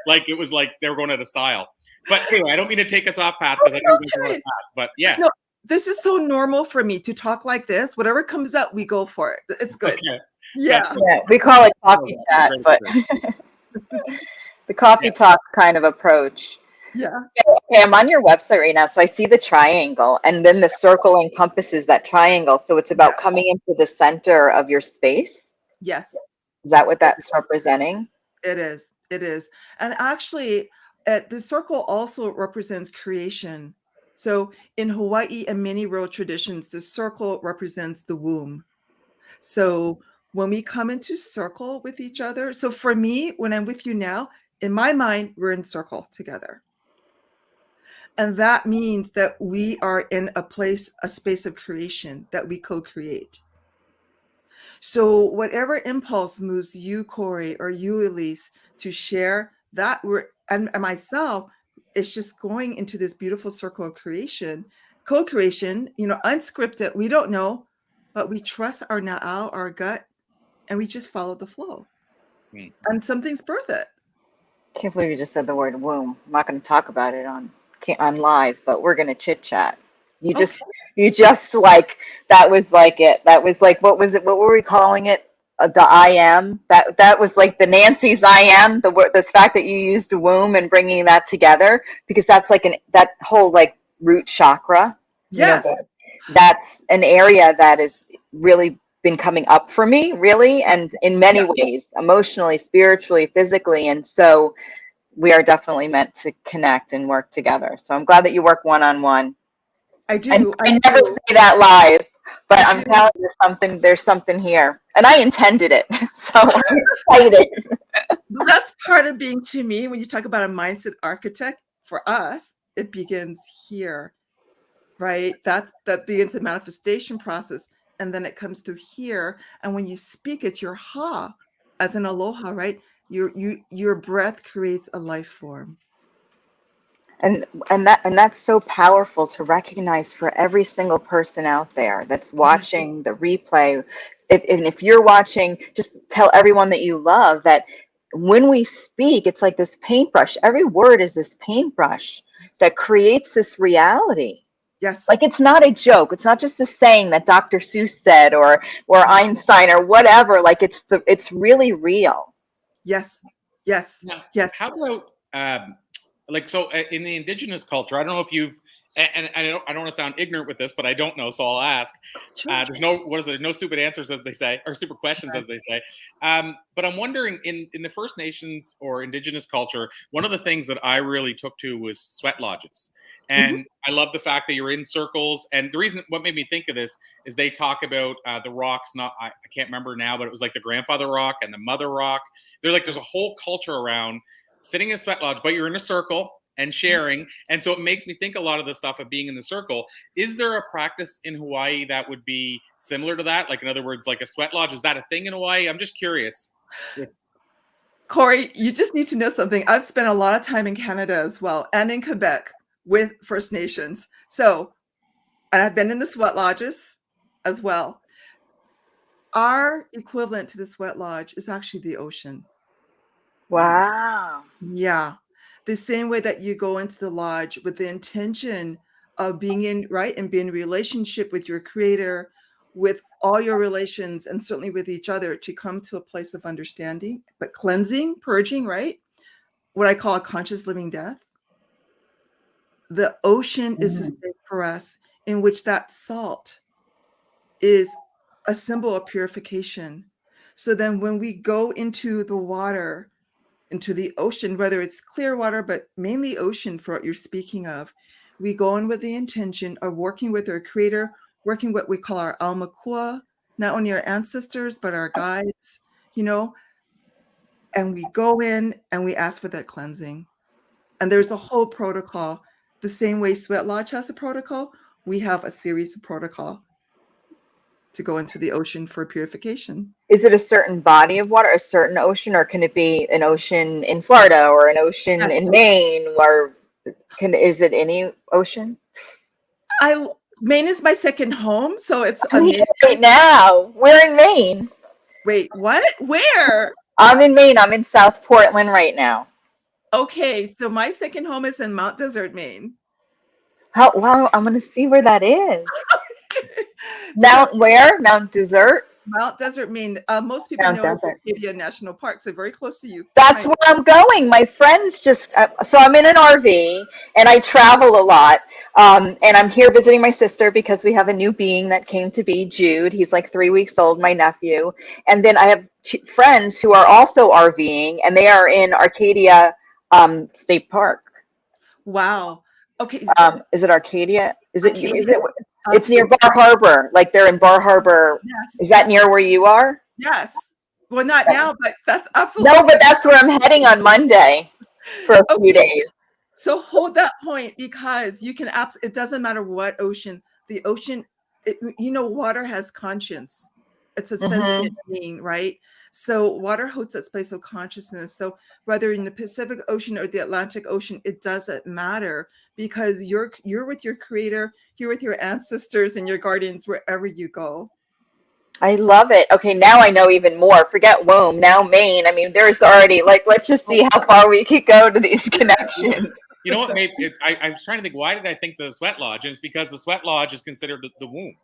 B: like it was like they were going out of style. But anyway, I don't mean to take us off path, because I know we're on a path. But yes.
E: No, this is so normal for me to talk like this. Whatever comes up, we go for it. It's good.
B: Okay.
E: Yeah.
A: We call it coffee chat, but the coffee talk kind of approach.
E: Yeah.
A: Okay, I'm on your website right now, so I see the triangle, and then the circle encompasses that triangle. So it's about coming into the center of your space.
E: Yes.
A: Is that what that's representing?
E: It is. It is. And actually, the circle also represents creation. So in Hawaii and many world traditions, the circle represents the womb. So when we come into circle with each other, so for me, when I'm with you now, in my mind, we're in circle together. And that means that we are in a space of creation that we co-create. So whatever impulse moves you, Corey, or you, Elise, to share that, and myself, it's just going into this beautiful circle of creation, co-creation, unscripted. We don't know, but we trust our na'au, our gut, and we just follow the flow. And something's birthed it.
A: Can't believe you just said the word womb. I'm not going to talk about it on live, but we're going to chit chat. You just like, that was like it. That was like, what was it? What were we calling it? The I am. That was like the Nancy's I am. The fact that you used womb and bringing that together, because that's like that whole like root chakra.
E: Yes.
A: That's an area that has really been coming up for me, really, and in many ways, emotionally, spiritually, physically. And so we are definitely meant to connect and work together. So I'm glad that you work one-on-one.
E: I do.
A: I never say that live, but I'm telling you there's something here. And I intended it. So I'm excited.
E: That's part of being, to me, when you talk about a mindset architect, for us, it begins here, right? That begins the manifestation process. And then it comes through here. And when you speak, it's your ha, as in aloha, right? Your breath creates a life form.
A: And that's so powerful to recognize for every single person out there that's watching the replay. If you're watching, just tell everyone that you love that when we speak, it's like this paintbrush. Every word is this paintbrush that creates this reality.
E: Yes.
A: Like, it's not a joke. It's not just a saying that Dr. Seuss said or Einstein or whatever. Like, it's really real.
E: Yes. Yes.
B: Now,
E: yes.
B: How about so in the indigenous culture, I don't know if you've, and I don't want to sound ignorant with this, but I don't know, so I'll ask.
E: Sure.
B: There's no stupid answers, as they say, or stupid questions, as they say. But I'm wondering, in the First Nations or indigenous culture, one of the things that I really took to was sweat lodges. And I love the fact that you're in circles. And the reason, what made me think of this is they talk about the rocks. I can't remember now, but it was like the grandfather rock and the mother rock. There's a whole culture around sitting in a sweat lodge, but you're in a circle and sharing. And so it makes me think a lot of the stuff of being in the circle. Is there a practice in Hawaii that would be similar to that? Like, in other words, like a sweat lodge, is that a thing in Hawaii? I'm just curious.
E: Corey, you just need to know something. I've spent a lot of time in Canada as well, and in Quebec with First Nations. So, and I've been in the sweat lodges as well. Our equivalent to the sweat lodge is actually the ocean.
A: Wow.
E: Yeah. The same way that you go into the lodge with the intention of being in, right, and being in relationship with your creator, with all your relations, and certainly with each other, to come to a place of understanding, but cleansing, purging, right? What I call a conscious living death. The ocean is a state for us in which that salt is a symbol of purification. So then when we go into the water, into the ocean, whether it's clear water, but mainly ocean for what you're speaking of, we go in with the intention of working with our creator, working what we call our aumakua, not only our ancestors, but our guides, you know, and we go in and we ask for that cleansing. And there's a whole protocol. The same way Sweat Lodge has a protocol, we have a series of protocol to go into the ocean for purification.
A: Is it a certain body of water, a certain ocean, or can it be an ocean in Florida or an ocean
E: Yes.
A: in Maine? Or is it any ocean?
E: Maine is my second home, so it's
A: I'm here
E: amazing.
A: right now. We're in Maine.
E: Wait, what? Where?
A: I'm in Maine. I'm in South Portland right now.
E: Okay, so my second home is in Mount Desert, Maine.
A: How? Wow, I'm gonna see where that is.
E: So,
A: Where? Mount Desert?
E: Mount Desert, Maine. Most people
A: Mount
E: know
A: Desert.
E: Acadia National Park, so very close to you.
A: That's where I'm going. My friends just, so I'm in an RV and I travel a lot. And I'm here visiting my sister because we have a new being that came to be, Jude. He's like 3 weeks old, my nephew. And then I have friends who are also RVing, and they are in Arcadia State Park.
E: Wow. Okay.
A: Is it Arcadia?
E: Arcadia.
A: It's near Bar Harbor. Like they're in Bar Harbor.
E: Yes.
A: Is that near where you are?
E: Yes. Well, not now, but that's absolutely.
A: No, but that's where I'm heading on Monday for a few days.
E: So hold that point, because you can it doesn't matter what ocean, the ocean, water has conscience. It's a sentient being, right? So water holds that space of consciousness. So whether in the Pacific Ocean or the Atlantic Ocean, it doesn't matter, because you're with your creator, you're with your ancestors and your guardians wherever you go.
A: I love it. Okay, now I know even more. Forget womb. Now Maine. I mean, there's already, like, let's just see how far we could go to these connections.
B: You know what? I was trying to think, why did I think the sweat lodge? And it's because the sweat lodge is considered the womb.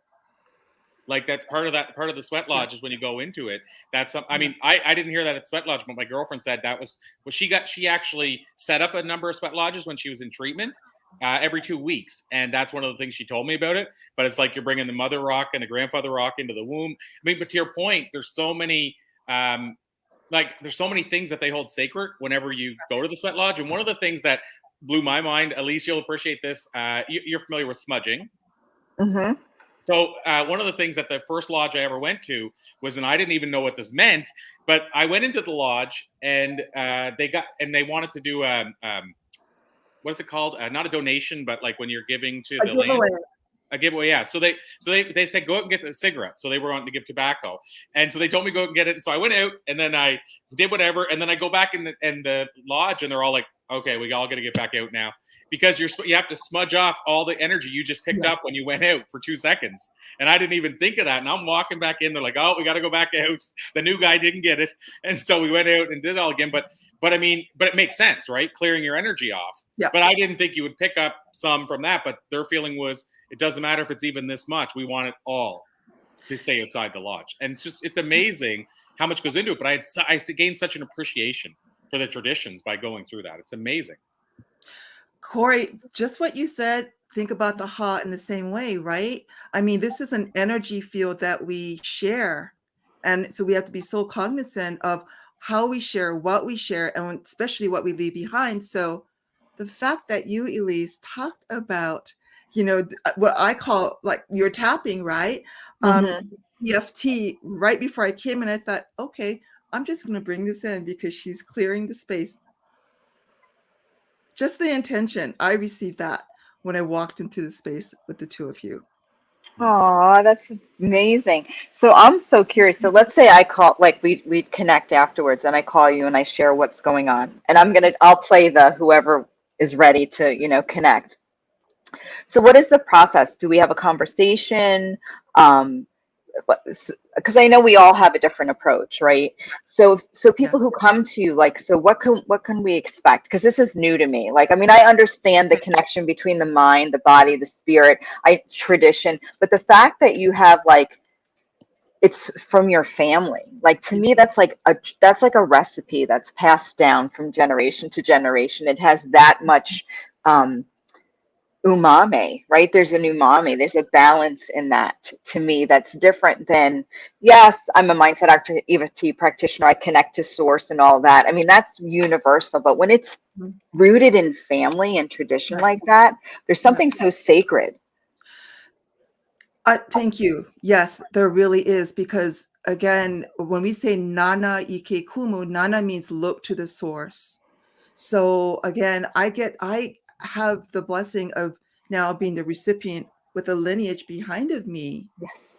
B: Like that's part of the sweat lodge is when you go into it. That's I mean, I didn't hear that at sweat lodge, but my girlfriend said that was she actually set up a number of sweat lodges when she was in treatment every 2 weeks. And that's one of the things she told me about it. But it's like you're bringing the mother rock and the grandfather rock into the womb. I mean, but to your point, there's so many there's so many things that they hold sacred whenever you go to the sweat lodge. And one of the things that blew my mind, Elise, you'll appreciate this. You're familiar with smudging.
A: Mm-hmm.
B: So one of the things that the first lodge I ever went to was, and I didn't even know what this meant, but I went into the lodge and they wanted to do what is it called? Not a donation, but like when you're giving to the land. A giveaway, yeah. So they said go out and get a cigarette. So they were wanting to give tobacco, and so they told me go out and get it. And so I went out, and then I did whatever, and then I go back in the lodge, and they're all like, "Okay, we all got to get back out now," because you have to smudge off all the energy you just picked up when you went out for 2 seconds. And I didn't even think of that. And I'm walking back in, they're like, "Oh, we got to go back out." The new guy didn't get it, and so we went out and did it all again. But I mean, but it makes sense, right? Clearing your energy off.
E: Yeah.
B: But I didn't think you would pick up some from that. But their feeling was, it doesn't matter if it's even this much. We want it all to stay outside the lodge. And it's amazing how much goes into it. But I gained such an appreciation for the traditions by going through that. It's amazing.
E: Corey, just what you said, think about the heart in the same way, right? I mean, this is an energy field that we share. And so we have to be so cognizant of how we share, what we share, and especially what we leave behind. So the fact that you, Elise, talked about, what I call like your tapping, right? EFT right before I came, and I thought, okay, I'm just going to bring this in because she's clearing the space. Just the intention. I received that when I walked into the space with the two of you.
A: Oh, that's amazing. So I'm so curious. So let's say I call, like we connect afterwards and I call you and I share what's going on. And I'll play the whoever is ready to, connect. So what is the process? Do we have a conversation? Because I know we all have a different approach, right? So
E: Yeah.
A: people who come to you, like, so what can we expect? Because this is new to me. Like, I mean, I understand the connection between the mind, the body, the spirit, tradition, but the fact that you have, like, it's from your family, like, to me, that's like a recipe that's passed down from generation to generation. It has that much umami, right? There's an umami, there's a balance in that, to me, that's different than, yes, I'm a mindset actor, EFT practitioner, I connect to source and all that. I mean, that's universal, but when it's rooted in family and tradition like that, there's something so sacred.
E: Thank you. Yes, there really is, because again, when we say nana ike kumu, nana means look to the source. So again, I have the blessing of now being the recipient with a lineage behind of me.
A: Yes.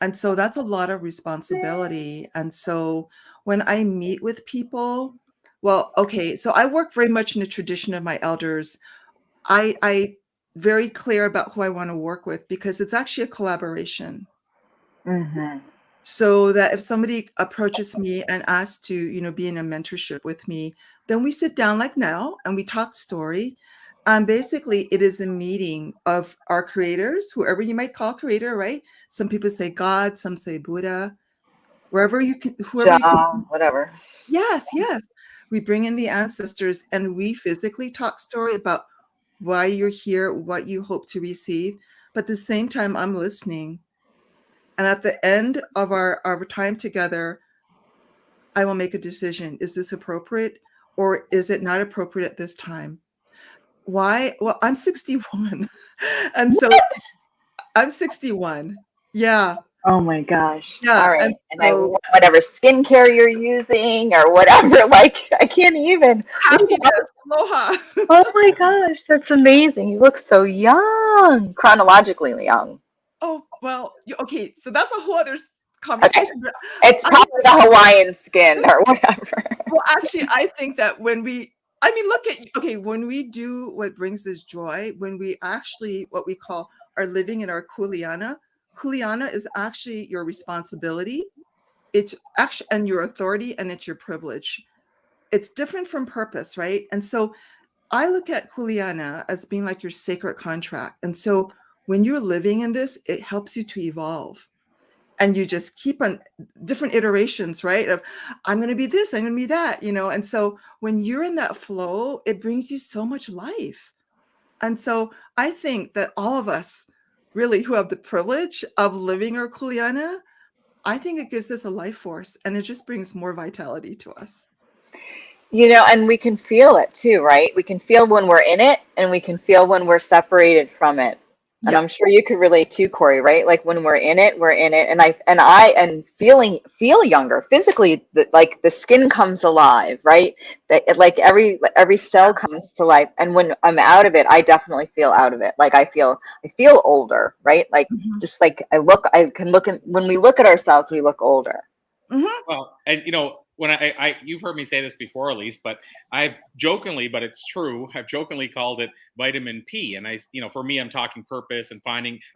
E: And so that's a lot of responsibility. And so when I meet with people, well, okay, so I work very much in the tradition of my elders. I very clear about who I want to work with, because it's actually a collaboration.
A: Mm-hmm.
E: So that if somebody approaches me and asks to, be in a mentorship with me, then we sit down like now and we talk story. And basically it is a meeting of our creators, whoever you might call creator, right? Some people say God, some say Buddha, whoever you can.
A: Whatever.
E: Yes, yes. We bring in the ancestors and we physically talk story about why you're here, what you hope to receive. But at the same time, I'm listening. And at the end of our time together, I will make a decision. Is this appropriate or is it not appropriate at this time? Why? Well, I'm 61. And so I'm 61. Yeah.
A: Oh my gosh.
E: Yeah.
A: All right.
E: And
A: And I
E: so
A: want whatever skincare you're using or whatever. Like, I can't even.
E: happiness, aloha.
A: Oh my gosh, that's amazing. You look so young, chronologically young.
E: Oh, well, okay. So that's a whole other
A: Okay.
E: conversation. But
A: It's probably the Hawaiian skin or whatever.
E: well, actually, I think that when we do what brings us joy, when we actually, what we call, are living in our kuleana is actually your responsibility. It's actually, and your authority, and it's your privilege. It's different from purpose, right? And so I look at kuleana as being like your sacred contract. And so when you're living in this, it helps you to evolve. And you just keep on different iterations, right? Of I'm going to be this, I'm going to be that, And so when you're in that flow, it brings you so much life. And so I think that all of us really who have the privilege of living our kuleana, I think it gives us a life force and it just brings more vitality to us.
A: And we can feel it too, right? We can feel when we're in it and we can feel when we're separated from it. And
E: Yeah.
A: I'm sure you could relate too, Corey, right? Like when we're in it, we're in it. And I feel younger physically, like the skin comes alive, right? That like every cell comes to life. And when I'm out of it, I definitely feel out of it. Like I feel older, right? Like just like when we look at ourselves, we look older.
E: Mm-hmm.
B: Well, and when you've heard me say this before, Elise, but I've jokingly, but it's true, I've jokingly called it vitamin P. And for me, I'm talking purpose and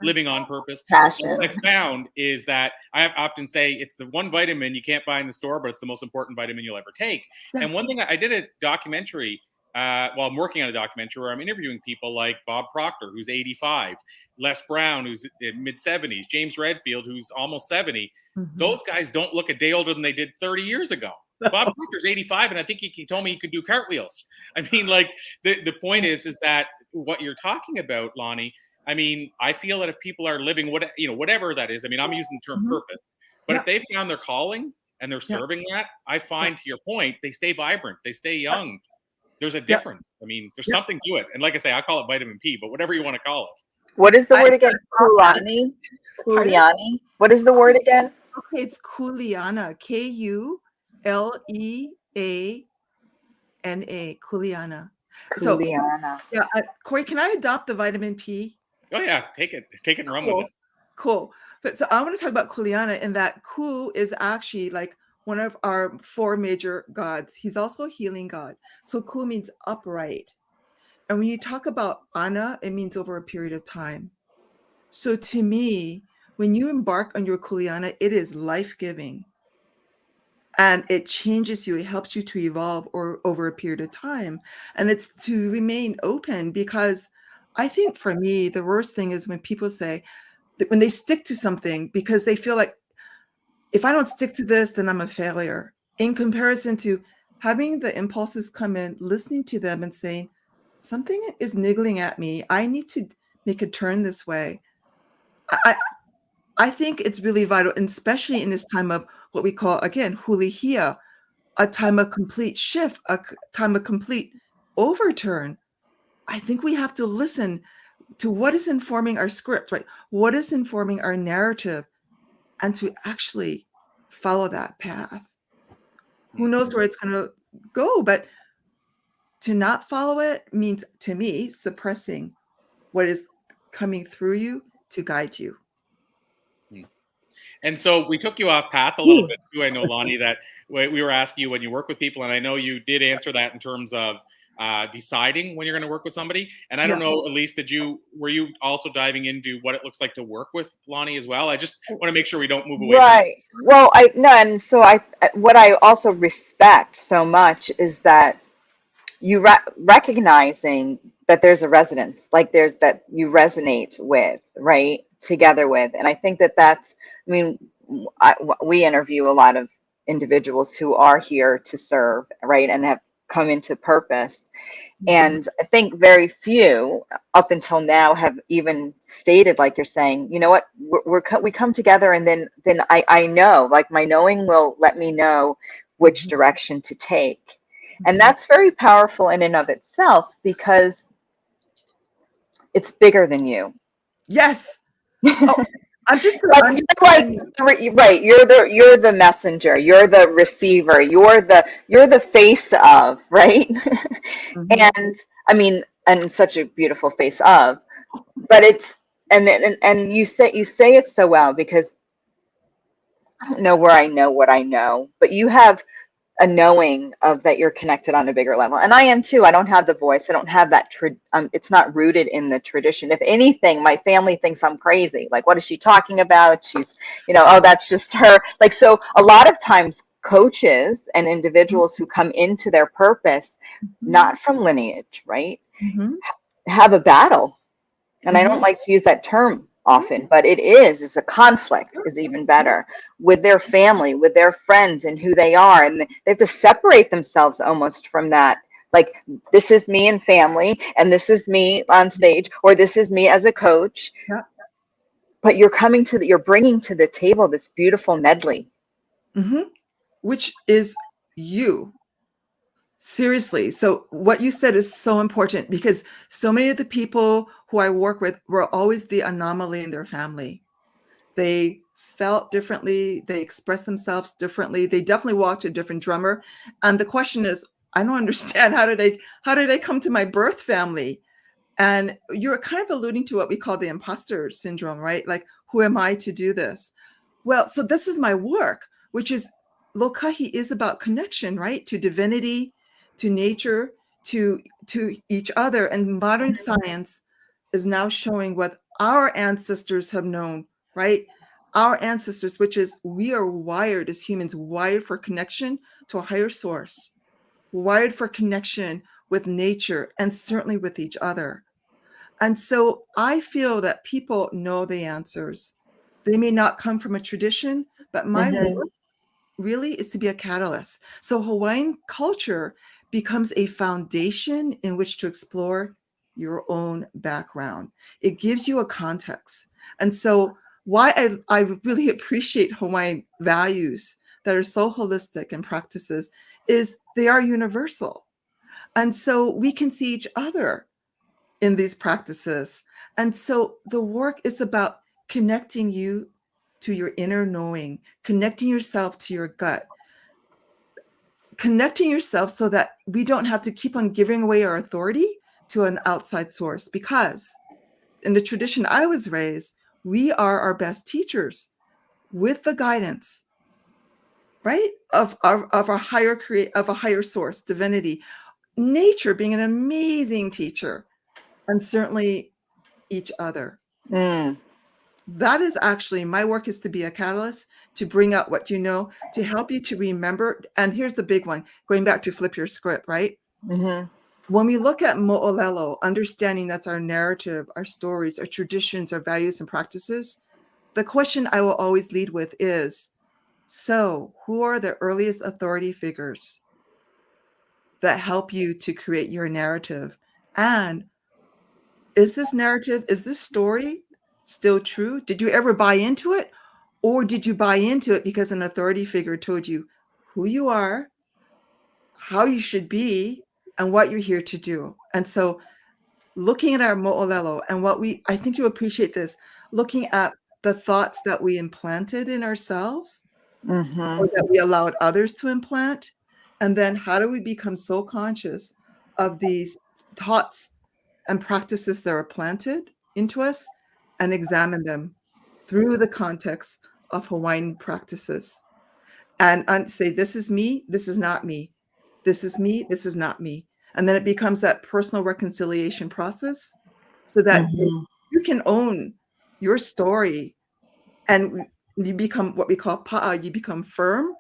B: living on purpose.
A: Passion.
B: And what I found is that I often say it's the one vitamin you can't buy in the store, but it's the most important vitamin you'll ever take. And one thing, I did a documentary while I'm working on a documentary where I'm interviewing people like Bob Proctor, who's 85, Les Brown, who's in mid-70s, James Redfield, who's almost 70.
E: Mm-hmm.
B: Those guys don't look a day older than they did 30 years ago. Bob Proctor's 85, and I think he told me he could do cartwheels. I mean, like, the point is that what you're talking about, Lani, I mean, I feel that if people are living whatever that is, I mean, I'm using the term purpose, but if they've found their calling and they're serving that, I find, to your point, they stay vibrant, they stay young. There's a difference. I mean, there's something to it. And like I say, I call it vitamin P, but whatever you want to call it.
A: What is the word again? Kuleana? Kuleana? What is the word again?
E: Okay, it's kuleana. Kuleana. Kuleana. So
A: Kuleana.
E: yeah, Corey, can I adopt the vitamin P?
B: Oh yeah, take it and run with
E: Cool.
B: it.
E: Cool. But so I want to talk about Kuleana, and that Ku is actually like one of our 4 major gods. He's also a healing god. So Ku means upright. And when you talk about Ana, it means over a period of time. So to me, when you embark on your Kuleana, it is life-giving. And it changes you. It helps you to evolve over a period of time. And it's to remain open, because I think for me, the worst thing is when people say, when they stick to something because they feel like, if I don't stick to this, then I'm a failure, in comparison to having the impulses come in, listening to them and saying, something is niggling at me. I need to make a turn this way. I think it's really vital, and especially in this time of what we call, again, hulihia, a time of complete shift, time of complete overturn. I think we have to listen to what is informing our script, right? What is informing our narrative, and to actually follow that path. Who knows where it's going to go, but to not follow it means, to me, suppressing what is coming through you to guide you.
B: And so we took you off path a little bit too. I know, Lani, that we were asking you when you work with people, and I know you did answer that in terms of deciding when you're going to work with somebody. And I don't know, Elise, were you also diving into what it looks like to work with Lani as well? I just want to make sure we don't move away
A: Right. Well, and so what I also respect so much is that you recognizing that there's a resonance, like there's that you resonate with, right, together with. And I think that's, I mean, we interview a lot of individuals who are here to serve, right, and have come into purpose. And I think very few up until now have even stated, like you're saying, you know what, we come together, and then I know, like my knowing will let me know which direction to take. And that's very powerful in and of itself, because it's bigger than you.
E: Yes. Oh, I'm just
A: right. You're the messenger. You're the receiver. You're the face of, right. And I mean, and such a beautiful face of, but it's and you say it so well, because I don't know where I know what I know, but you have a knowing of that you're connected on a bigger level. And I am too. I don't have the voice. I don't have that. It's not rooted in the tradition. If anything, my family thinks I'm crazy. Like, what is she talking about? She's, oh, that's just her. Like, so a lot of times coaches and individuals who come into their purpose, not from lineage, right, have a battle. And I don't like to use that term often, but it's a conflict is even better, with their family, with their friends, and who they are. And they have to separate themselves almost from that. Like, this is me and family, and this is me on stage, or this is me as a coach.
E: Yeah.
A: But you're bringing to the table this beautiful medley.
E: Which is you. Seriously. So what you said is so important, because so many of the people who I work with were always the anomaly in their family. They felt differently. They expressed themselves differently. They definitely walked to a different drummer. And the question is, I don't understand. How did I come to my birth family? And you're kind of alluding to what we call the imposter syndrome, right? Like, who am I to do this? Well, so this is my work, which is, lokahi is about connection, right? To divinity, to nature, to each other. And modern science is now showing what our ancestors have known, right? Our ancestors, which is, we are wired as humans, wired for connection to a higher source, wired for connection with nature, and certainly with each other. And so I feel that people know the answers. They may not come from a tradition, but my work really is to be a catalyst. So Hawaiian culture becomes a foundation in which to explore your own background. It gives you a context. And so why I really appreciate Hawaiian values that are so holistic and practices is they are universal. And so we can see each other in these practices. And so the work is about connecting you to your inner knowing, connecting yourself to your gut, connecting yourself so that we don't have to keep on giving away our authority to an outside source, because in the tradition I was raised, we are our best teachers with the guidance, right, of a higher source, divinity, nature being an amazing teacher, and certainly each other.
A: Mm.
E: That is actually my work, is to be a catalyst, to bring out what you know, to help you to remember. And here's the big one, going back to flip your script, right?
A: Mm-hmm.
E: When we look at mo'olelo, understanding that's our narrative, our stories, our traditions, our values and practices, the question I will always lead with is, so who are the earliest authority figures that help you to create your narrative? And is this narrative, is this story still true? Did you ever buy into it? Or did you buy into it because an authority figure told you who you are, how you should be, and what you're here to do? And so looking at our mo'olelo and I think you appreciate this, looking at the thoughts that we implanted in ourselves
A: Mm-hmm.
E: or that we allowed others to implant. And then how do we become so conscious of these thoughts and practices that are planted into us and examine them through the context of Hawaiian practices and say, this is me, this is not me. This is me, this is not me. And then it becomes that personal reconciliation process so that
A: Mm-hmm.
E: you can own your story and you become what we call pa'a, you become firm,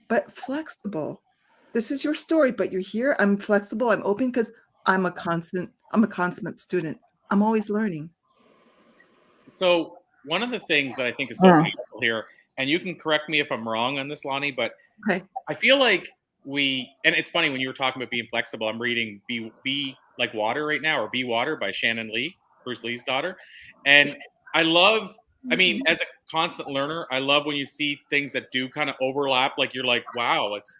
E: but flexible. This is your story, but you're here. I'm flexible, I'm open because I'm a consummate student. I'm always learning.
B: So one of the things that I think is so powerful here, and you can correct me if I'm wrong on this, Lani, but
E: Okay.
B: I feel like and it's funny when you were talking about being flexible, I'm reading Be Like Water right now, or Be Water by Shannon Lee, Bruce Lee's daughter. And I love, as a constant learner, I love when you see things that do kind of overlap, like you're like, wow, it's,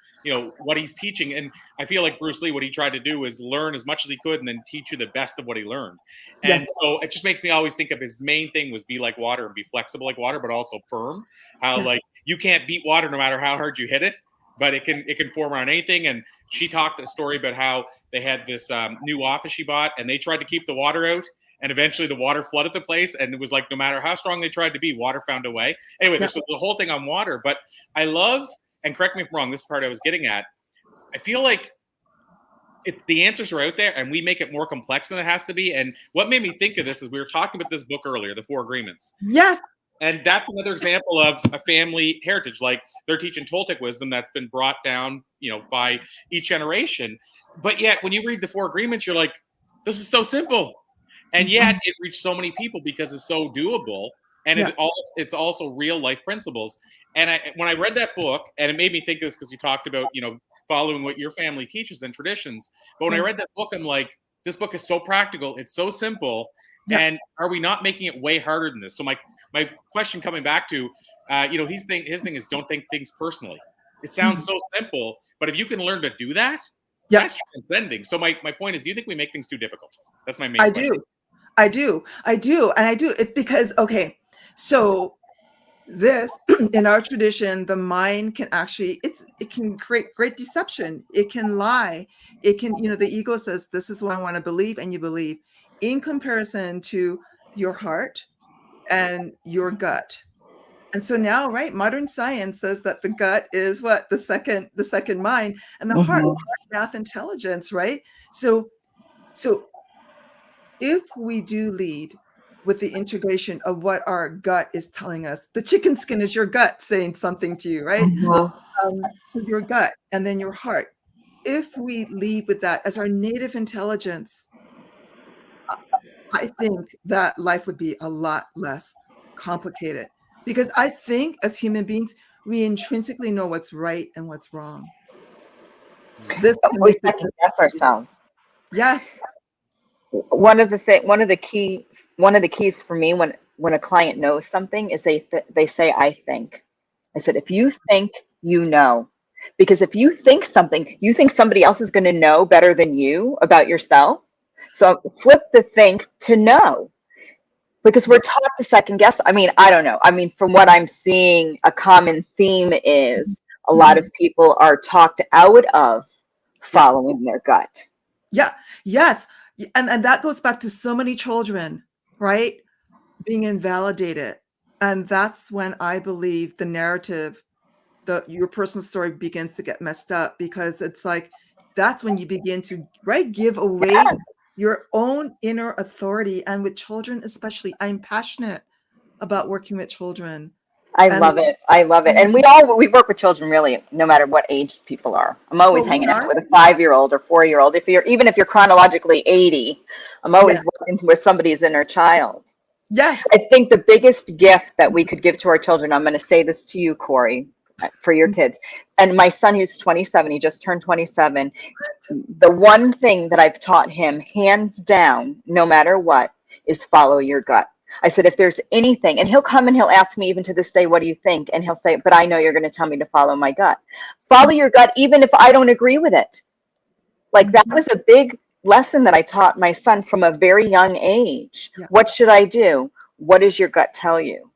B: what he's teaching. And I feel like Bruce Lee, what he tried to do is learn as much as he could and then teach you the best of what he learned. And
E: Yes.
B: so it just makes me always think of his main thing was be like water and be flexible like water, but also firm. How
E: Yes.
B: like you can't beat water no matter how hard you hit it, but it can form around anything. And she talked a story about how they had this new office she bought, and they tried to keep the water out, and eventually the water flooded the place, and it was like no matter how strong they tried to be, water found a way. Anyway, there's the whole thing on water. But I love, and correct me if I'm wrong, this part I was getting at, I feel like the answers are out there, and we make it more complex than it has to be. And what made me think of this is we were talking about this book earlier, The Four Agreements.
E: Yes.
B: And that's another example of a family heritage. Like they're teaching Toltec wisdom that's been brought down, by each generation. But yet, when you read the Four Agreements, you're like, this is so simple. And yet, it reached so many people because it's so doable, and it's also real life principles. And when I read that book, and it made me think of this because you talked about, following what your family teaches and traditions. But when I read that book, I'm like, this book is so practical. It's so simple. And are we not making it way harder than this? So my question coming back to, his thing is don't think things personally. It sounds so simple, but if you can learn to do that, that's transcending. So my point is, do you think we make things too difficult? That's my main question.
E: I do. It's because, okay, so this, in our tradition, the mind can actually, it can create great deception. It can lie. It can, the ego says, this is what I want to believe, and you believe, in comparison to your heart and your gut. And so now, right, modern science says that the gut is what? The second mind, and the heart, math, intelligence, right? So if we do lead with the integration of what our gut is telling us, the chicken skin is your gut saying something to you, right? So your gut and then your heart. If we lead with that as our native intelligence, I think that life would be a lot less complicated, because I think as human beings, we intrinsically know what's right and what's wrong.
A: We second guess ourselves.
E: Yes.
A: One of the keys for me when a client knows something is they say, I think. I said, if you think, you know. Because if you think something, you think somebody else is going to know better than you about yourself. So flip the think to know. Because we're taught to second guess. I mean, I don't know. I mean, from what I'm seeing, a common theme is a lot of people are talked out of following their gut.
E: Yeah. Yes. And that goes back to so many children, right? Being invalidated. And that's when I believe the narrative, your personal story begins to get messed up, because it's like, that's when you begin to, right, give away your own inner authority. And with children, especially, I'm passionate about working with children.
A: I love it. I love it. And we work with children really no matter what age people are. I'm always hanging out with a 5-year-old or 4-year-old. Even if you're chronologically 80, I'm always working with somebody's inner child.
E: Yes.
A: I think the biggest gift that we could give to our children, I'm going to say this to you, Corey, for your kids. And my son, who's 27, he just turned 27. The one thing that I've taught him, hands down, no matter what, is follow your gut. I said, if there's anything, and he'll come and he'll ask me even to this day, what do you think? And he'll say, but I know you're going to tell me to follow my gut. Follow your gut, even if I don't agree with it. Like, that was a big lesson that I taught my son from a very young age. Yeah. What should I do? What does your gut tell you?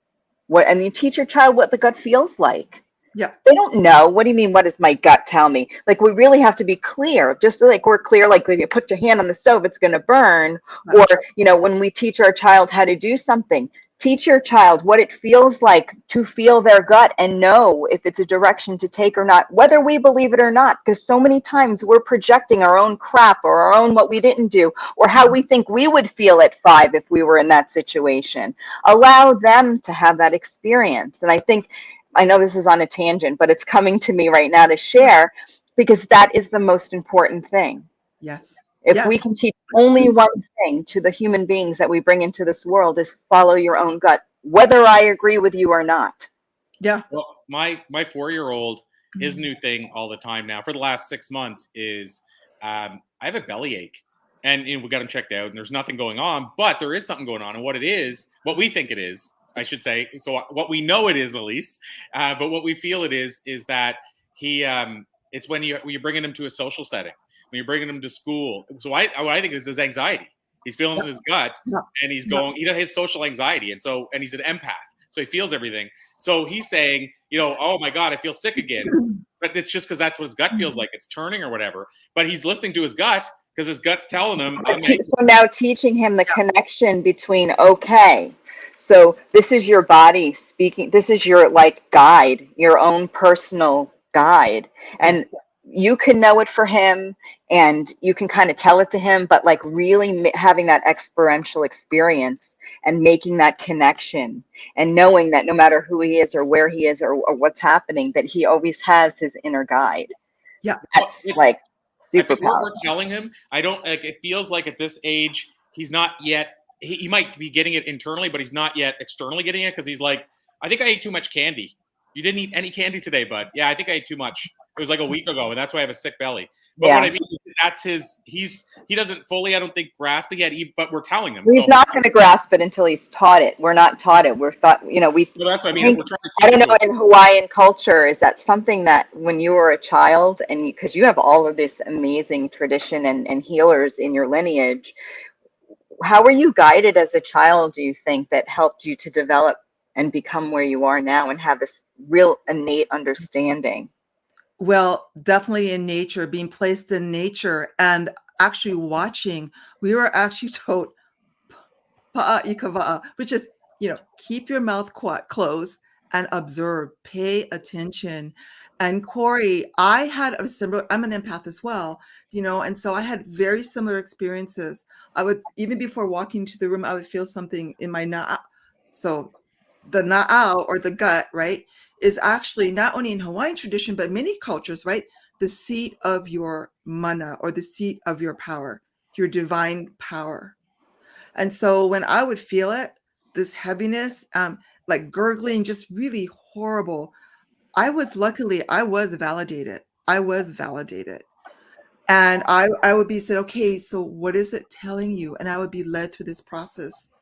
A: And you teach your child what the gut feels like.
E: Yeah.
A: They don't know. What do you mean? What does my gut tell me? Like, we really have to be clear, just like we're clear, like when you put your hand on the stove, it's going to burn. Right. Or, when we teach our child how to do something, teach your child what it feels like to feel their gut and know if it's a direction to take or not, whether we believe it or not, because so many times we're projecting our own crap or our own what we didn't do or how we think we would feel at 5 if we were in that situation. Allow them to have that experience. And I know this is on a tangent, but it's coming to me right now to share, because that is the most important thing.
E: Yes.
A: If we can teach only one thing to the human beings that we bring into this world, is follow your own gut, whether I agree with you or not.
E: Yeah.
B: Well, my 4-year-old, his new thing all the time now for the last 6 months is I have a bellyache, and we got him checked out, and there's nothing going on, but there is something going on, and what we think it is, I should say. So what we know it is, Elise, but what we feel it is that it's when you're bringing him to a social setting, when you're bringing him to school. So what I think is his anxiety. He's feeling his gut, and he's going, his social anxiety. And he's an empath. So he feels everything. So he's saying, oh my God, I feel sick again. But it's just because that's what his gut feels like. It's turning or whatever. But he's listening to his gut because his gut's telling him.
A: So now teaching him the connection between, okay, so this is your body speaking. This is your guide, your own personal guide. And you can know it for him and you can kind of tell it to him, but really having that experiential experience and making that connection and knowing that no matter who he is or where he is or what's happening, that he always has his inner guide.
E: Yeah.
A: That's super powerful.
B: What we're telling him, it feels like at this age, he's not yet, he might be getting it internally, but he's not yet externally getting it, because he's like, I think I ate too much candy. You didn't eat any candy today, bud. Yeah, I think I ate too much. It was like a week ago, and that's why I have a sick belly. But what I mean is that's he doesn't fully, I don't think, grasp it yet, but we're telling him.
A: He's not going to grasp it until he's taught it. We're not taught it. We're taught,
B: Well, that's what I mean. We're trying to
A: I don't know, in Hawaiian culture, is that something that when you were a child, and because you have all of this amazing tradition and healers in your lineage, how were you guided as a child, do you think, that helped you to develop and become where you are now and have this real innate understanding?
E: Well, definitely in nature, being placed in nature and actually watching. We were actually told pa'a ikava'a, which is, keep your mouth closed and observe, pay attention. And Corey, I'm an empath as well, and so I had very similar experiences. I would, even before walking into the room, I would feel something in my na'a. So the na'a, or the gut, right, is actually not only in Hawaiian tradition, but many cultures, right, the seat of your mana, or the seat of your power, your divine power. And so when I would feel it, this heaviness, like gurgling, just really horrible, I was validated. And I would be said, okay, so what is it telling you? And I would be led through this process.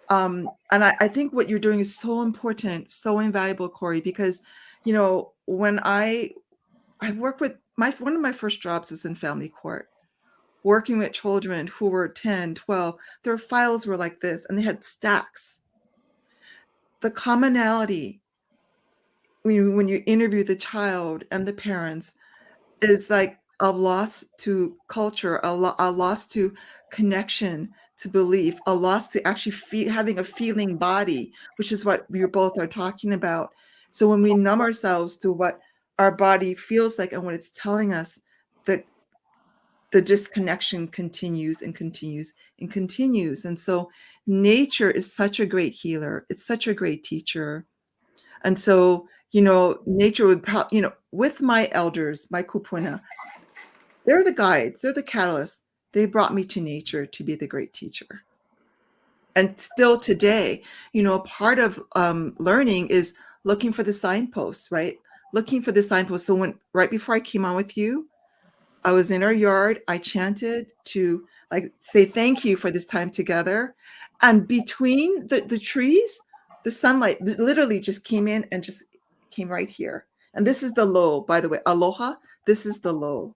E: And I think what you're doing is so important, so invaluable, Corey, because, when I work with one of my first jobs is in family court, working with children who were 10, 12, their files were like this, and they had stacks. The commonality when you interview the child and the parents, is like a loss to culture, a loss to connection, to belief, a loss to actually having a feeling body, which is what we both are talking about. So when we numb ourselves to what our body feels like and what it's telling us, that the disconnection continues and continues and continues. And so nature is such a great healer. It's such a great teacher. And so, nature would probably, with my elders, my kupuna, they're the guides, they're the catalysts. They brought me to nature to be the great teacher. And still today, part of learning is looking for the signposts, right? Looking for the signposts. So right before I came on with you, I was in our yard. I chanted to say thank you for this time together. And between the trees, the sunlight literally just came in and just came right here. And this is the low, by the way, aloha. This is the low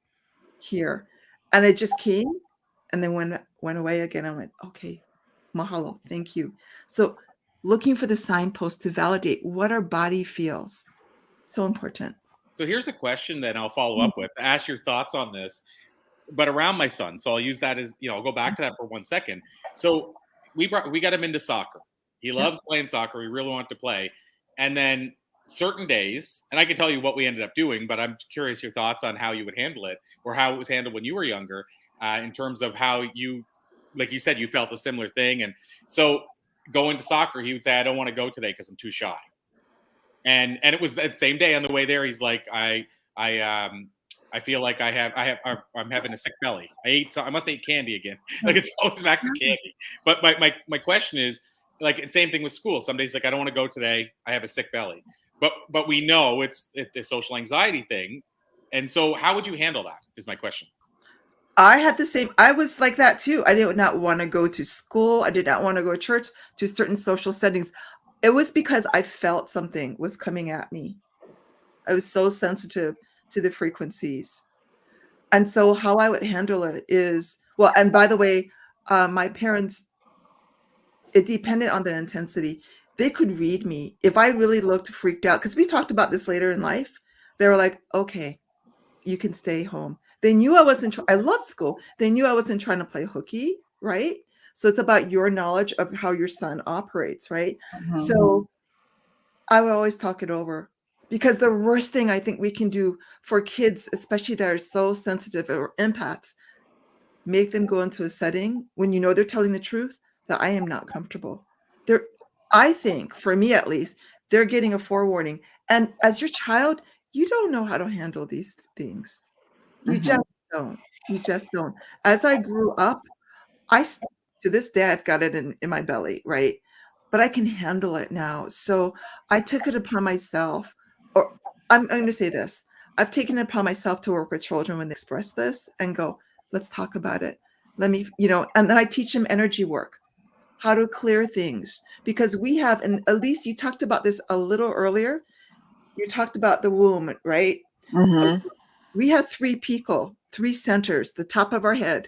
E: here. And it just came and then went away again. I went, okay, mahalo, thank you. So looking for the signpost to validate what our body feels. So important.
B: So here's a question that I'll follow up with. Ask your thoughts on this, but around my son. So I'll use that as, I'll go back to that for 1 second. So we got him into soccer. He loves playing soccer. He really wanted to play. And then certain days, and I can tell you what we ended up doing, but I'm curious your thoughts on how you would handle it, or how it was handled when you were younger, in terms of how you, like you said, you felt a similar thing. And so going to soccer, he would say, I don't want to go today because I'm too shy. And it was that same day on the way there, he's like, I feel like I'm having a sick belly. I must eat candy again. Like, it's always back to candy. But my question is, like, same thing with school. Some days, like, I don't want to go today. I have a sick belly. But we know it's the social anxiety thing. And so how would you handle that is my question.
E: I had the same. I was like that too. I did not want to go to school. I did not want to go to church, to certain social settings. It was because I felt something was coming at me. I was so sensitive to the frequencies. And so how I would handle it is, well, and by the way, my parents, it depended on the intensity. They could read me. If I really looked freaked out, because we talked about this later in life, they were like, okay, you can stay home. They knew I wasn't, I loved school. They knew I wasn't trying to play hooky, right? So it's about your knowledge of how your son operates, right?
A: Mm-hmm.
E: So I would always talk it over, because the worst thing I think we can do for kids, especially that are so sensitive or empaths, make them go into a setting when you know they're telling the truth, that I am not comfortable. I think, for me at least, they're getting a forewarning. And as your child, you don't know how to handle these things. You just don't. You just don't. As I grew up, to this day, I've got it in my belly, right? But I can handle it now. So I took it upon myself, or I'm going to say this. I've taken it upon myself to work with children when they express this and go, let's talk about it. Let me, and then I teach them energy work, how to clear things, because we have, and Elise, you talked about this a little earlier. You talked about the womb, right?
A: Mm-hmm.
E: We have 3 pico, 3 centers, the top of our head,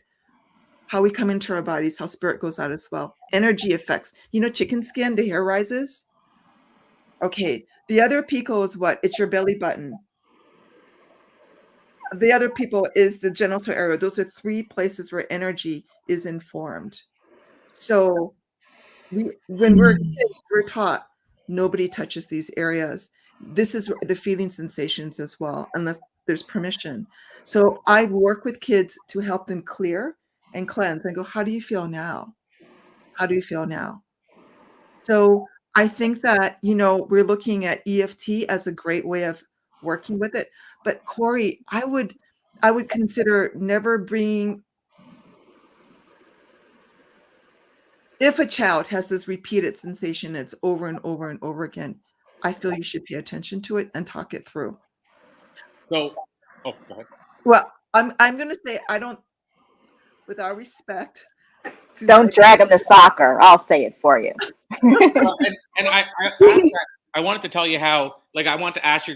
E: how we come into our bodies, how spirit goes out as well. Energy effects. Chicken skin, the hair rises. Okay. The other pico is what? It's your belly button. The other pico is the genital area. Those are 3 places where energy is informed. So when we're kids, we're taught nobody touches these areas. This is the feeling sensations as well, unless there's permission. So I work with kids to help them clear and cleanse and go, how do you feel now? How do you feel now? So I think that, we're looking at EFT as a great way of working with it. But Corey, I would consider never bringing, if a child has this repeated sensation, it's over and over and over again, I feel you should pay attention to it and talk it through.
B: So, go ahead.
E: Well, I'm going to say, I don't, with our respect,
A: Don't drag them to soccer. I'll say it for you.
B: And I asked that, I wanted to tell you how, like, I want to ask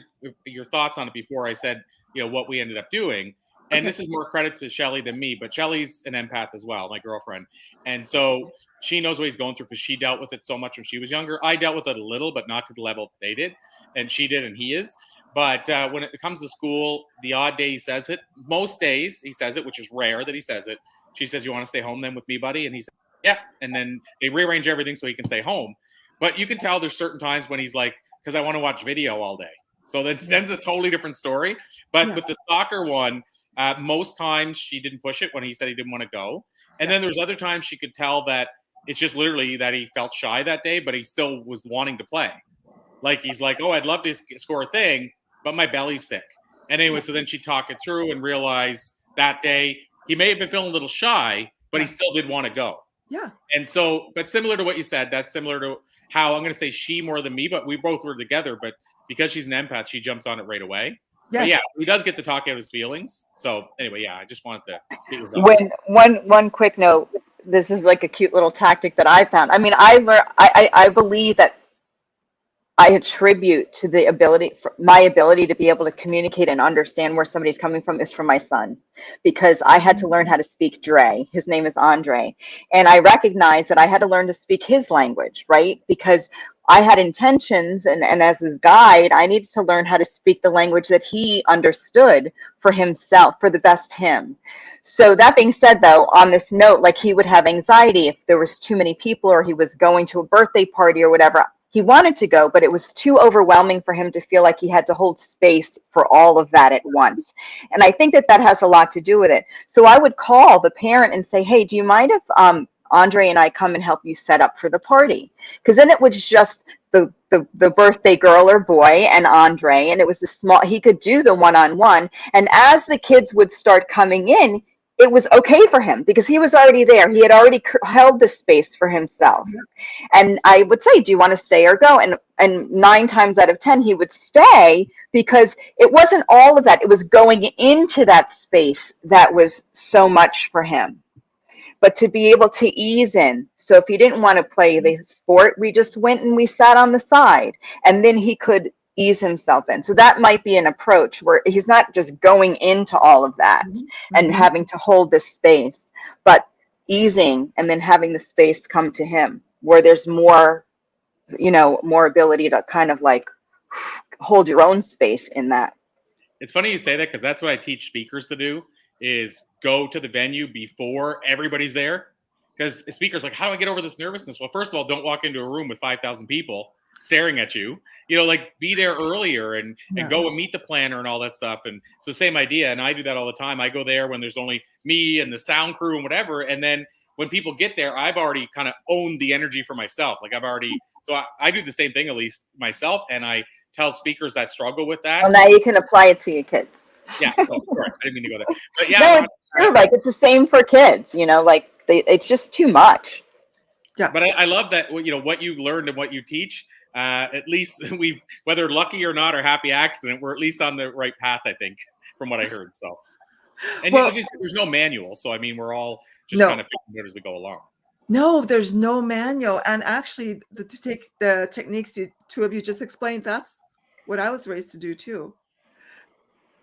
B: your thoughts on it before I said, what we ended up doing. And this is more credit to Shelly than me, but Shelly's an empath as well, my girlfriend. And so she knows what he's going through because she dealt with it so much when she was younger. I dealt with it a little, but not to the level they did. And she did, and he is. But when it comes to school, the odd day he says it. Most days he says it, which is rare that he says it. She says, "You want to stay home then with me, buddy?" And he says, "Yeah." And then they rearrange everything so he can stay home. But you can tell there's certain times when he's like, "Because I want to watch video all day." So then it's a totally different story. But with the soccer one, most times she didn't push it when he said he didn't want to go. And then there's other times she could tell that it's just literally that he felt shy that day, but he still was wanting to play. Like he's like, "Oh, I'd love to score a thing, but my belly's sick." And anyway, so then she talked it through and realized that day he may have been feeling a little shy, but he still did want to go.
E: Yeah.
B: And so, but similar to what you said, that's similar to how I'm going to say she more than me, but we both were together. But because she's an empath, she jumps on it right away.
E: Yes.
B: But yeah, he does get to talk out his feelings. So anyway, yeah, I just wanted to get your thoughts.
A: One quick note. This is like a cute little tactic that I found. I mean, I believe that I attribute to my ability to be able to communicate and understand where somebody's coming from is from my son, because I had to learn how to speak Dre. His name is Andre. And I recognize that I had to learn to speak his language, right? Because I had intentions, and as his guide, I needed to learn how to speak the language that he understood for himself, for the best him. So that being said, though, on this note, like he would have anxiety if there was too many people, or he was going to a birthday party or whatever. He wanted to go, but it was too overwhelming for him to feel like he had to hold space for all of that at once. And I think that has a lot to do with it. So I would call the parent and say, "Hey, do you mind if Andre and I come and help you set up for the party?" Because then it was just the birthday girl or boy and Andre, and it was he could do the one-on-one. And as the kids would start coming in, it was okay for him because he was already there. He had already held the space for himself. And I would say, "Do you want to stay or go?" And 9 times out of 10, he would stay, because it wasn't all of that. It was going into that space that was so much for him. But to be able to ease in. So if he didn't want to play the sport, we just went and we sat on the side, and then he could ease himself in. So that might be an approach where he's not just going into all of that and having to hold this space, but easing and then having the space come to him where there's more, more ability to kind of like hold your own space in that.
B: It's funny you say that, because that's what I teach speakers to do, is go to the venue before everybody's there. Because speakers like, "How do I get over this nervousness?" Well, first of all, don't walk into a room with 5,000 people staring at you. Like be there earlier and go and meet the planner and all that stuff. And so same idea. And I do that all the time. I go there when there's only me and the sound crew and whatever. And then when people get there, I've already kind of owned the energy for myself. Like so I do the same thing, at least myself. And I tell speakers that struggle with that.
A: Well, now you can apply it to your kids.
B: Yeah, sorry, I didn't mean to go there. But yeah,
A: no, it's true. Like it's the same for kids. Like it's just too much.
E: Yeah.
B: But I love that. What you've learned and what you teach. At least we've, whether lucky or not or happy accident, we're at least on the right path, I think, from what I heard. So, and there's no manual. So I mean, we're all just kind of figuring it as we go along.
E: No, there's no manual. And actually, to take the techniques you two of you just explained, that's what I was raised to do too.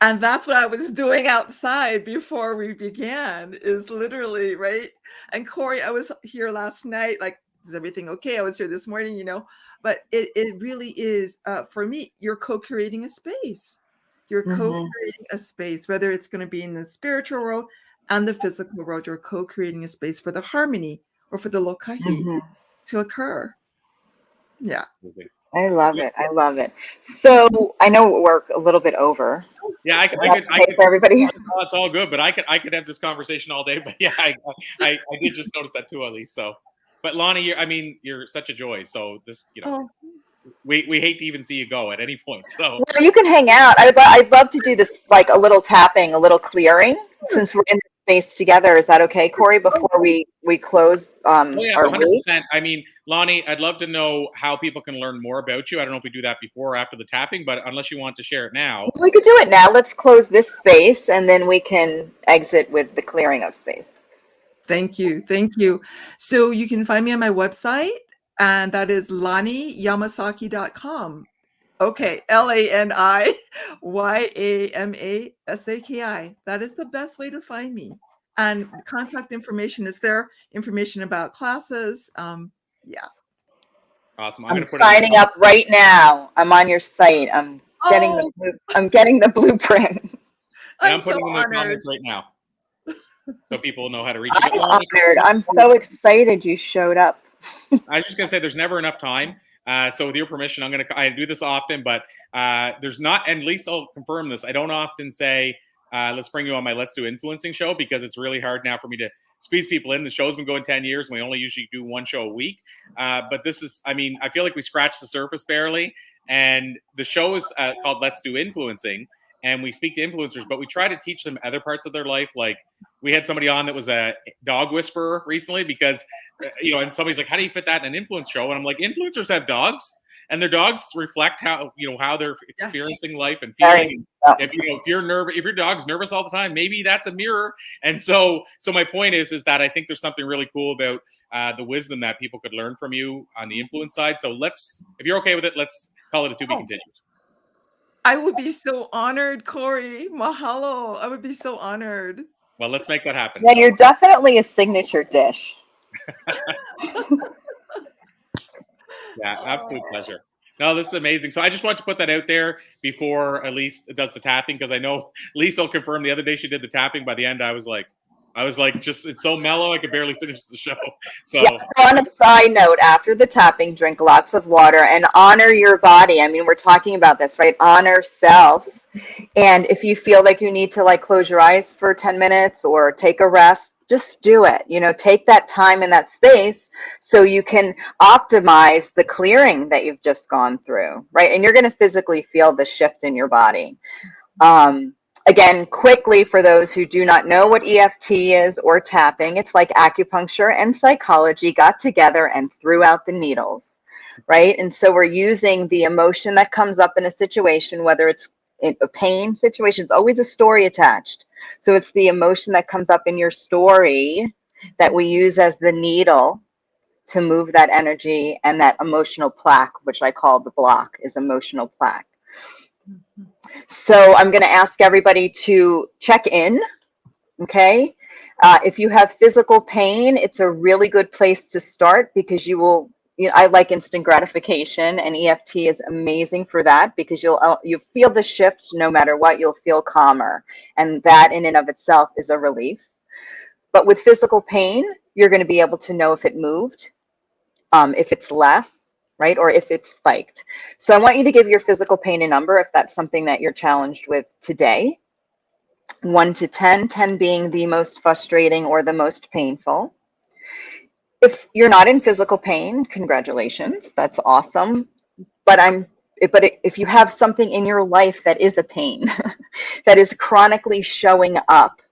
E: And that's what I was doing outside before we began, is literally, right? And Corey, I was here last night, like, is everything okay? I was here this morning, but it really is, for me, you're co-creating a space. You're co-creating a space, whether it's going to be in the spiritual world and the physical world, you're co-creating a space for the harmony or for the lokahi to occur. Yeah.
A: I love it. I love it. So I know we're a little bit over.
B: Yeah, I could
A: for everybody.
B: Oh, it's all good, but I could have this conversation all day. But yeah, I did just notice that too, Elise. So, but Lani, you're such a joy. So this, we hate to even see you go at any point. So
A: well, you can hang out. I'd love to do this, like a little tapping, a little clearing, since we're in the space together. Is that okay, Corey? Before we close,
B: oh yeah, 100%. I mean, Lani, I'd love to know how people can learn more about you. I don't know if we do that before or after the tapping, but unless you want to share it now,
A: we could do it now. Let's close this space, and then we can exit with the clearing of space.
E: Thank you. Thank you. So you can find me on my website, and that is LaniYamasaki.com. Okay, LaniYamasaki. That is the best way to find me. And contact information is there. Information about classes. Yeah.
B: Awesome. I'm
A: I'm
B: going to put it in the
A: signing up right now. I'm on your site. I'm getting
E: Oh,
A: the blueprint.
B: and
E: I'm
B: I'm putting
E: so
B: in the
E: honored.
B: comments right now, so people know how to reach you. But
A: I'm
B: Lani,
A: honored. I'm so excited you showed up.
B: I was just gonna say there's never enough time. So with your permission, I do this often, but there's not, and Lisa will confirm this. I don't often say, let's bring you on my Let's Do Influencing show, because it's really hard now for me to squeeze people in. The show's been going 10 years and we only usually do one show a week. But this is, I mean, I feel like we scratched the surface barely. And the show is called Let's Do Influencing. And we speak to influencers, but we try to teach them other parts of their life. Like we had somebody on that was a dog whisperer recently, because and somebody's like, how do you fit that in an influence show? And I'm like, influencers have dogs, and their dogs reflect how they're experiencing life and feeling. If if your dog's nervous all the time, maybe that's a mirror. And so my point is that I think there's something really cool about the wisdom that people could learn from you on the influence side. So if you're okay with it, let's call it a to be continued.
E: I would be so honored, Corey. Mahalo. I would be so honored.
B: Well, let's make that happen.
A: Yeah, you're definitely a signature dish.
B: Yeah, absolute pleasure. No, this is amazing. So I just wanted to put that out there before Elise does the tapping, because I know Lisa will confirm the other day she did the tapping. By the end, I was like, just, it's so mellow, I could barely finish the show. So
A: yes, on a side note, after the tapping, drink lots of water and honor your body. I mean, we're talking about this, right? Honor self. And if you feel like you need to close your eyes for 10 minutes or take a rest, just do it. Take that time in that space so you can optimize the clearing that you've just gone through, right? And you're going to physically feel the shift in your body. Again, quickly, for those who do not know what EFT is or tapping, it's like acupuncture and psychology got together and threw out the needles, right? And so we're using the emotion that comes up in a situation, whether it's in a pain situation, it's always a story attached. So it's the emotion that comes up in your story that we use as the needle to move that energy, and that emotional plaque, which I call the block, is emotional plaque. So I'm going to ask everybody to check in, okay? If you have physical pain, it's a really good place to start, because you will, I like instant gratification, and EFT is amazing for that, because you'll feel the shift no matter what. You'll feel calmer, and that in and of itself is a relief. But with physical pain, you're going to be able to know if it moved, if it's less, right? Or if it's spiked. So I want you to give your physical pain a number if that's something that you're challenged with today. 1 to 10, 10 being the most frustrating or the most painful. If you're not in physical pain, congratulations, that's awesome. But if you have something in your life that is a pain, that is chronically showing up,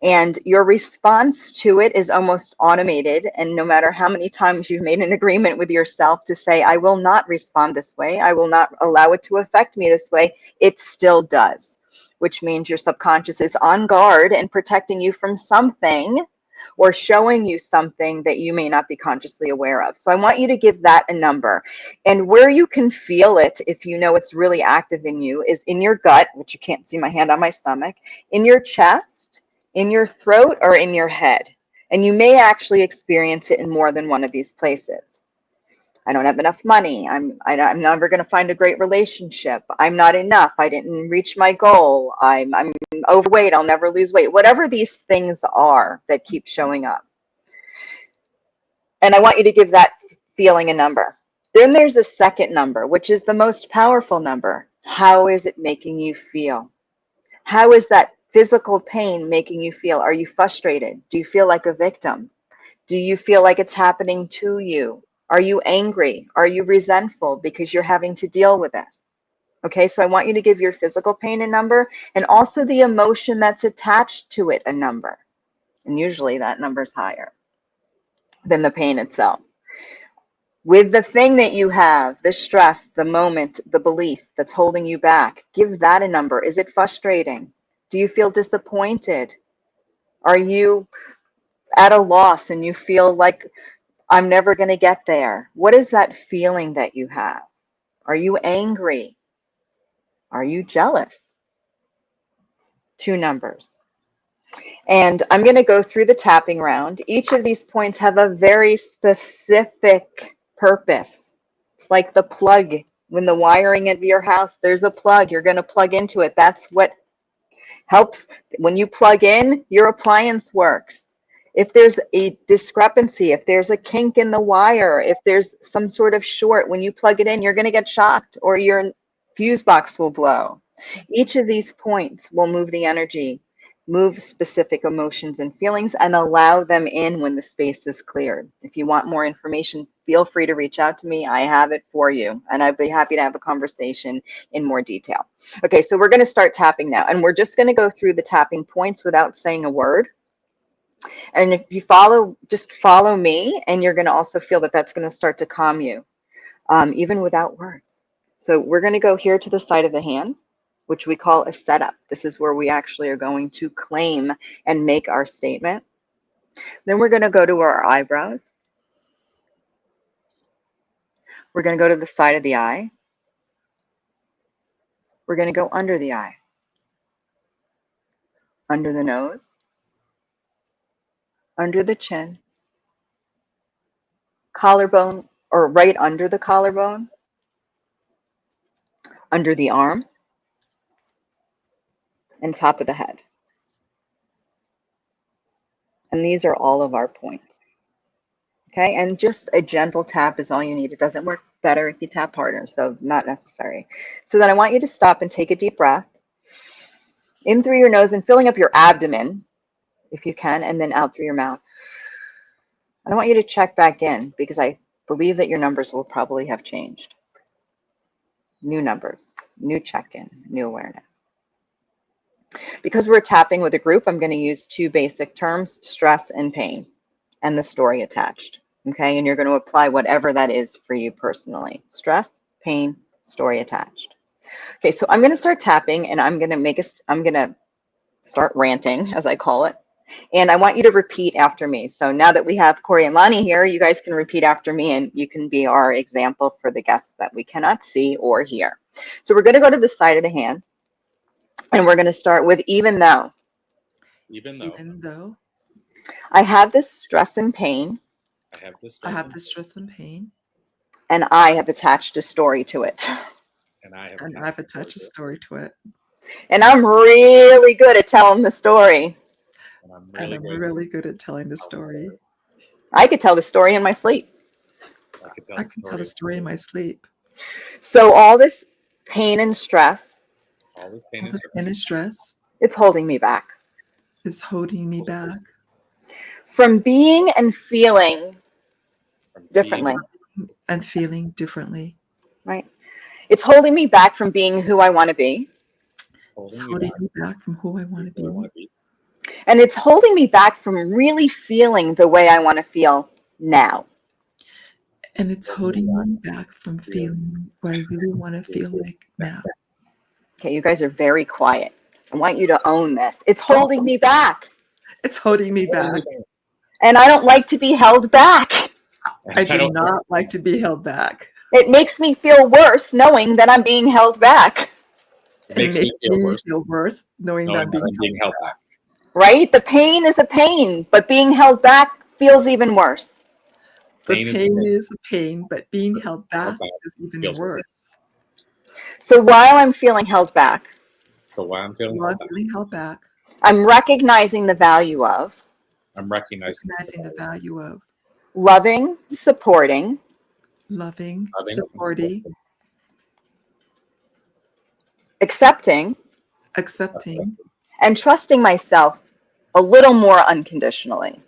A: and your response to it is almost automated, and no matter how many times you've made an agreement with yourself to say, I will not respond this way, I will not allow it to affect me this way, it still does, which means your subconscious is on guard and protecting you from something, or showing you something that you may not be consciously aware of. So I want you to give that a number. And where you can feel it, if you know it's really active in you, is in your gut, which you can't see my hand on my stomach, in your chest, in your throat, or in your head. And you may actually experience it in more than one of these places. I don't have enough money. I'm never going to find a great relationship. I'm not enough. I didn't reach my goal. I'm overweight. I'll never lose weight. Whatever these things are that keep showing up. And I want you to give that feeling a number. Then there's a second number, which is the most powerful number. How is it making you feel? How is that physical pain making you feel? Are you frustrated? Do you feel like a victim? Do you feel like it's happening to you? Are you angry? Are you resentful because you're having to deal with this? Okay, so I want you to give your physical pain a number, and also the emotion that's attached to it a number. And usually that number is higher than the pain itself. With the thing that you have, the stress, the moment, the belief that's holding you back, give that a number. Is it frustrating? Do you feel disappointed? Are you at a loss and you feel like I'm never going to get there? What is that feeling that you have? Are you angry? Are you jealous? 2 numbers. And I'm going to go through the tapping round. Each of these points have a very specific purpose. It's like the plug. When the wiring of your house, there's a plug. You're going to plug into it. That's what helps. When you plug in, your appliance works. If there's a discrepancy, if there's a kink in the wire, if there's some sort of short, when you plug it in, you're going to get shocked or your fuse box will blow. Each of these points will move the energy, move specific emotions and feelings, and allow them in when the space is cleared. If you want more information, feel free to reach out to me. I have it for you, and I'd be happy to have a conversation in more detail. Okay, so we're going to start tapping now, and we're just going to go through the tapping points without saying a word. And if you follow, just follow me, and you're going to also feel that that's going to start to calm you, even without words. So we're going to go here to the side of the hand, which we call a setup. This is where we actually are going to claim and make our statement. Then we're going to go to our eyebrows. We're going to go to the side of the eye. We're going to go under the eye, under the nose, under the chin, collarbone, or right under the collarbone, under the arm, and top of the head. And these are all of our points. Okay, and just a gentle tap is all you need. It doesn't work better if you tap harder, so not necessary. So then I want you to stop and take a deep breath in through your nose and filling up your abdomen, if you can, and then out through your mouth. And I want you to check back in because I believe that your numbers will probably have changed. New numbers, new check-in, new awareness. Because we're tapping with a group, I'm going to use 2 basic terms, stress and pain, and the story attached. Okay, and you're going to apply whatever that is for you personally. Stress, pain, story attached. Okay, so I'm going to start tapping, and I'm going to start ranting, as I call it. And I want you to repeat after me. So now that we have Corey and Lani here, you guys can repeat after me, and you can be our example for the guests that we cannot see or hear. So we're going to go to the side of the hand, and we're going to start with even though.
B: Even though.
E: Even though
A: I have this stress and pain.
B: I have this
E: I have the stress and pain,
A: And I have attached a story to it.
B: and
E: I've attached a story to it.
A: And I'm really good at telling the story.
B: And I'm
E: really good at telling the story.
A: I could tell the story in my sleep.
E: I can tell the story in my sleep.
A: So all this pain and stress,
B: all this pain
E: All the pain and stress
A: it's holding me back.
E: is holding me back
A: From being and feeling differently.
E: and feeling differently.
A: Right? It's holding me back from being who I want to be.
E: It's holding me back from who I want to be.
A: And it's holding me back from really feeling the way I want to feel now.
E: And it's holding me back from feeling what I really want to feel like now.
A: Okay, you guys are very quiet. I want you to own this. It's holding me back.
E: It's holding me back.
A: And I don't like to be held back.
E: I do not like to be held back.
A: It makes me feel worse knowing that I'm being held back.
B: It makes me
E: feel worse knowing that I'm being
B: held back.
A: Right? The pain is a pain, but being held back feels even worse.
E: The pain is a pain, but being held back is even worse.
A: So while I'm feeling held back,
E: held back,
A: I'm recognizing the value of.
B: I'm recognizing
E: the value of
A: loving, supporting,
E: supporting,
A: accepting, and trusting myself a little more unconditionally.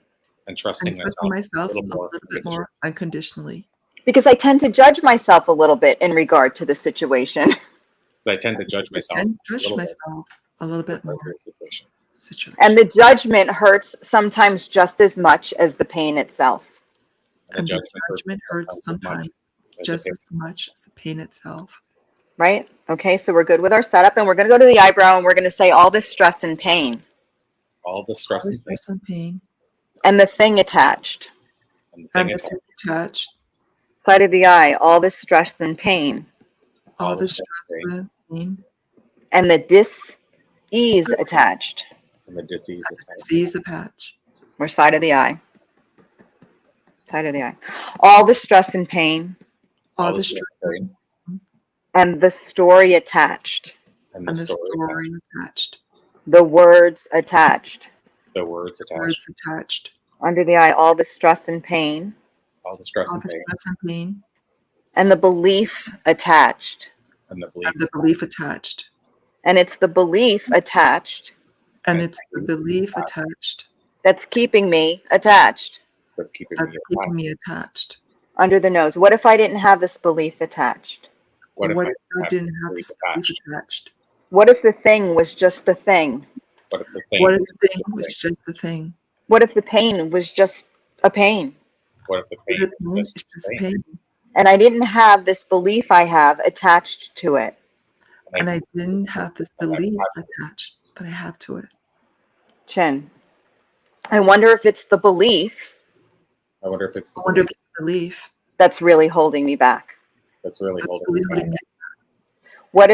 B: And trusting myself a little
E: bit more unconditionally.
A: Because I tend to judge myself a little bit in regard to the situation.
B: So I tend to judge myself
E: a little bit more. Situation.
A: And the judgment hurts sometimes just as much as the pain itself.
E: And the judgment hurts sometimes just as much as the pain itself.
A: Right? Okay, so we're good with our setup, and we're going to go to the eyebrow, and we're going to say all this stress and pain.
B: All the stress
E: and pain.
A: And the thing attached.
E: And the thing attached.
A: Side of the eye, all this stress and pain.
E: All the stress and pain.
A: and the dis-ease attached.
B: And the disease attached.
E: Disease attached.
A: Or side of the eye. Side of the eye. All the stress and pain.
E: All
B: All
E: the
B: the
E: stress
B: pain.
A: And the story attached.
B: And
E: and
B: the
E: the
B: story
E: story attached.
A: The words attached.
B: the words attached.
E: Words attached.
A: Under the eye, all the stress and pain.
B: All the stress
E: All
B: and
E: the
B: pain.
E: stress and pain.
A: And the belief attached.
B: And the belief.
E: And the belief attached.
A: And it's the belief attached
E: And it's the belief attached
A: that's keeping me attached.
B: That's keeping
E: that's
B: me
E: keeping
B: attached.
E: me attached.
A: Under the nose. What if I didn't have this belief attached?
B: What if
E: What
B: I
E: if I
B: have
E: didn't have
B: belief
E: this belief
B: attached?
E: attached?
A: What if the thing was just the thing?
B: What if the thing?
E: What if the
B: was
E: thing
B: just
E: was
B: thing?
E: just the thing?
A: What if the pain was just a pain?
B: What if the
E: What
B: pain
E: if the pain
B: was
E: is
B: just
E: just
B: pain?
E: pain?
A: And I didn't have this belief I have attached to it.
E: And I didn't have this belief attached that I have to it.
A: Chin. I wonder if it's the belief
B: I wonder if it's the
E: I wonder if
B: belief
E: it's the belief
A: that's really holding me back.
B: that's really
E: that's
B: holding
E: really
B: me
E: holding
B: back.
E: me.
A: What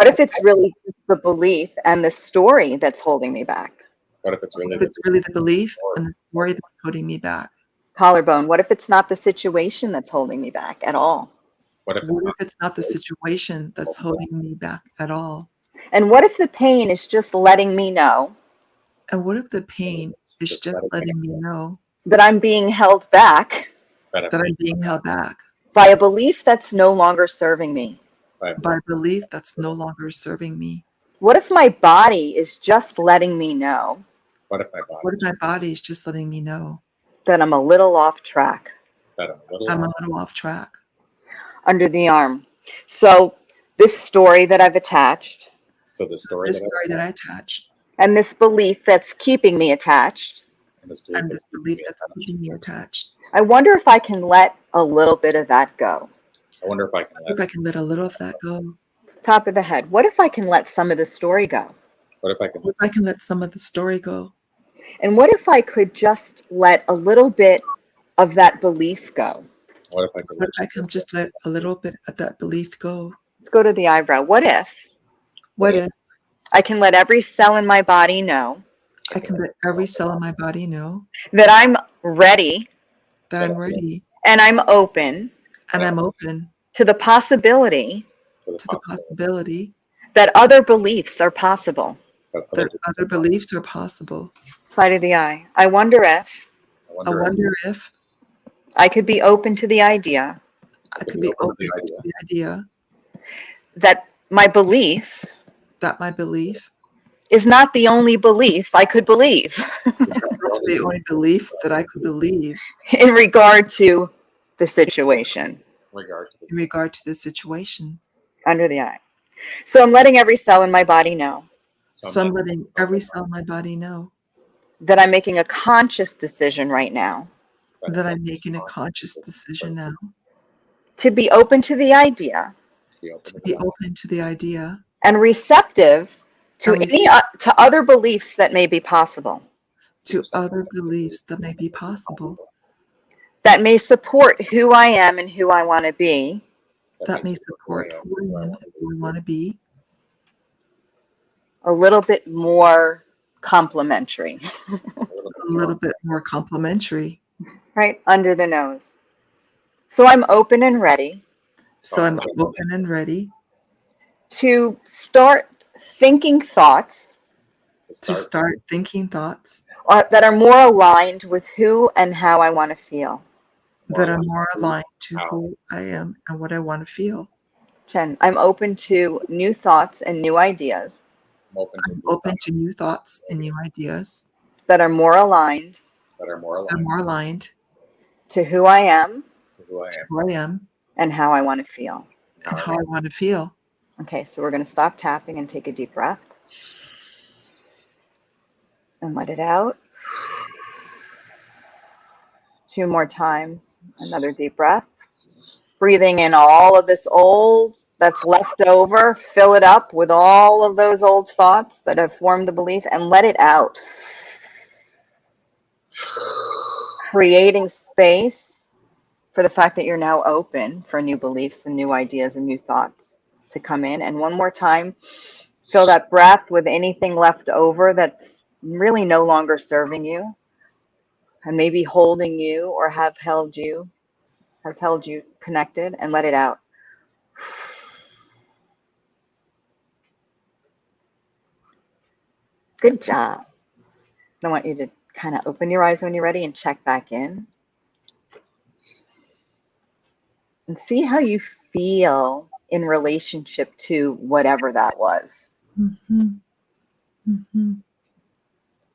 A: if it's really the belief and the story that's holding me back?
B: What if it's really
E: If it's really the belief and the story that's holding me back.
A: Collarbone. What if it's not the situation that's holding me back at all?
B: What if it's
E: What
B: not?
E: if it's not the situation that's holding me back at all?
A: And what if the pain is just letting me know
E: And what if the pain is
B: Just
E: just letting me know
A: that I'm being held back
B: That
E: that I'm being held back
A: by a belief that's no longer serving me?
B: by
E: by a belief that's no longer serving me?
A: What if my body is just letting me know
B: what if my
E: What
B: body
E: if my body is just letting me know
A: that I'm a little off track?
B: that I'm a little
E: I'm a
B: off?
E: little off track?
A: Under the arm. So this story that I've attached
B: So the
E: So
B: story
E: this
B: that
E: story that I attached
A: and this belief that's keeping me attached,
B: and this belief
E: and
B: that's
E: this belief
B: keeping me
E: that's
B: attached.
E: keeping me attached.
A: I wonder if I can let a little bit of that go.
B: I wonder if I can
E: If
B: let.
E: I can let a little of that go.
A: Top of the head. What if I can let some of the story go?
B: What if I can
E: What if I can let some of the story go?
A: And what if I could just let a little bit of that belief go?
B: What if I can
E: What
B: let?
E: if I can just let a little bit of that belief go?
A: Let's go to the eyebrow. What if
E: What if
A: I can let every cell in my body know
E: I can let every cell in my body know
A: that I'm ready
E: that I'm ready
A: and I'm open
E: and I'm open
A: to the possibility
E: to the possibility
A: that other beliefs are possible?
E: that other beliefs are possible?
A: Side of the eye. I wonder if
E: I wonder if
A: I could be open to the idea
E: I could be open to the idea
A: that my belief
E: that my belief
A: is not the only belief I could believe
E: is not the only belief that I could believe
A: in regard to the situation.
E: in regard to the situation.
A: Under the eye. So I'm letting every cell in my body know
E: So I'm letting every cell in my body know
A: that I'm making a conscious decision right now
E: that I'm making a conscious decision now
A: to be open to the idea
E: to be open to the idea
A: and receptive to
E: And
A: to other beliefs that may be possible,
E: to other beliefs that may be possible,
A: that may support who I am and who I want to be,
E: that may support who I am and who I want to be,
A: a little bit more complimentary.
E: a little bit more complimentary.
A: Right under the nose. So I'm open and ready
E: So I'm open and ready
A: to start thinking thoughts
E: to start thinking thoughts
A: that are more aligned with who and how I want to feel.
E: that are more aligned to who I am and what I want to feel.
A: Jen, I'm open to new thoughts and new ideas
E: I'm open to new thoughts and new ideas
A: that are more aligned
E: that are more aligned
A: to who I am
E: to who I am
A: and how I want to feel.
E: and how I want to feel.
A: Okay, so we're going to stop tapping and take a deep breath and let it out. 2 more times. Another deep breath. Breathing in all of this old that's left over. Fill it up with all of those old thoughts that have formed the belief and let it out. Creating space for the fact that you're now open for new beliefs and new ideas and new thoughts to come in. And one more time, Fill that breath with anything left over that's really no longer serving you and maybe holding you or has held you connected, and let it out. Good job. I want you to kind of open your eyes when you're ready and check back in. And see how you feel in relationship to whatever that was.
E: Mm-hmm. Mm-hmm.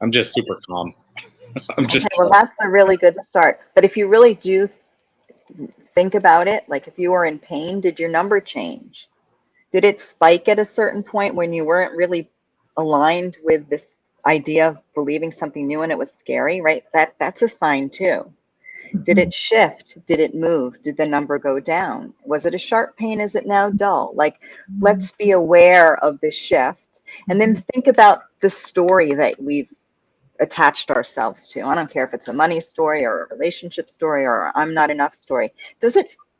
B: I'm just super calm. I'm just.
A: Okay, well, that's a really good start. But if you really do think about it, like if you were in pain, did your number change? Did it spike at a certain point when you weren't really aligned with this idea of believing something new and it was scary, right? That's a sign too. Did it shift? Did it move? Did the number go down? Was it a sharp pain? Is it now dull? Like, let's be aware of the shift and then think about the story that we've attached ourselves to. I don't care if it's a money story or a relationship story or I'm not enough story.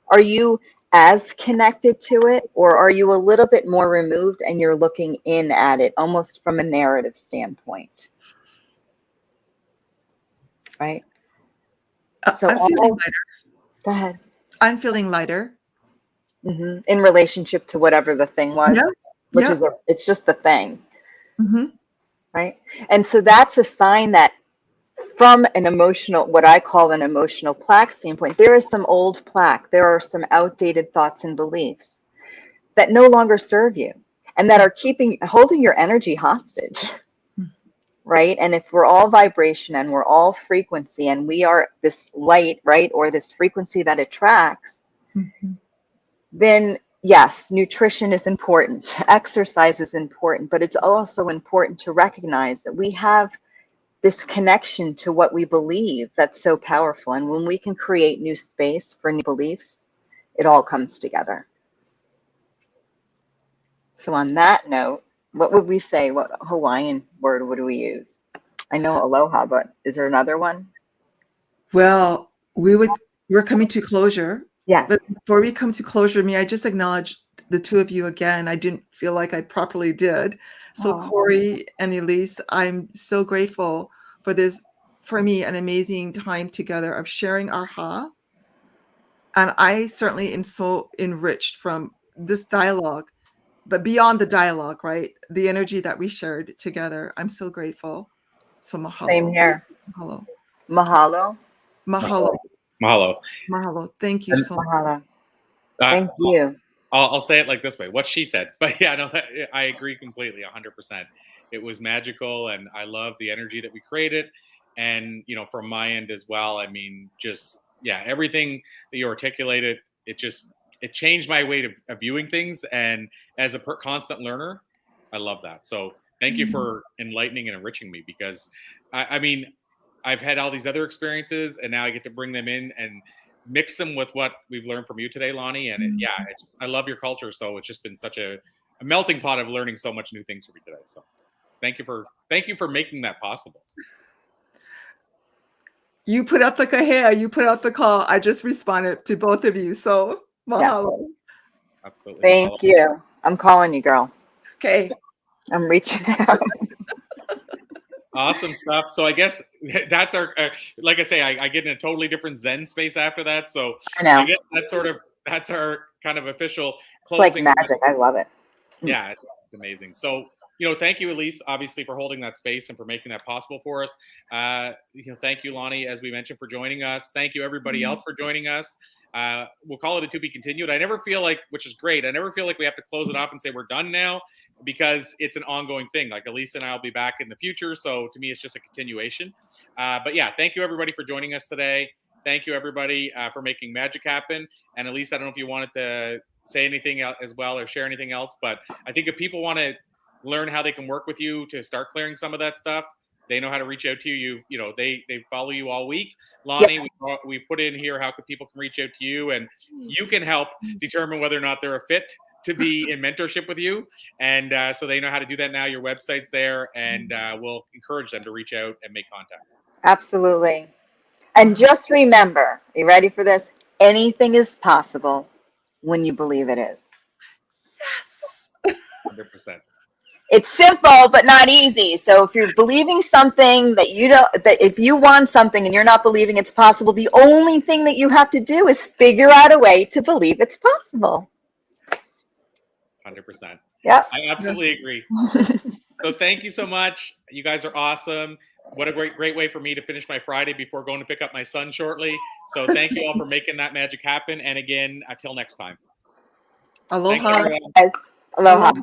A: Are you as connected to it, or are you a little bit more removed and you're looking in at it almost from a narrative standpoint? Right? So
E: I'm feeling lighter.
A: Go ahead.
E: I'm feeling lighter.
A: Mm-hmm. In relationship to whatever the thing was, which is it's just the thing.
E: Mm-hmm.
A: Right? And so that's a sign that from an emotional, what I call an emotional plaque standpoint, there is some old plaque. There are some outdated thoughts and beliefs that no longer serve you and that are holding your energy hostage. Right? And if we're all vibration and we're all frequency and we are this light, right? Or this frequency that attracts, then yes, nutrition is important. Exercise is important, but it's also important to recognize that we have this connection to what we believe that's so powerful. And when we can create new space for new beliefs, it all comes together. So on that note, what would we say? What Hawaiian word would we use? I know aloha, but is there another one?
E: Well, we're coming to closure.
A: Yeah.
E: But before we come to closure, may I just acknowledge the two of you again? I didn't feel like I properly did. So Corey and Elise, I'm so grateful for this, for me, an amazing time together of sharing our ha. And I certainly am so enriched from this dialogue, but beyond the dialogue, right? The energy that we shared together. I'm so grateful. So mahalo.
A: Same here.
E: Mahalo.
A: Mahalo.
E: Mahalo.
B: Mahalo.
E: Mahalo. Thank you so much.
A: Mahalo. Thank you.
B: I'll say it like this way, what she said. But yeah, no, I agree completely, 100%. It was magical, and I love the energy that we created. And, you know, from my end as well, I mean, just, yeah, everything that you articulated, it changed my way of viewing things. And as a constant learner, I love that. So thank you for enlightening and enriching me, because, I mean, I've had all these other experiences, and now I get to bring them in and mix them with what we've learned from you today, Lani. And I love your culture. So it's just been such a melting pot of learning so much new things from you today. So thank you for making that possible.
E: You put out the kahea, you put out the call. I just responded to both of you. So mahalo.
A: Yeah.
B: Absolutely.
A: Thank you. I'm calling you, girl.
E: Okay.
A: I'm reaching out.
B: Awesome stuff. So I guess that's our, like I say, I get in a totally different Zen space after that. So
A: I know.
B: I guess that's our kind of official
A: It's
B: closing.
A: like magic. I love it.
B: Yeah, it's amazing. So, you know, thank you, Elise, obviously, for holding that space and for making that possible for us. You know, thank you, Lani, as we mentioned, for joining us. Thank you, everybody else, for joining us. We'll call it a to be continued. I never feel like, which is great, I never feel like we have to close it off and say we're done now, because it's an ongoing thing. Like Elise and I will be back in the future. So to me, it's just a continuation. But yeah, thank you, everybody, for joining us today. Thank you, everybody, for making magic happen. And Elise, I don't know if you wanted to say anything as well or share anything else, but I think if people want to learn how they can work with you to start clearing some of that stuff, they know how to reach out to you. You know, they follow you all week. Lani, we put in here how people can reach out to you, and you can help determine whether or not they're a fit to be in mentorship with you. And so they know how to do that now. Your website's there, and we'll encourage them to reach out and make contact.
A: Absolutely. And just remember, you ready for this? Anything is possible when you believe it is.
E: Yes.
B: 100%.
A: It's simple, but not easy. So if you're believing something that that if you want something and you're not believing it's possible, the only thing that you have to do is figure out a way to believe it's possible.
B: 100%.
A: Yep.
B: I absolutely agree. So thank you so much. You guys are awesome. What a great way for me to finish my Friday before going to pick up my son shortly. So thank you all for making that magic happen. And again, until next time.
E: Aloha.
B: Thanks, everyone.
A: Guys, aloha.
E: Aloha.